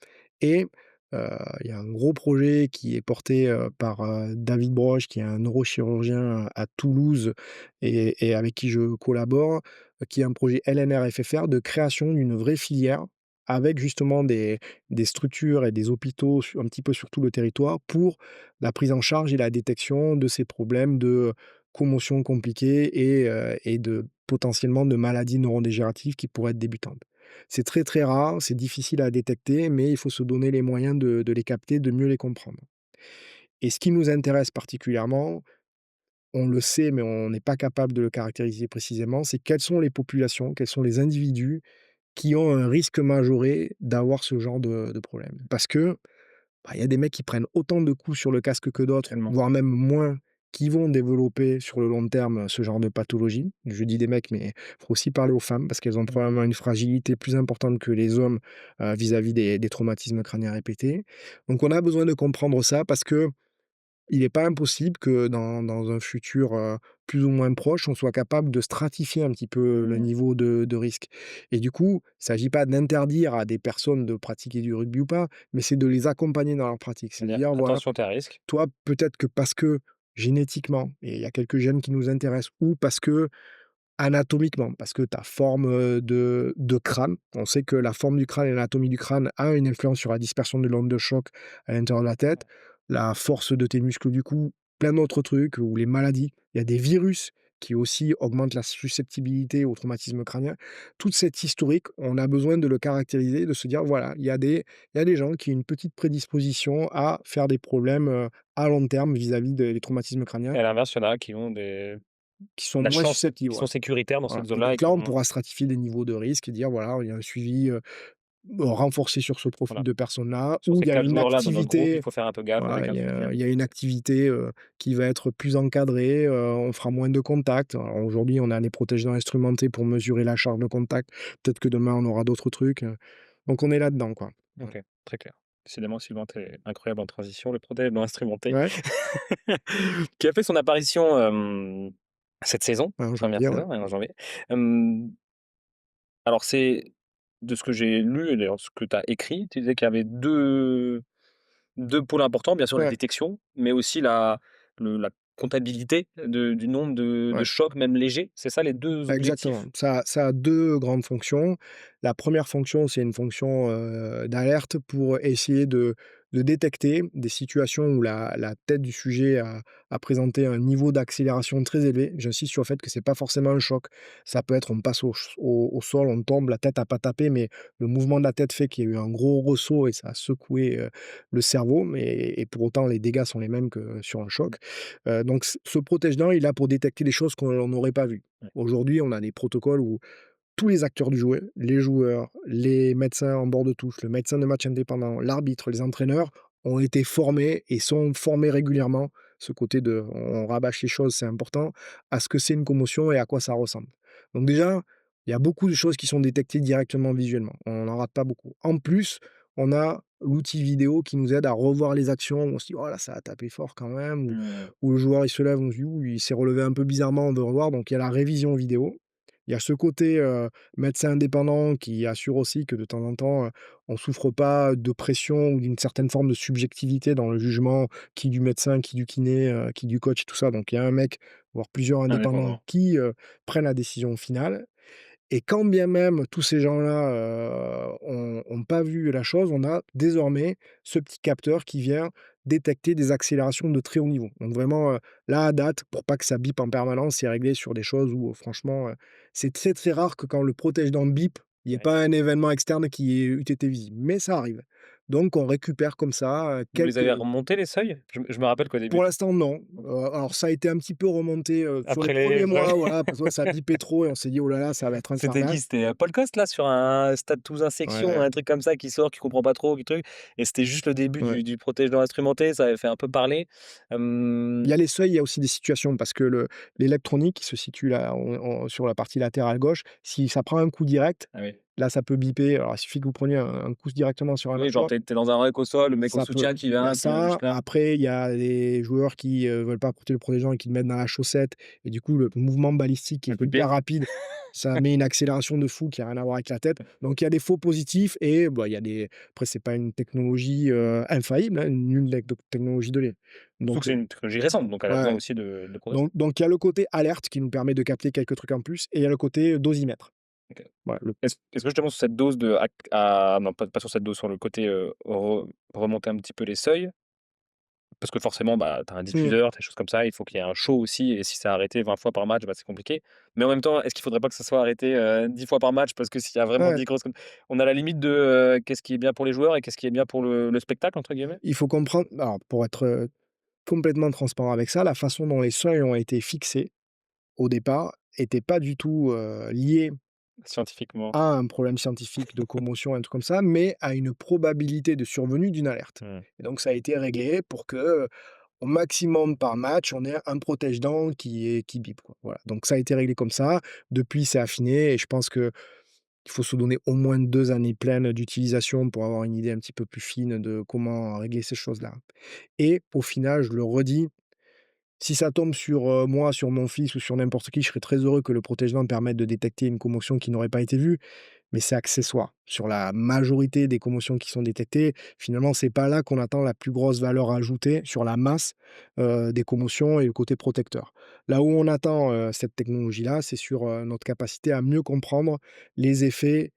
et il y a un gros projet qui est porté, par, David Broche, qui est un neurochirurgien à Toulouse et avec qui je collabore, qui est un projet LNR-FFR de création d'une vraie filière avec justement des structures et des hôpitaux un petit peu sur tout le territoire pour la prise en charge et la détection de ces problèmes de commotion compliquée et de potentiellement de maladies neurodégénératives qui pourraient être débutantes. C'est très, très rare, c'est difficile à détecter, mais il faut se donner les moyens de les capter, de mieux les comprendre. Et ce qui nous intéresse particulièrement, on le sait, mais on n'est pas capable de le caractériser précisément, c'est quelles sont les populations, quels sont les individus qui ont un risque majoré d'avoir ce genre de problème. Parce que bah, il y a des mecs qui prennent autant de coups sur le casque que d'autres, Tellement. voire même moins, qui vont développer sur le long terme ce genre de pathologie. Je dis des mecs, mais il faut aussi parler aux femmes parce qu'elles ont Mmh. probablement une fragilité plus importante que les hommes vis-à-vis des traumatismes crâniens répétés. Donc on a besoin de comprendre ça parce que il n'est pas impossible que dans un futur, plus ou moins proche, on soit capable de stratifier un petit peu le Mmh. niveau de risque et du coup, il s'agit pas d'interdire à des personnes de pratiquer du rugby ou pas, mais c'est de les accompagner dans leur pratique. C'est de C'est-à-dire dire: «Voilà, attention tes risques. toi, peut-être que parce que génétiquement et il y a quelques gènes qui nous intéressent ou parce que anatomiquement, parce que ta forme, de crâne, on sait que la forme du crâne et l'anatomie du crâne a une influence sur la dispersion de l'onde de choc à l'intérieur de la tête, la force de tes muscles du cou, plein d'autres trucs ou les maladies. Il y a des virus qui aussi augmentent la susceptibilité au traumatisme crânien. Toute cette historique, on a besoin de le caractériser, de se dire: «Voilà, il y a des gens qui ont une petite prédisposition à faire des problèmes, à long terme vis-à-vis des traumatismes crâniens, Et à l'inverse, il y en a qui ont des qui sont la moins chance, susceptibles». qui Ouais. sont sécuritaires dans Voilà cette et zone-là et donc qui là, on vont pourra stratifier des niveaux de risque et dire: «Voilà, il y a un suivi, renforcé sur ce profil voilà. de personnes-là» Sur ou ces il y a 4 une joueurs-là dans notre groupe, il activité faut faire un peu gaffe voilà, avec un suivi. il y a une activité, qui va être plus encadrée, on fera moins de contacts. Alors aujourd'hui, on a les protège-dents instrumentés pour mesurer la charge de contact. Peut-être que demain, on aura d'autres trucs, donc on est là-dedans, quoi. Voilà. OK, très clair. Décidément, Sylvain, tu incroyable en transition, le protège non instrumenté, Ouais, qui a fait son apparition, cette saison, en première janvier, ouais. saison, ouais, en janvier. Hem, alors c'est de ce que j'ai lu et d'ailleurs ce que tu as écrit, tu disais qu'il y avait deux pôles importants, bien sûr la Ouais, détection, mais aussi la comptabilité du nombre de ouais. chocs, même légers. C'est ça les 2 Exactement. objectifs? Ça a 2 grandes fonctions. La première fonction, c'est une fonction, d'alerte pour essayer de détecter des situations où la tête du sujet a présenté un niveau d'accélération très élevé. J'insiste sur le fait que c'est pas forcément un choc. Ça peut être on passe au sol, on tombe, la tête a pas tapé, mais le mouvement de la tête fait qu'il y a eu un gros ressaut et ça a secoué, le cerveau, mais et pour autant les dégâts sont les mêmes que sur un choc. Donc ce protège-dents, il est là pour détecter des choses qu'on n'aurait pas vues. Ouais. Aujourd'hui, on a des protocoles où tous les acteurs du jeu, les joueurs, les médecins en bord de touche, le médecin de match indépendant, l'arbitre, les entraîneurs ont été formés et sont formés régulièrement. Ce côté de on rabâche les choses, c'est important, à ce que c'est une commotion et à quoi ça ressemble. Donc déjà, il y a beaucoup de choses qui sont détectées directement visuellement. On n'en rate pas beaucoup. En plus, on a l'outil vidéo qui nous aide à revoir les actions. On se dit, oh là, ça a tapé fort quand même. Mmh. Ou le joueur, il se lève, on se dit, ouh, il s'est relevé un peu bizarrement, on veut revoir. Donc il y a la révision vidéo. Il y a ce côté, médecin indépendant qui assure aussi que de temps en temps, on souffre pas de pression ou d'une certaine forme de subjectivité dans le jugement, qui du médecin, qui du kiné, qui du coach et tout ça. Donc il y a un mec, voire plusieurs indépendants Indépendant. qui, prennent la décision finale et quand bien même tous ces gens-là, ont pas vu la chose, on a désormais ce petit capteur qui vient détecter des accélérations de très haut niveau. Donc vraiment, là, à date, pour pas que ça bip en permanence, c'est réglé sur des choses où, franchement, c'est très, très rare que quand le protège-dents bip, il y ait Ouais. pas un événement externe qui ait eu été visible, mais ça arrive. Donc on récupère comme ça, Vous les avez quelques remontés les seuils? Je me rappelle qu'au début pour l'instant, non. Alors ça a été un petit peu remonté, sur les après les premiers ouais. mois, voilà, parce que ça bipait trop et on s'est dit: «Oh là là, ça va être C'était infernal». qui? C'était, Paul Coste là sur un stade tous section, Ouais, un truc comme ça qui sort, qui comprend pas trop, qui truc et c'était juste le début ouais. du protège-dents instrumenté, ça avait fait un peu parler. Il Hem, y a les seuils, il y a aussi des situations parce que l'électronique qui se situe là, sur la partie latérale gauche, si ça prend un coup direct, ah oui. là, ça peut biper. Alors il suffit que vous preniez un coup directement sur la Oui, genre mâchoire. tu es dans un rec au sol, le mec au Ça peut soutien qui il y a vient, qui va ça. juste là. Après, il y a des joueurs qui, veulent pas porter le protège-dents et qui le mettent dans la chaussette et du coup, le mouvement balistique À est piper. hyper rapide. Ça met une accélération de fou qui a rien à voir avec la tête. Donc il y a des faux positifs et bah, il y a des après c'est pas une technologie, infaillible, hein, nulle technologie de l'est. Surtout que Donc c'est une technologie récente, donc elle a besoin ouais. aussi de progresser. Donc il y a le côté alerte qui nous permet de capter quelques trucs en plus et il y a le côté dosimètre. OK. Voilà, le Est-ce que justement sur cette dose de ac à non pas sur cette dose, sur le côté, remonter un petit peu les seuils, parce que forcément, bah, tu as un mmh, diffuseur, des choses comme ça, il faut qu'il y ait un show aussi et si c'est arrêté 20 fois par match, bah, c'est compliqué. Mais en même temps, est-ce qu'il faudrait pas que ça soit arrêté, 10 fois par match? Parce que s'il y a vraiment ouais, 10 grosses comme on a la limite de, qu'est-ce qui est bien pour les joueurs et qu'est-ce qui est bien pour le «spectacle» entre guillemets? il faut comprendre alors pour être, complètement transparent avec ça, la façon dont les seuils ont été fixés, au départ, était pas du tout, liée Scientifiquement. à un problème scientifique de commotion, un truc comme ça, mais à une probabilité de survenue d'une alerte Mmh. et donc ça a été réglé pour que, au maximum par match, on ait un protège-dents qui bip, quoi. Voilà, donc ça a été réglé comme ça. Depuis, c'est affiné et je pense qu'il faut se donner au moins 2 années pleines d'utilisation pour avoir une idée un petit peu plus fine de comment régler ces choses-là et au final, je le redis, si ça tombe sur, moi, sur mon fils ou sur n'importe qui, je serais très heureux que le protège-dents permette de détecter une commotion qui n'aurait pas été vue, mais c'est accessoire. Sur la majorité des commotions qui sont détectées, finalement, c'est pas là qu'on attend la plus grosse valeur ajoutée sur la masse, des commotions et le côté protecteur. Là où on attend, cette technologie-là, c'est sur, notre capacité à mieux comprendre les effets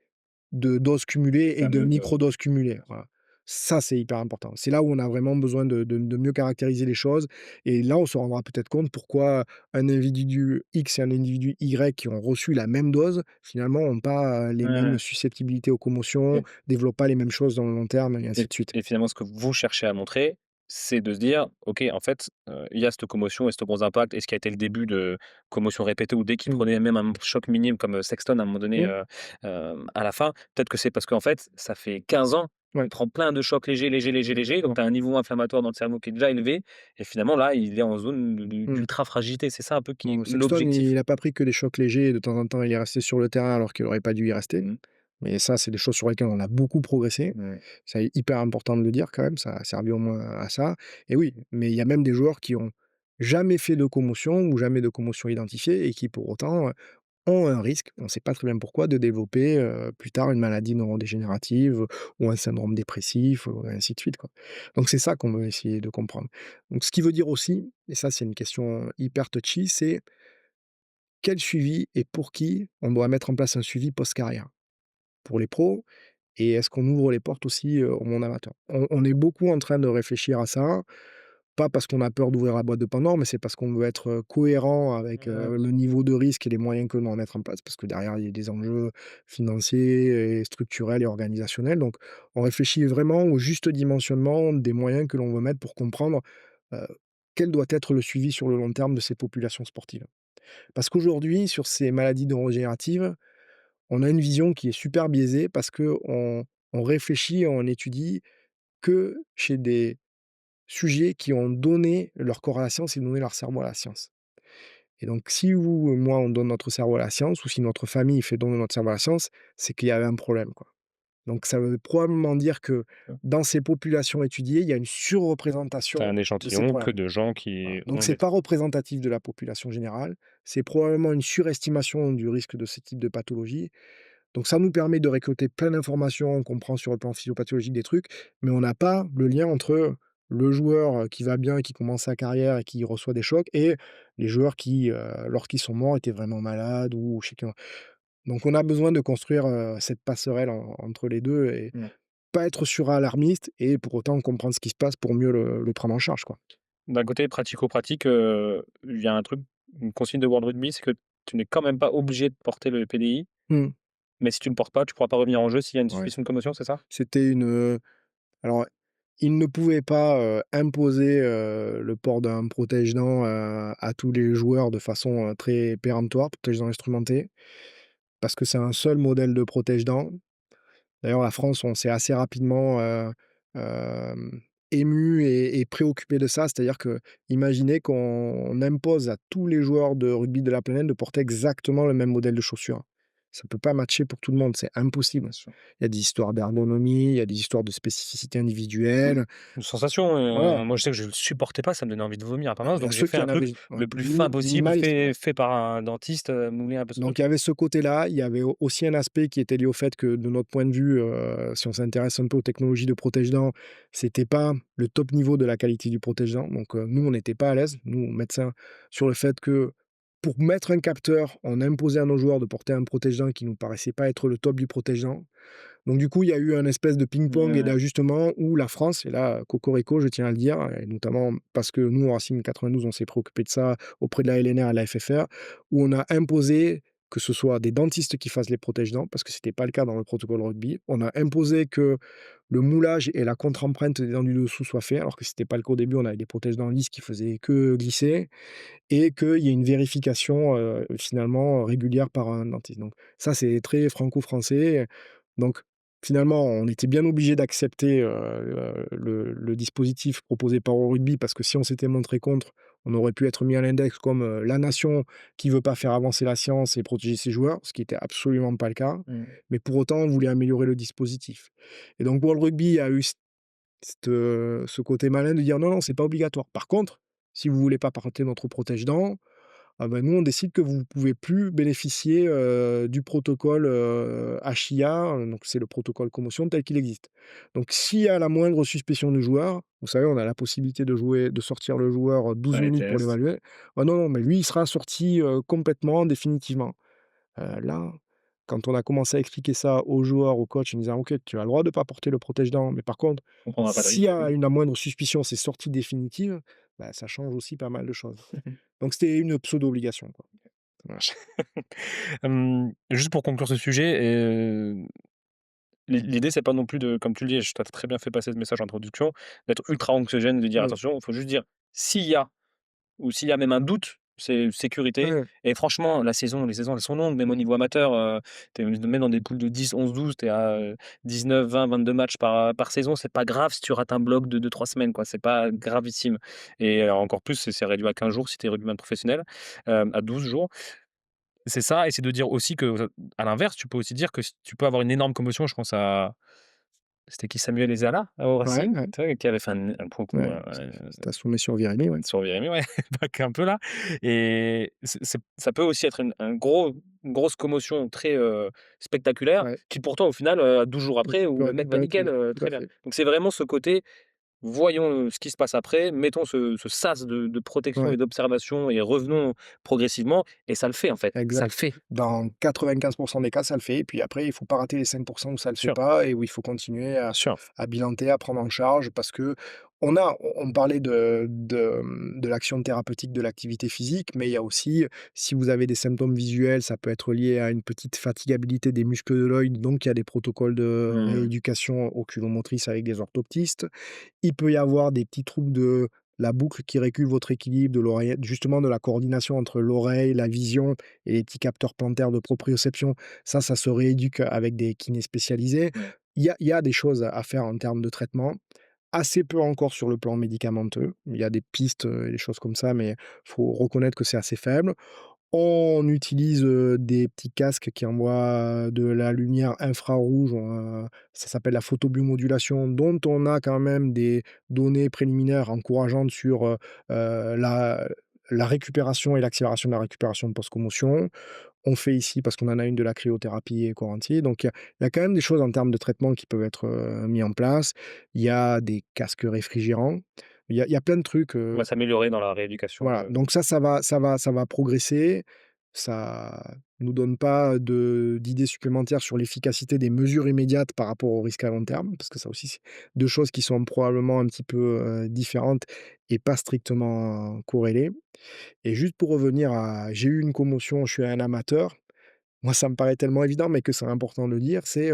de doses cumulées et de Fameux dose. microdoses cumulées, voilà. Ça, c'est hyper important. C'est là où on a vraiment besoin de mieux caractériser les choses et là, on se rendra peut-être compte pourquoi un individu X et un individu Y qui ont reçu la même dose, finalement, ont pas, les mêmes Ouais. susceptibilités aux commotions, Et développent pas les mêmes choses dans le long terme et ainsi et de suite. et finalement ce que vous cherchez à montrer, c'est de se dire: «OK, en fait, il y a cette commotion et ce gros impact et ce qui a été le début de commotion répétée ou dès qu'il Mmh. prenait même un choc minime comme, Sexton à un moment donné, Mmh. à la fin, peut-être que c'est parce qu'en fait, ça fait 15 ans, il Ouais, prend plein de chocs légers, légers, légers, légers, donc exactement. tu as un niveau inflammatoire dans le cerveau qui est déjà élevé et finalement là, il est en zone Mmh. d'ultra fragilité. C'est ça un peu qui est Bon, Sexton, l'objectif? il a pas pris que des chocs légers et de temps en temps, il est resté sur le terrain alors qu'il aurait pas dû y rester. Mmh. Mais ça, c'est des choses sur lesquelles on a beaucoup progressé. Ouais. C'est hyper important de le dire quand même, ça a servi au moins à ça. Et oui, mais il y a même des joueurs qui ont jamais fait de commotion ou jamais de commotion identifiée et qui pour autant, ont un risque, on ne sait pas très bien pourquoi, de développer, plus tard une maladie neurodégénérative, ou un syndrome dépressif, ou ainsi de suite, quoi. Donc c'est ça qu'on veut essayer de comprendre. Donc ce qui veut dire aussi, et ça c'est une question hyper touchy, c'est quel suivi et pour qui on doit mettre en place un suivi post-carrière? Pour les pros, et est-ce qu'on ouvre les portes aussi, au monde amateur? On est beaucoup en train de réfléchir à ça, pas parce qu'on a peur d'ouvrir la boîte de Pandore, mais c'est parce qu'on veut être, cohérent avec, Mmh. le niveau de risque et les moyens que l'on va mettre en place. Parce que derrière, il y a des enjeux financiers et structurels et organisationnels. Donc on réfléchit vraiment au juste dimensionnement des moyens que l'on veut mettre pour comprendre, heu, quel doit être le suivi sur le long terme de ces populations sportives. Parce qu'aujourd'hui, sur ces maladies neurodégénératives, on a une vision qui est super biaisée parce qu'on réfléchit et on étudie que chez des sujets qui ont donné leur corps à la science et donné leur cerveau à la science. Et donc, si vous, moi, on donne notre cerveau à la science, ou si notre famille fait donner notre cerveau à la science, c'est qu'il y avait un problème, quoi. Donc, ça veut probablement dire que dans ces populations étudiées, il y a une Tu surreprésentation un de ces échantillon que problèmes. de gens Voilà. qui Donc, ont c'est des pas représentatif de la population générale. C'est probablement une surestimation du risque de ce type de pathologie. Donc ça nous permet de récolter plein d'informations, on comprend sur le plan physiopathologique des trucs, mais on n'a pas le lien entre le joueur, qui va bien, qui commence sa carrière et qui reçoit des chocs et les joueurs qui, lorsqu'ils sont morts, étaient vraiment malades ou je sais que donc on a besoin de construire, cette passerelle entre les 2 et Mmh. pas être suralarmiste et pour autant comprendre ce qui se passe pour mieux le prendre en charge, quoi. D'un côté pratico-pratique, il y a un truc, une consigne de World Rugby, c'est que tu n'es quand même pas obligé de porter le PDI, Mmh. mais si tu le portes pas, tu pourras pas revenir en jeu s'il y a une Ouais. suspicion de commotion, c'est ça? C'était alors, il ne pouvait pas, imposer, le port d'un protège-dents, à tous les joueurs de façon, très péremptoire, protège-dents instrumenté, parce que c'est un seul modèle de protège-dents. D'ailleurs, la France, on s'est assez rapidement, hem, ému et préoccupé de ça. C'est-à-dire que, imaginez qu'on impose à tous les joueurs de rugby de la planète de porter exactement le même modèle de chaussures. Ça peut pas matcher pour tout le monde, c'est impossible. Bien sûr. Il y a des histoires d'ergonomie, il y a des histoires de spécificité individuelle. Une sensation, Voilà. moi je sais que je le supportais pas, ça me donnait envie de vomir en Ah, permanence, il y a donc j'ai ceux fait qui un en truc avaient ouais, le plus fin possible, minimaliste, ouais. fait par un dentiste, moulé un peu ce Donc truc. il y avait ce côté-là, il y avait aussi un aspect qui était lié au fait que de notre point de vue, si on s'intéresse un peu aux technologies de protège-dents, c'était pas le top niveau de la qualité du protège-dents. Donc nous, on n'était pas à l'aise, nous, médecins, sur le fait que pour mettre un capteur, on imposait à nos joueurs de porter un protège-dents qui nous paraissait pas être le top du protège-dents. Donc du coup, il y a eu un espèce de ping-pong et Ouais, d'ajustement où la France, et là, cocorico, je tiens à le dire, et notamment parce que nous, en Racing 92, on s'est préoccupé de ça auprès de la LNR et de la FFR, où on a imposé que ce soit des dentistes qui fassent les protège-dents, parce que c'était pas le cas dans le protocole rugby. On a imposé que le moulage et la contre-empreinte des dents du dessous soient faits, alors que c'était pas le cas au début. On avait des protège-dents lisses qui faisaient que glisser et qu'il y ait une vérification, finalement, régulière par un dentiste. Donc ça, c'est très franco-français. Donc finalement, on était bien obligé d'accepter, le dispositif proposé par Eurorugby parce que si on s'était montré contre, on aurait pu être mis à l'index comme, la nation qui veut pas faire avancer la science et protéger ses joueurs, ce qui était absolument pas le cas. mmh. Mais pour autant, on voulait améliorer le dispositif. Et donc World Rugby a eu ce côté malin de dire: «Non, non, c'est pas obligatoire. Par contre, si vous voulez pas porter notre protège-dents, ah ben nous, on décide que vous ne pouvez plus bénéficier, du protocole, HIA, donc c'est le protocole commotion tel qu'il existe. Donc s'il y a la moindre suspicion du joueur, vous savez, on a la possibilité de sortir le joueur, 12 Dans les minutes pour tests. l'évaluer. Ah non, non, mais lui, il sera sorti, complètement, définitivement». Là, quand on a commencé à expliquer ça aux joueurs, aux coachs, en disant: «OK, tu as le droit de pas porter le protège-dents, mais par contre, On prendra pas de s'il y risque. a la moindre suspicion, c'est sortie définitive», bah, ça change aussi pas mal de choses. Donc c'était une pseudo-obligation, quoi. Voilà. Juste pour conclure ce sujet, l'idée c'est pas non plus de, comme tu le dis, tu as très bien fait passer ce message en introduction, d'être ultra anxiogène, de dire: Mmh. «Attention», il faut juste dire s'il y a ou s'il y a même un doute, c'est sécurité. Ouais, Et franchement, les saisons, elles sont longues, même au niveau amateur, tu es même dans des poules de 10, 11, 12, tu es à, 19, 20, 22 matchs par saison. C'est pas grave si tu rates un bloc de 2-3 semaines, quoi, c'est pas gravissime. Et encore plus, c'est réduit à 15 jours si tu es rugbyman professionnel, à 12 jours. C'est ça, et c'est de dire aussi que, à l'inverse, tu peux aussi dire que tu peux avoir une énorme commotion. Je pense à c'était qui? Samuel Ezzala au ouais, Racing, ouais, tu vois? Qui avait fait un pour le coup, ouais, c'est assommé sur Virimi, ouais. sur Jérémy, ouais, back un peu là. Et ça peut aussi être une grosse commotion très, spectaculaire, Ouais, qui pourtant au final, 12 jours après, où ouais, le mec va ouais, nickel, tout très à bien. fait. Donc c'est vraiment ce côté, voyons, ce qui se passe après, mettons ce sas de protection Ouais, et d'observation et revenons progressivement et ça le fait, en fait. Ça le exact. fait, Dans 95 des cas, ça le fait et puis après, il faut pas rater les 5 où ça le fait sûr, pas et où il faut continuer bien sûr. à bilanter, à prendre en charge parce que on parlait de l'action thérapeutique de l'activité physique, mais il y a aussi, si vous avez des symptômes visuels, ça peut être lié à une petite fatigabilité des muscles de l'œil, donc il y a des protocoles de Mmh. rééducation oculomotrice avec des orthoptistes. Il peut y avoir des petits troubles de la boucle qui régule votre équilibre, de l'oreille justement de la coordination entre l'oreille, la vision et les petits capteurs plantaires de proprioception. Ça se rééduque avec des kinés spécialisés. Ouais. Il y a des choses à faire en termes de traitement. Assez peu encore sur le plan médicamenteux. Il y a des pistes, et des choses comme ça, mais faut reconnaître que c'est assez faible. On utilise, des petits casques qui envoient de la lumière infrarouge, ça s'appelle la photobiomodulation, dont on a quand même des données préliminaires encourageantes sur, la récupération et l'accélération de la récupération post-commotion. On fait ici parce qu'on en a une de la cryothérapie éco-entier, donc il y a quand même des choses en termes de traitement qui peuvent être, mis en place. Il y a des casques réfrigérants. Il y a plein de trucs, On va s'améliorer dans la rééducation voilà, de donc ça va progresser. Ça nous donne pas d'idées supplémentaires sur l'efficacité des mesures immédiates par rapport aux risques à long terme, parce que ça aussi, c'est 2 choses qui sont probablement un petit peu, différentes et pas strictement corrélées. Et juste pour revenir à j'ai eu une commotion, je suis un amateur. Moi, ça me paraît tellement évident, mais que c'est important de le dire, c'est,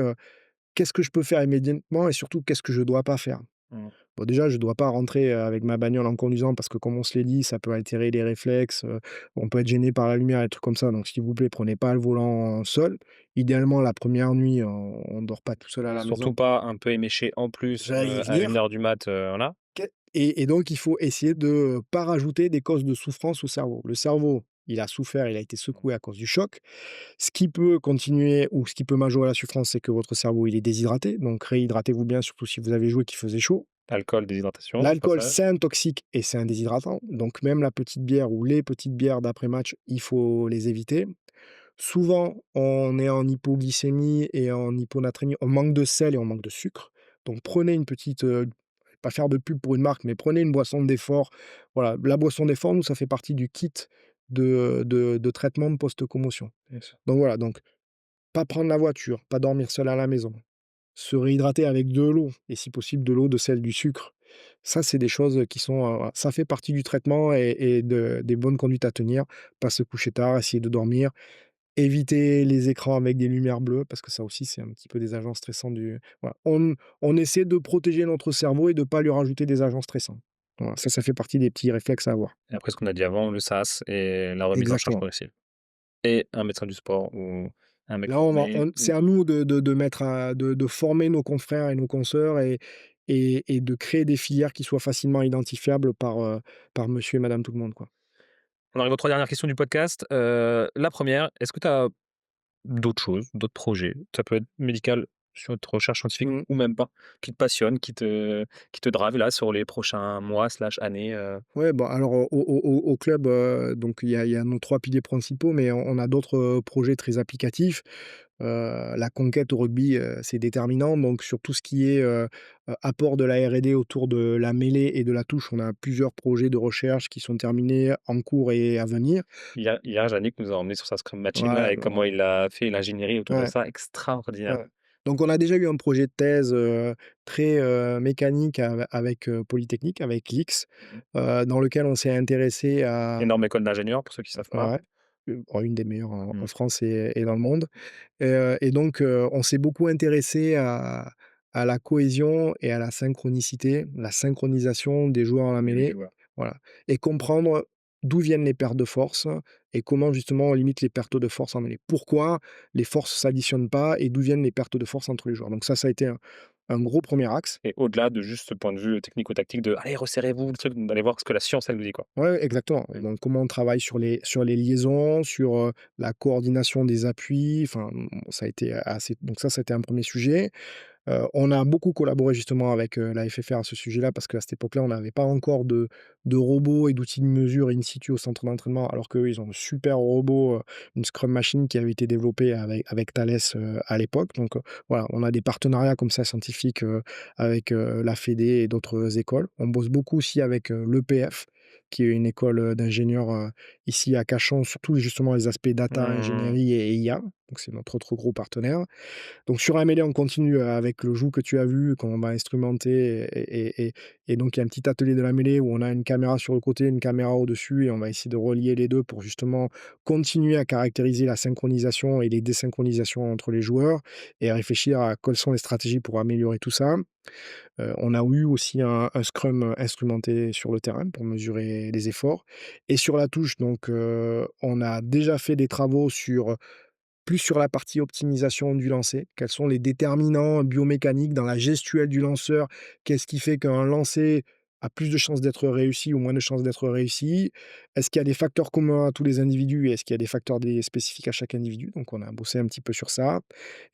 qu'est-ce que je peux faire immédiatement et surtout qu'est-ce que je dois pas faire? mmh. Bon, déjà, je dois pas rentrer, avec ma bagnole en conduisant parce que comme on se l'est dit, ça peut altérer les réflexes, on peut être gêné par la lumière et trucs comme ça, donc s'il vous plaît, prenez pas le volant seul. Idéalement, la première nuit, on dort pas tout seul à la Surtout maison. pas un peu éméché en plus, J'allais y à une venir. heure du mat, voilà. Qué et donc il faut essayer de pas rajouter des causes de souffrance au cerveau. Le cerveau, il a souffert, il a été secoué à cause du choc. Ce qui peut continuer ou ce qui peut majorer la souffrance, c'est que votre cerveau, il est déshydraté, donc réhydratez-vous bien, surtout si vous avez joué qu'il faisait chaud. Alcool, déshydratation, au L'alcool, passage. c'est un toxique et c'est un déshydratant, donc même la petite bière ou les petites bières d'après-match, il faut les éviter. Souvent, on est en hypoglycémie et en hyponatrémie, on manque de sel et on manque de sucre, donc prenez une petite, pas faire de pub pour une marque, mais prenez une boisson d'effort. Voilà, la boisson d'effort, nous, ça fait partie du kit de traitement post-commotion. Bien sûr. Donc voilà, donc pas prendre la voiture, pas dormir seul à la maison, se réhydrater avec de l'eau et si possible de l'eau, de sel, du sucre. Ça, c'est des choses qui sont, voilà, ça fait partie du traitement et des bonnes conduites à tenir. Pas se coucher tard, essayer de dormir, éviter les écrans avec des lumières bleues parce que ça aussi, c'est un petit peu des agents stressants du voilà. On essaie de protéger notre cerveau et de pas lui rajouter des agents stressants. Voilà, ça fait partie des petits réflexes à avoir. Et après ce qu'on a dit avant, le sas et la remise en charge Exactement. progressive et un médecin du sport ou un mec Là, on va formé on c'est ou à nous de mettre à de former nos confrères et nos consoeurs et de créer des filières qui soient facilement identifiables par monsieur et madame tout le monde, quoi. on arrive aux 3 dernières questions du podcast. La première, est-ce que tu as d'autres choses, d'autres projets, ça peut être médical, sur notre recherche scientifique Mmh. ou même pas, qui te passionnent, qui te drivent là sur les prochains mois/années, Ouais, bah, alors, au club, donc il y a nos 3 piliers principaux, mais on a d'autres, projets très applicatifs. La conquête au rugby, c'est déterminant, donc sur tout ce qui est, apport de la R&D autour de la mêlée et de la touche, on a plusieurs projets de recherche qui sont terminés, en cours et à venir. hier, Yannick nous a emmenés sur sa Scrum Machine là Ouais, et comment il a fait l'ingénierie autour de ouais. ça, extraordinaire. Ouais. Donc on a déjà eu un projet de thèse, très, mécanique avec, Polytechnique, avec l'IX, Mmh. dans lequel on s'est intéressé à Énorme école d'ingénieurs pour ceux qui savent pas. ouais, une des meilleures en Mmh. France et dans le monde et donc on s'est beaucoup intéressé à la cohésion et à la synchronicité, la synchronisation des joueurs à la Oui, je mêlée, vois. voilà et comprendre d'où viennent les pertes de force et comment justement on limite les pertes de force en mêlée. Pourquoi les forces s'additionnent pas et d'où viennent les pertes de force entre les joueurs. Donc ça a été un gros premier axe. Et au-delà de juste ce point de vue technico-tactique de: «Allez, resserrez-vous», le truc, d'aller voir ce que la science, elle nous dit, quoi. Ouais, exactement. Mmh. Donc comment on travaille sur les liaisons, sur, la coordination des appuis, enfin, ça a été assez donc ça a été un premier sujet. On a beaucoup collaboré justement avec, la FFR à ce sujet-là parce qu'à cette époque-là, on n'avait pas encore de robots et d'outils de mesure in situ au centre d'entraînement, alors qu'eux, ils ont un super robot, une Scrum Machine qui avait été développée avec Thales, à l'époque. Donc, voilà, on a des partenariats comme ça scientifiques, avec, la Fédé et d'autres écoles. On bosse beaucoup aussi avec, l'EPF, qui est une école, d'ingénieurs, ici à Cachan, surtout justement les aspects data, Mmh. ingénierie et IA. Donc c'est notre autre gros partenaire. Donc sur Amélie, on continue avec le joug que tu as vu, qu'on va instrumenter et donc il y a un petit atelier de la mêlée où on a une caméra sur le côté, une caméra au-dessus et on va essayer de relier les 2 pour justement continuer à caractériser la synchronisation et les désynchronisations entre les joueurs et réfléchir à quelles sont les stratégies pour améliorer tout ça. On a eu aussi un scrum, instrumenté sur le terrain pour mesurer les efforts et sur la touche donc on a déjà fait des travaux plus sur la partie optimisation du lancer. Quels sont les déterminants biomécaniques dans la gestuelle du lanceur? Qu'est-ce qui fait qu'un lancer a plus de chances d'être réussi ou moins de chances d'être réussi? Est-ce qu'il y a des facteurs communs à tous les individus et est-ce qu'il y a des facteurs spécifiques à chaque individu? Donc on a bossé un petit peu sur ça.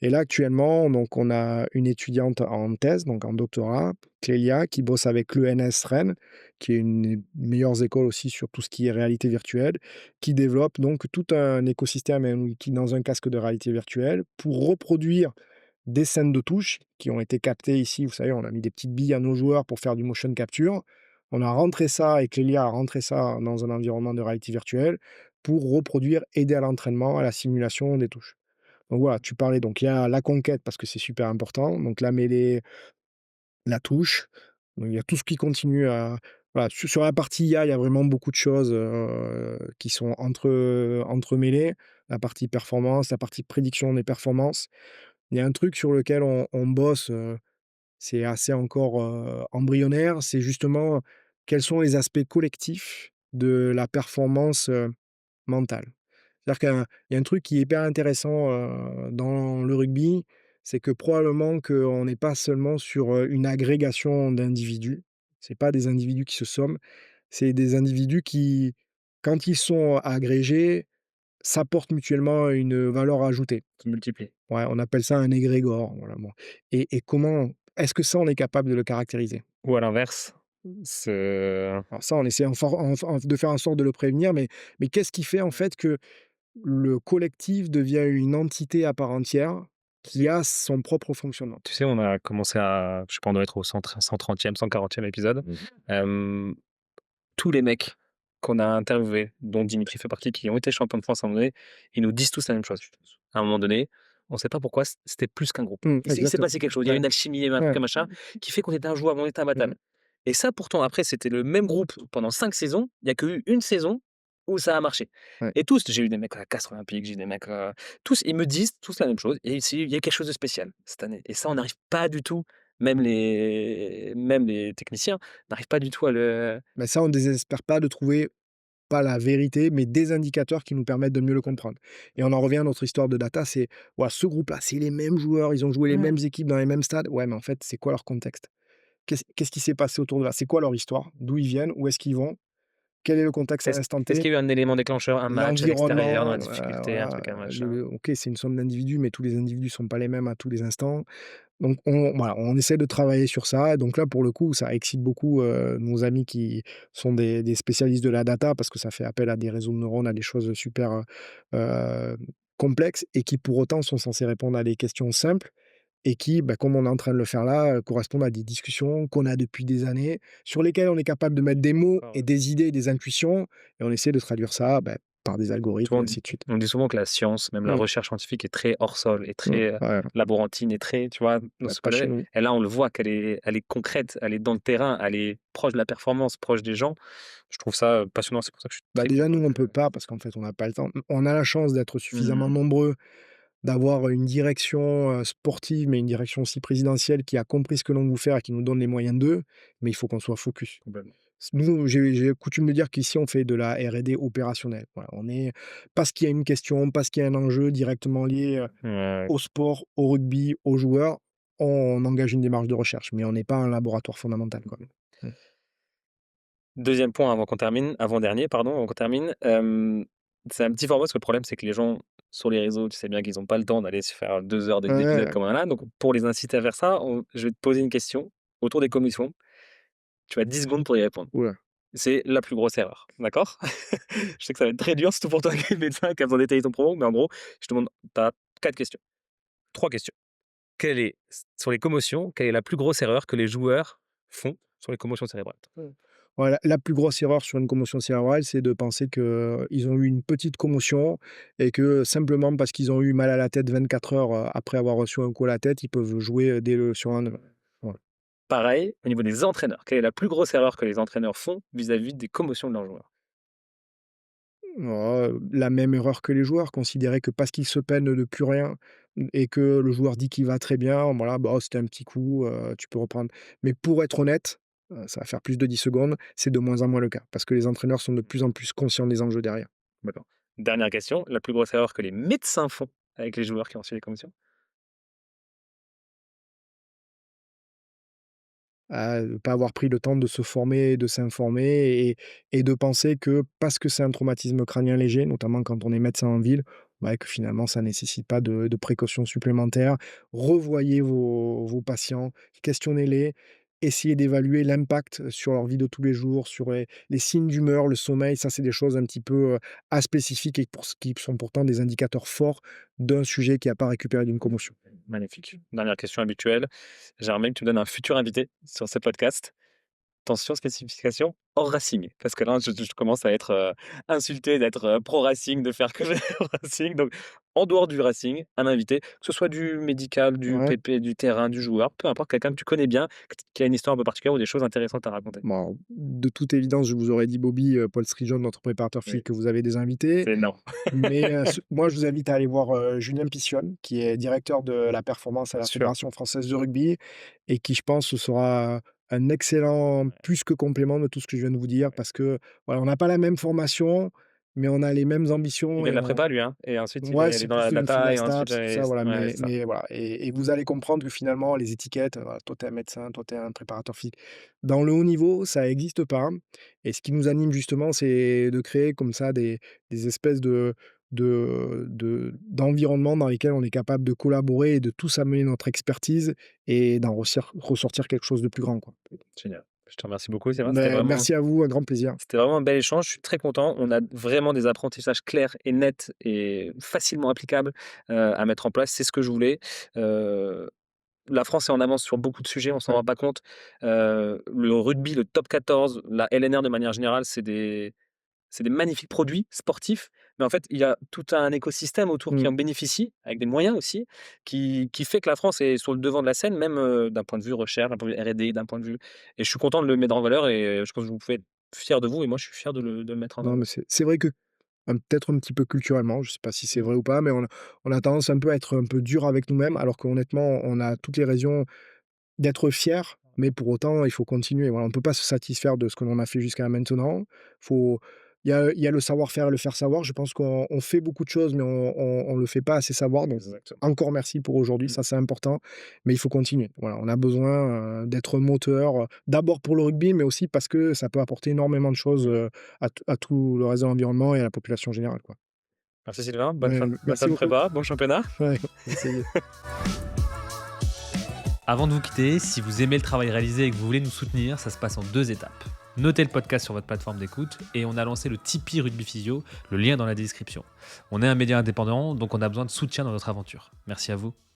Et là actuellement, donc on a une étudiante en thèse, donc en doctorat, Clélia, qui bosse avec l'ENS Rennes, qui est une des meilleures écoles aussi sur tout ce qui est réalité virtuelle, qui développe donc tout un écosystème et un outil dans un casque de réalité virtuelle pour reproduire des scènes de touche qui ont été captées ici. Vous savez, on a mis des petites billes à nos joueurs pour faire du motion capture. On a rentré ça et Clélia a rentré ça dans un environnement de réalité virtuelle pour reproduire, aider à l'entraînement, à la simulation des touches. Donc voilà, tu parlais donc il y a la conquête parce que c'est super important, donc la mêlée, la touche, donc il y a tout ce qui continue à voilà, sur la partie IA, il y a vraiment beaucoup de choses, qui sont entremêlées. La partie performance, la partie prédiction des performances. Il y a un truc sur lequel on bosse, c'est assez encore, embryonnaire, c'est justement quels sont les aspects collectifs de la performance, mentale. C'est-à-dire qu'il y a un truc qui est hyper intéressant, dans le rugby, c'est que probablement qu'on n'est pas seulement sur, une agrégation d'individus. C'est pas des individus qui se somment, c'est des individus qui, quand ils sont agrégés, s'apportent mutuellement une valeur ajoutée. Se multiplient. Ouais, on appelle ça un égrégore, voilà, bon et comment est-ce que ça, on est capable de le caractériser? Ou à l'inverse, ce Alors ça, on essaie de faire en sorte de le prévenir, mais qu'est-ce qui fait en fait que le collectif devient une entité à part entière, qui a son propre fonctionnement. tu sais, on a commencé à je sais pas, on doit être au 130e, 140e épisode. Hem, Tous les mecs qu'on a interviewés, dont Dimitri fait partie, qui ont été champions de France à un moment donné, ils nous disent tous la même chose. À un moment donné, on sait pas pourquoi, c'était plus qu'un groupe. Il s'est Exactement. passé quelque chose, il y a Ouais, une alchimie, un truc, ouais. un machin, qui fait qu'on était injouable, on était Mmh. imbattable. Et ça, pourtant, après, c'était le même groupe pendant 5 saisons. Il y a que eu une saison où ça a marché. Ouais. Et tous, j'ai eu des mecs à la Castres Olympique, j'ai eu des mecs, tous, ils me disent tous la même chose. Et ici, il y a quelque chose de spécial cette année. Et ça, on n'arrive pas du tout, même les techniciens n'arrivent pas du tout à le. Mais ça, on ne désespère pas de trouver, pas la vérité, mais des indicateurs qui nous permettent de mieux le comprendre. Et on en revient à notre histoire de data, c'est: «Ouais, ce groupe-là, c'est les mêmes joueurs, ils ont joué les Mmh. mêmes équipes dans les mêmes stades». Ouais, mais en fait, c'est quoi leur contexte? Qu'est-ce qui s'est passé autour de là? C'est quoi leur histoire? D'où ils viennent? Où est-ce qu'ils vont? Quel est le contexte à Est-ce l'instant est-ce T? qu'il y a eu un élément déclencheur, un match à l'extérieur, dans L'environnement, la difficulté, un truc, un voilà, machin? le OK, c'est une somme d'individus, mais tous les individus sont pas les mêmes à tous les instants. Donc on essaie de travailler sur ça. Donc là, pour le coup, ça excite beaucoup, nos amis qui sont des spécialistes de la data parce que ça fait appel à des réseaux de neurones, à des choses super, heu, complexes et qui pour autant sont censés répondre à des questions simples et qui, bah, comme on est en train de le faire là, correspondent à des discussions qu'on a depuis des années, sur lesquelles on est capable de mettre des mots D'accord, et ouais. des idées et des intuitions et on essaie de traduire ça, bah, par des Tu vois, algorithmes et on ainsi de suite. on dit souvent que la science, même la Mmh, recherche scientifique est très hors sol, est mmh, très, ouais, laborantine, est très, tu vois? Dans bah, ce pas chez côté-là. nous. Et là, on le voit qu'elle est concrète, elle est dans le terrain, elle est proche de la performance, proche des gens. Je trouve ça, passionnant, c'est pour ça que je suis Bah, très déjà, content nous, on que. peut pas parce qu'en fait, on n'a pas le temps. On a la chance d'être suffisamment Mmh. nombreux, d'avoir une direction, sportive, mais une direction aussi présidentielle qui a compris ce que l'on veut faire et qui nous donne les moyens d'eux, mais il faut qu'on soit focus. Complètement. Nous, j'ai coutume de dire qu'ici, on fait de la R&D opérationnelle. Voilà, on est parce qu'il y a une question, parce qu'il y a un enjeu directement lié, Ouais. au sport, au rugby, aux joueurs, on engage une démarche de recherche, mais on n'est pas un laboratoire fondamental, quoi. Mmh. 2e point avant qu'on termine, avant-dernier pardon, avant qu'on termine, c'est un petit format parce que le problème c'est que les gens sur les réseaux, tu sais bien qu'ils ont pas le temps d'aller se faire 2 heures d'épisode Ouais, comme un là. Donc pour les inciter à faire ça, je vais te poser une question autour des commissions. Tu as 10 secondes pour y répondre. ouh C'est la plus grosse erreur, d'accord? Je sais que ça va être très dur, surtout pour toi qui es médecin, qui a besoin de détailler ton promo, mais en gros, je te demande, tu as 4 questions, 3 questions. Quelle est sur les commotions, quelle est la plus grosse erreur que les joueurs font sur les commotions cérébrales? Voilà, la plus grosse erreur sur une commotion cérébrale, c'est de penser qu'ils ont eu une petite commotion et que simplement parce qu'ils ont eu mal à la tête 24 heures, après avoir reçu un coup à la tête, ils peuvent jouer, dès le surlendemain. Voilà. Pareil, au niveau des entraîneurs, quelle est la plus grosse erreur que les entraîneurs font vis-à-vis des commotions de leurs joueurs? La même erreur que les joueurs, considérer que parce qu'ils se peinent de plus rien et que le joueur dit qu'il va très bien, voilà, bah, oh, c'était un petit coup, tu peux reprendre. Mais pour être honnête, ça va faire plus de 10 secondes, c'est de moins en moins le cas parce que les entraîneurs sont de plus en plus conscients des enjeux derrière. D'accord. Dernière question, la plus grosse erreur que les médecins font avec les joueurs qui ont suivi les commotions? Pas avoir pris le temps de se former, de s'informer et de penser que parce que c'est un traumatisme crânien léger, notamment quand on est médecin en ville, ouais, que finalement ça nécessite pas de précautions supplémentaires. Revoyez vos patients, questionnez-les, essayez d'évaluer l'impact sur leur vie de tous les jours, sur les signes d'humeur, le sommeil. Ça, c'est des choses un petit peu, aspécifiques et qui sont pourtant des indicateurs forts d'un sujet qui a pas récupéré d'une commotion. Magnifique. Dernière question habituelle, j'aimerais que tu me donnes un futur invité sur ce podcast. Attention, spécification hors Racing, parce que là, je commence à être, insulté d'être, pro Racing, de faire que au Racing, donc en dehors du Racing, un invité, que ce soit du médical, du Ouais. PP, du terrain, du joueur, peu importe, quelqu'un que tu connais bien, qui a une histoire un peu particulière ou des choses intéressantes à raconter. Bon, de toute évidence, je vous aurais dit Bobby, Paul Strijon, notre préparateur Oui, physique, que vous avez des invités. c'est non, Mais, moi, je vous invite à aller voir, Julien Pissione, qui est directeur de la performance à bien la sûr. Fédération française de rugby et qui, je pense, sera un excellent plus que complément de tout ce que je viens de vous dire parce que, voilà, on n'a pas la même formation, mais on a les mêmes Il ambitions vient et de la on prépa lui, hein? Et ensuite il ouais, est allé c'est dans plus la une data et filière ensuite STAPS, tout ça, voilà, ouais, mais c'est ça. voilà et vous allez comprendre que finalement les étiquettes, voilà, toi tu es un médecin, toi tu es un préparateur physique. Dans le haut niveau, ça existe pas et ce qui nous anime justement, c'est de créer comme ça des espèces d'environnements dans lesquels on est capable de collaborer et de tous amener notre expertise et d'en ressortir quelque chose de plus grand, quoi. Génial. Je te remercie beaucoup, Sébastien, Mais merci à vous, un grand plaisir. c'était vraiment un bel échange, je suis très content. On a vraiment des apprentissages clairs et nets et facilement applicables, à mettre en place. C'est ce que je voulais. Heu, la France est en avance sur beaucoup de sujets, on s'en Ouais. rend pas compte. Le rugby, le top 14, la LNR de manière générale, c'est des magnifiques produits sportifs, mais en fait, il y a tout un écosystème autour qui Mmh. en bénéficie, avec des moyens aussi, qui fait que la France est sur le devant de la scène, même, d'un point de vue recherche, d'un point de vue R&D, d'un point de vue et je suis content de le mettre en valeur et je pense que vous pouvez être fiers de vous et moi je suis fier de le mettre en Non, avant mais aussi. c'est vrai que peut-être un petit peu culturellement, je sais pas si c'est Mmh. vrai ou pas, mais on a tendance un peu à être un peu dur avec nous-mêmes, alors qu'honnêtement, on a toutes les raisons d'être fier, mais pour autant, il faut continuer. Voilà, on peut pas se satisfaire de ce que l'on a fait jusqu'à maintenant. Faut il y a le savoir-faire et le faire savoir. Je pense qu'on fait beaucoup de choses, mais on le fait pas assez savoir. Donc Exactement. encore merci pour aujourd'hui, Mmh. ça c'est important, mais il faut continuer. Voilà, on a besoin, d'être moteur, d'abord pour le rugby, mais aussi parce que ça peut apporter énormément de choses, Mmh. à tout le reste de l'environnement et à la population générale, quoi. Merci Sylvain, bonne fin Merci de beaucoup. prépa, bon championnat. Ouais, on va essayer. Avant de vous quitter, si vous aimez le travail réalisé et que vous voulez nous soutenir, ça se passe en 2 étapes. Notez le podcast sur votre plateforme d'écoute et on a lancé le Tipeee Rugby Physio, le lien dans la description. On est un média indépendant, donc on a besoin de soutien dans notre aventure. Merci à vous.